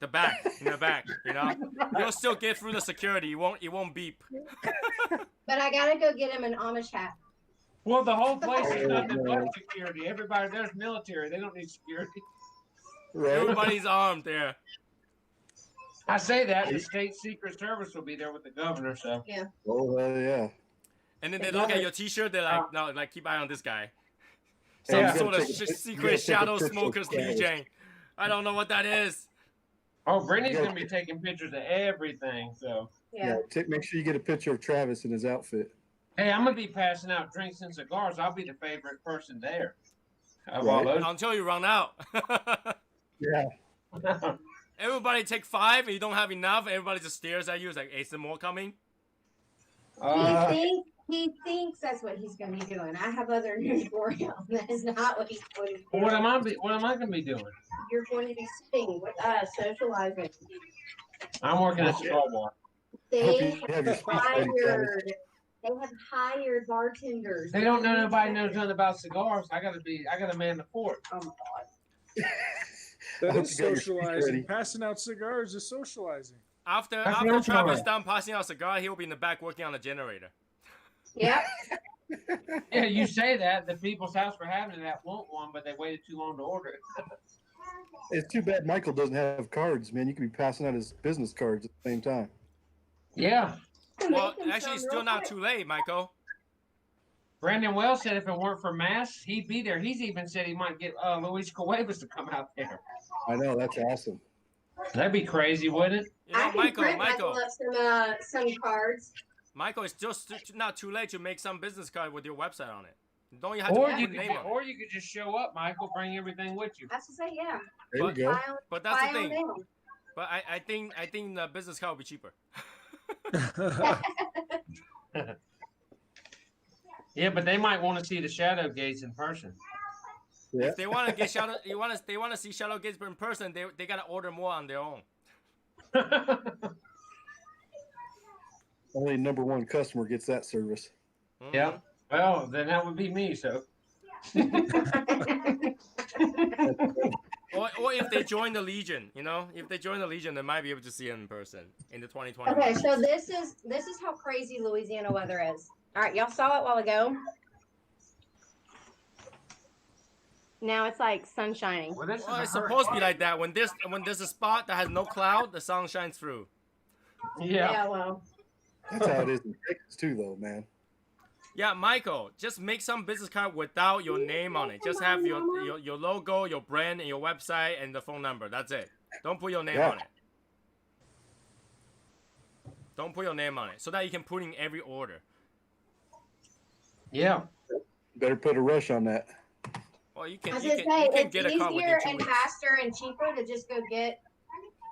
In the back, You'll still get through the security. It won't beep. But I gotta go get him an Amish hat. Well, the whole place is nothing but security. Everybody there's military. They don't need security. Right. Everybody's armed there. I say that the state secret service will be there with the governor. So Oh, hell yeah. And then they look at your T-shirt. They're like, no, like keep eye on this guy. Hey, Some you gotta sort of take a- you secret gotta take a Shadow picture of Smokers Travis. Legion. I don't know what that is. Brittany's gonna be taking pictures of everything. So Yeah. Make sure you get a picture of Travis in his outfit. hey, I'm gonna be passing out drinks and cigars. I'll be the favorite person there. Of all those. Until you run out. Yeah. Everybody take 5 and you don't have enough. Everybody just stares at you. It's like, hey, some more coming? He thinks that's what he's going to be doing. I have other news for him. That is not what he's going to be doing. What am I gonna be doing? You're going to be sitting with us, socializing. I'm working at Cigar Bar. They you have your have speech ready, Travis. hired bartenders. They don't know nobody knows nothing about cigars. I gotta man the fort. Oh my God. I That hope is you got your speech ready. socializing. Passing out cigars is socializing. After That's what I'm Travis talking. done passing out a cigar, he'll be in the back working on a generator. Yep. Yeah, you say that. The people's house for having it that want one, but they waited too long to order it. It's too bad Michael doesn't have cards, man. You could be passing out his business cards at the same time. Yeah. Well, actually, it's still not too late, Michael. Brandon Wells said if it weren't for masks, he'd be there. He's even said he might get Luis Cuevas to come out there. I know, that's awesome. That'd be crazy, wouldn't it? I can print Michael up some cards. Michael, it's just not too late to make some business card with your website on it. Don't you have Or to you put could your name on it? or you could just show up, Michael, bring everything with you. That's to say, yeah. There you go. But that's the File thing. down. But I think the business card will be cheaper. Yeah, but they might want to see the shadow gates in person. Yeah. If they want to get shadow, they want to see Shadow Gates in person. They gotta order more on their own. Only #1 customer gets that service. Mhm. Yeah. Well, then that would be me. So. Or if they join the Legion, you know, if they join the Legion, they might be able to see it in person in the 2020. Okay, so this is how crazy Louisiana weather is. All right, y'all saw it a while ago. Now it's like sun shining. Well, this Well, is it's supposed to be like that. When there's a spot that has no cloud, the sun shines through. Yeah. Well. That's how it is in Texas too, though, man. Yeah, Michael, just make some business card without your name on it. Just have your logo, your brand, and your website, and the phone number. That's it. Don't put your name on it. Don't put your name on it, so that you can put in every order. Yeah. Better put a rush on that. Well, you can, I was you gonna can, say, you can it's get a card within easier 2 and weeks. faster and cheaper to just go get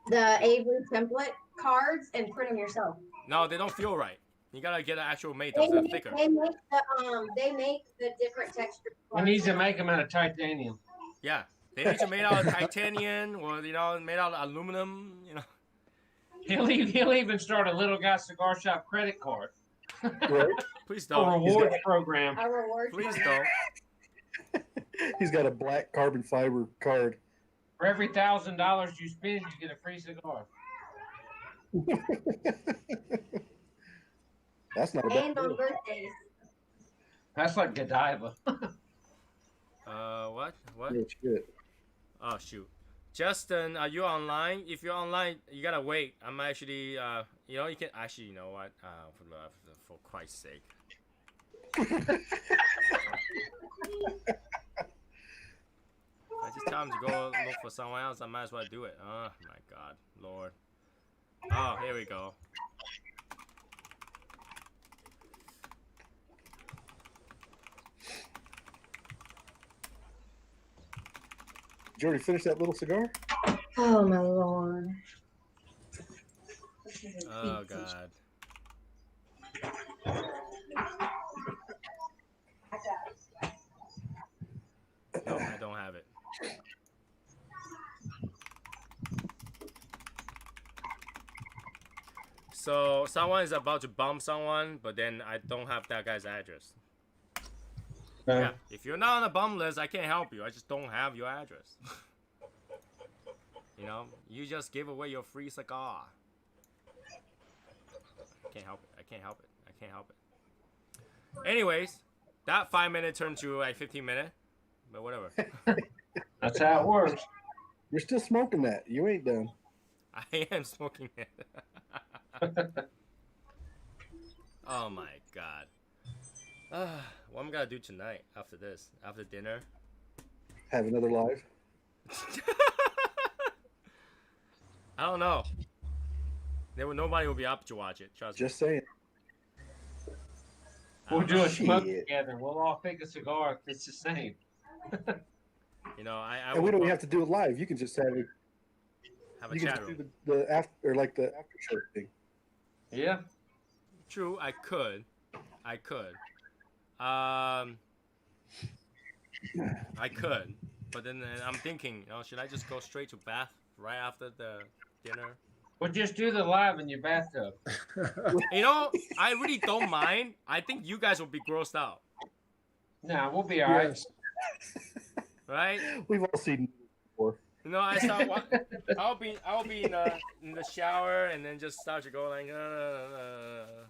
the Avery template cards and print them yourself. No, they don't feel right. You gotta get an actual made. They Those are make, thicker. they make the different texture. We need to make them out of titanium. Yeah, they need to made out of titanium or made out of aluminum. He'll even start a little guy cigar shop credit card. Right? Please A don't. rewards program. A rewards Please program. don't. He's got a black carbon fiber card. For every $1,000 you spend, you get a free cigar. That's not a bad And on deal. birthdays. That's like Godiva. What? Yeah, shit. Oh shoot. Justin, are you online? If you're online, you gotta wait. I'm actually, you can actually, you know what? For Christ's sake. I just tell him to go look for someone else. I might as well do it. Oh my God, Lord. Oh, here we go. Did you already finish that little cigar? Oh my Lord. Oh God. No, I don't have it. So someone is about to bump someone, but then I don't have that guy's address. Yeah, if you're not on the bum list, I can't help you. I just don't have your address. You just give away your free cigar. I can't help it. I can't help it. I can't help it. Anyways, that 5 minute turned to like 15 minutes, but whatever. That's how it works. You're still smoking that. You ain't done. I am smoking it. Oh my God. What I'm gonna do tonight after this, after dinner? Have another live. I don't know. Nobody will be up to watch it. Trust me. Just saying. We'll do a smoke Shit. together. We'll all pick a cigar if it's the same. I And we don't even have to do it live. You can just have it. have a You can chat just room. do the after or like the after show thing. Yeah. True, I could. I could, but then I'm thinking, should I just go straight to bath right after the dinner? Well, just do the live in your bathtub. I really don't mind. I think you guys will be grossed out, Nah, we'll be all right. Yes. right? We've all seen it before. I start. I'll be in the shower and then just start to go like.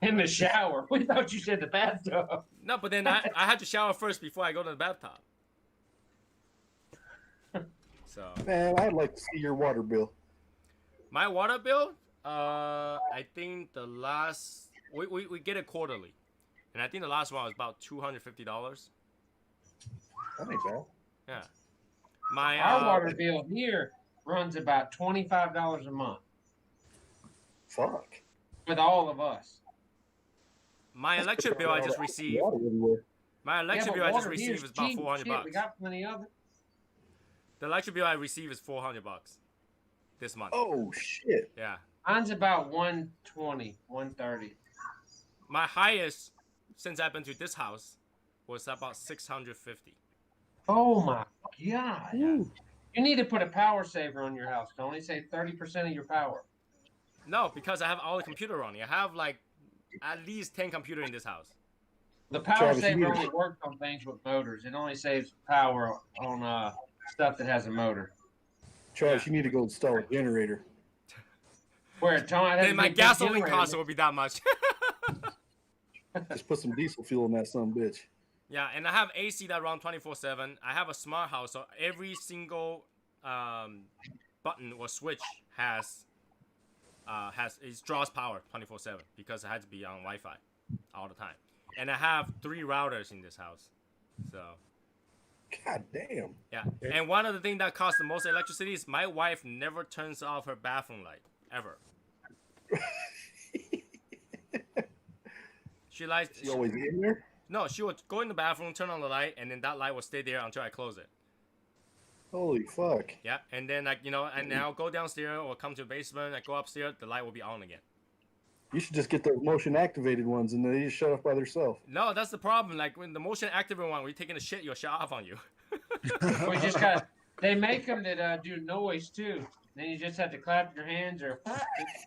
In the shower. We thought you said the bathtub. No, but then I had to shower first before I go to the bathtub. So Man, I'd like to see your water bill. my water bill, I think the last we get it quarterly, and I think the last one was about $250. That ain't bad. Yeah. My Our water bill here runs about $25 a month Fuck. with all of us. my electric bill I just received. Water everywhere. My electric Yeah, bill but I just water here received is about cheap. $400. Shit, we got plenty of it. The electric bill I received is $400 this month. Oh shit. Yeah. Mine's about 120, 130. My highest since I've been to this house was about 650. Oh my God. Yeah. You need to put a power saver on your house. Only save 30% of your power. No, because I have all the computer running. I have like at least 10 computers in this house. The power Travis, saver you- only works on things with motors. It only saves power on stuff that has a motor. Travis, you need to go install a generator. Where John, Then my gasoline cost will be that much. Just put some diesel fuel in that son of a bitch. Yeah, and I have AC that run 24/7. I have a smart house, so every single button or switch it draws power 24/7 because it has to be on Wi-Fi all the time. And I have 3 routers in this house, so. God damn. Yeah, and one of the things that costs the most electricity is my wife never turns off her bathroom light ever. She likes. She always in there? No, she would go in the bathroom, turn on the light, and then that light will stay there until I close it. Holy fuck. Yeah, and then and I'll go downstairs or come to the basement. I go upstairs, the light will be on again. You should just get those motion activated ones and they just shut off by themselves. No, that's the problem. Like when the motion activated one, when you're taking a shit, you'll shut off on you. We just got. They make them that do noise too. Then you just have to clap your hands or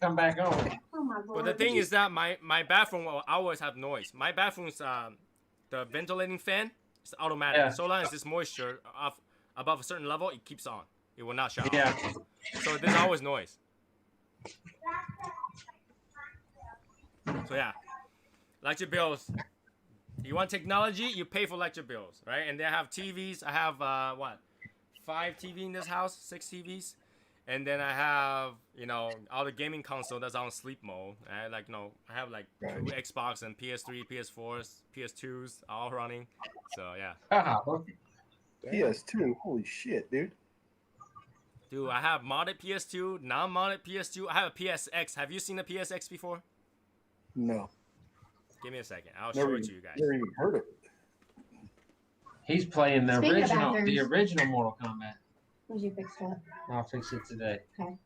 come back on. Oh my lord. But the thing is that my bathroom will always have noise. My bathroom's the ventilating fan is automatic. Yeah. So long as this moisture above a certain level, it keeps on. It will not shut off. Yeah. So there's always noise. So yeah, electric bills. You want technology, you pay for electric bills, right? And they have TVs. I have 5 TVs in this house, 6 TVs, and then I have all the gaming console that's on sleep mode. I I have like 2 Xbox and PS3, PS4s, PS2s all running. So yeah. PS2, holy shit, dude. Dude, I have modded PS2, non-modded PS2. I have a PSX. Have you seen a PSX before? No. Give me a second. I'll show it to you guys. Never even heard of it. He's playing the Speaking of original Mortal Kombat. Would you fix that? I'll fix it today. Okay.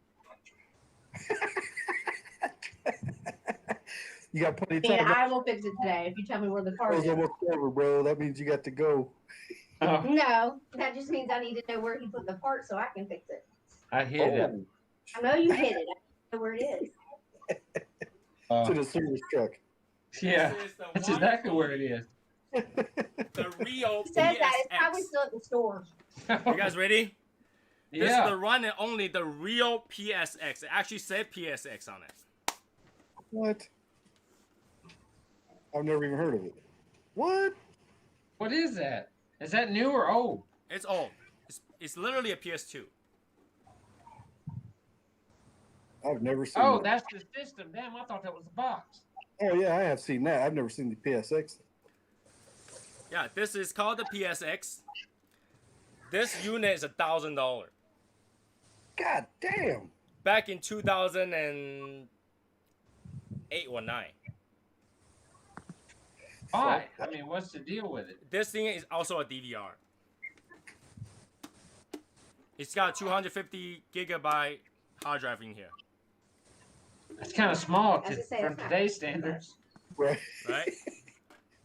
You got plenty of And time. I will fix it today if you tell me where the car It's is. almost over, bro. That means you got to go. No, that just means I need to know where he put the part so I can fix it. I hit it. I know you hit it. I know where it is. To the service truck. Yeah, This is the that's one exactly where it is. The real He said that. It's PSX. probably still at the store. You guys ready? This is Yeah. the one and only the real PSX. It actually said PSX on it. What? I've never even heard of it. What? What is that? Is that new or old? It's old. It's literally a PS2. I've never seen Oh, that. that's the system. Damn, I thought that was the box. Oh, yeah, I have seen that. I've never seen the PSX. Yeah, this is called the PSX. This unit is $1,000. God damn. Back in 2008 or 9. Why? I mean, what's the deal with it? This thing is also a DVR. It's got 250 gigabyte hard drive in here. It's kind of small As I say, from it's not- today's standards. Right. Right?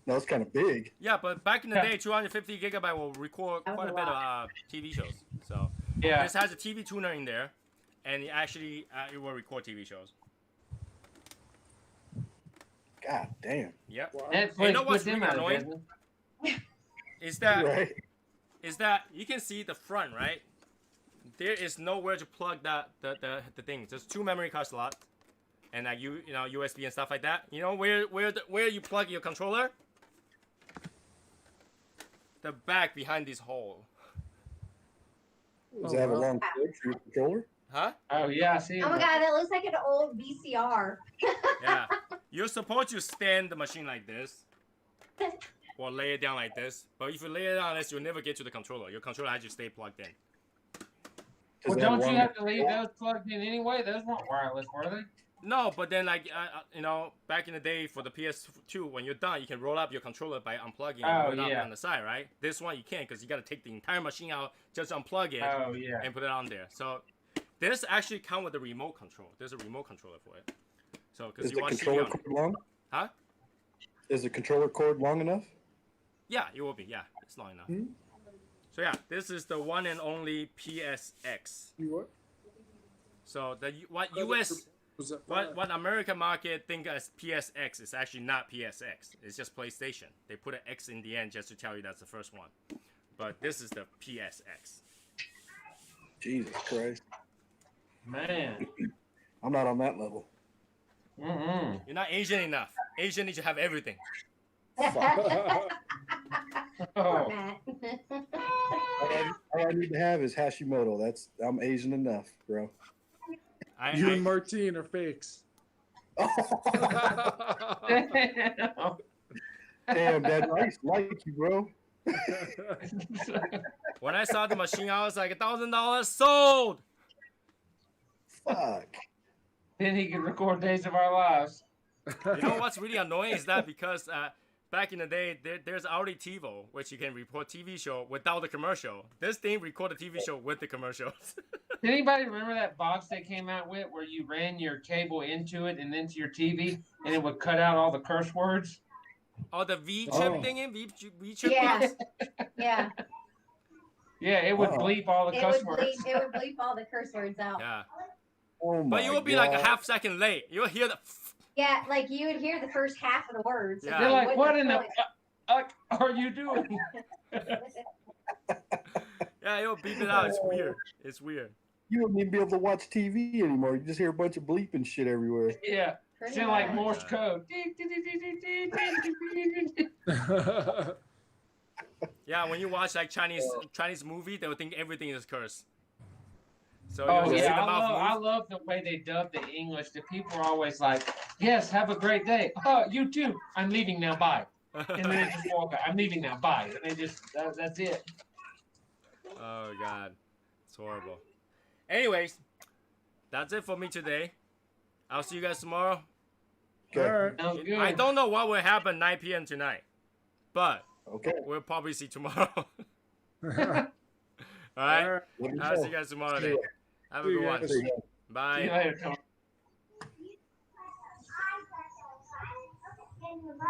No, it's kind of big. Yeah, but back in the day, 250 gigabyte will record That was quite a a bit lot. of TV shows. So Yeah. this has a TV tuner in there, and it will record TV shows. God damn. Yep. Netflix You know put what's them really out of annoying? business. Is that Right. you can see the front, right? There is nowhere to plug the thing. There's 2 memory card slots, and like USB and stuff like that. You know where you plug your controller? The back behind this hole. Does it have a long cord for your controller? Huh? Oh, yeah, I see it. Oh my god, that looks like an old VCR. Yeah. You're supposed to stand the machine like this, or lay it down like this. But if you lay it down like this, you'll never get to the controller. Your controller has to stay plugged in. Well, Does it have don't you long- have to leave those plugged in anyway? Those weren't wireless, were they? No, but then back in the day for the PS2, when you're done, you can roll up your controller by unplugging and put it yeah. up on the side, right? This one you can't because you got to take the entire machine out, just unplug it, Oh, yeah. and put it on there. So this actually comes with a remote control. There's a remote controller for it. So because Is you the want controller TV on it. cord long? Huh? Is the controller cord long enough? Yeah, it will be. Yeah, it's long enough. Hmm? So yeah, this is the one and only PSX. You what? So the US Was it What American market think as PSX is actually not PSX. It's just PlayStation. They put an X in the end just to tell you that's the first one. But this is the PSX. Jesus Christ. Man. I'm not on that level. You're not Asian enough. Asian needs to have everything. Poor Matt. All I need to have is Hashimoto. I'm Asian enough, bro. You and Martine are fakes. Damn, Dad, I like you, bro. When I saw the machine, I was like, $1,000 sold. Fuck. Then he could record Days of Our Lives. You know what's really annoying is that because back in the day, there's already TiVo, which you can record TV show without the commercial. This thing record a TV show with the commercials. Did anybody remember that box they came out with where you ran your cable into it and into your TV and it would cut out all the curse words? Oh, the V-chip thing in V-chip? Yeah. Yeah. Yeah, it would bleep all the curse words. It would bleep all the curse words out. Yeah. Oh my But you will be like a half second late. You'll hear the... Yeah, like you would hear the first half of the words. Yeah. You're like, what in the fuck are you doing? Yeah, you'll beep it out. It's weird. It's weird. You wouldn't even be able to watch TV anymore. You just hear a bunch of bleeping shit everywhere. Yeah. Pretty Sound like much. Morse code. Yeah, when you watch like Chinese movie, they'll think everything is curse. So Oh you'll just see yeah, the mouth I move. love the way they dub the English. The people are always like, "Yes, have a great day." Oh, you too. I'm leaving now. Bye. And then they just walk out. I'm leaving now. Bye. And they just that's it. Oh God, it's horrible. Anyways, that's it for me today. I'll see you guys tomorrow. Okay. All right. Sounds good. I don't know what will happen 9 p.m. tonight, but Okay. we'll probably see tomorrow. All right. All right. I'll see you guys tomorrow. Then. Have a good one. See you Bye. later, Tony.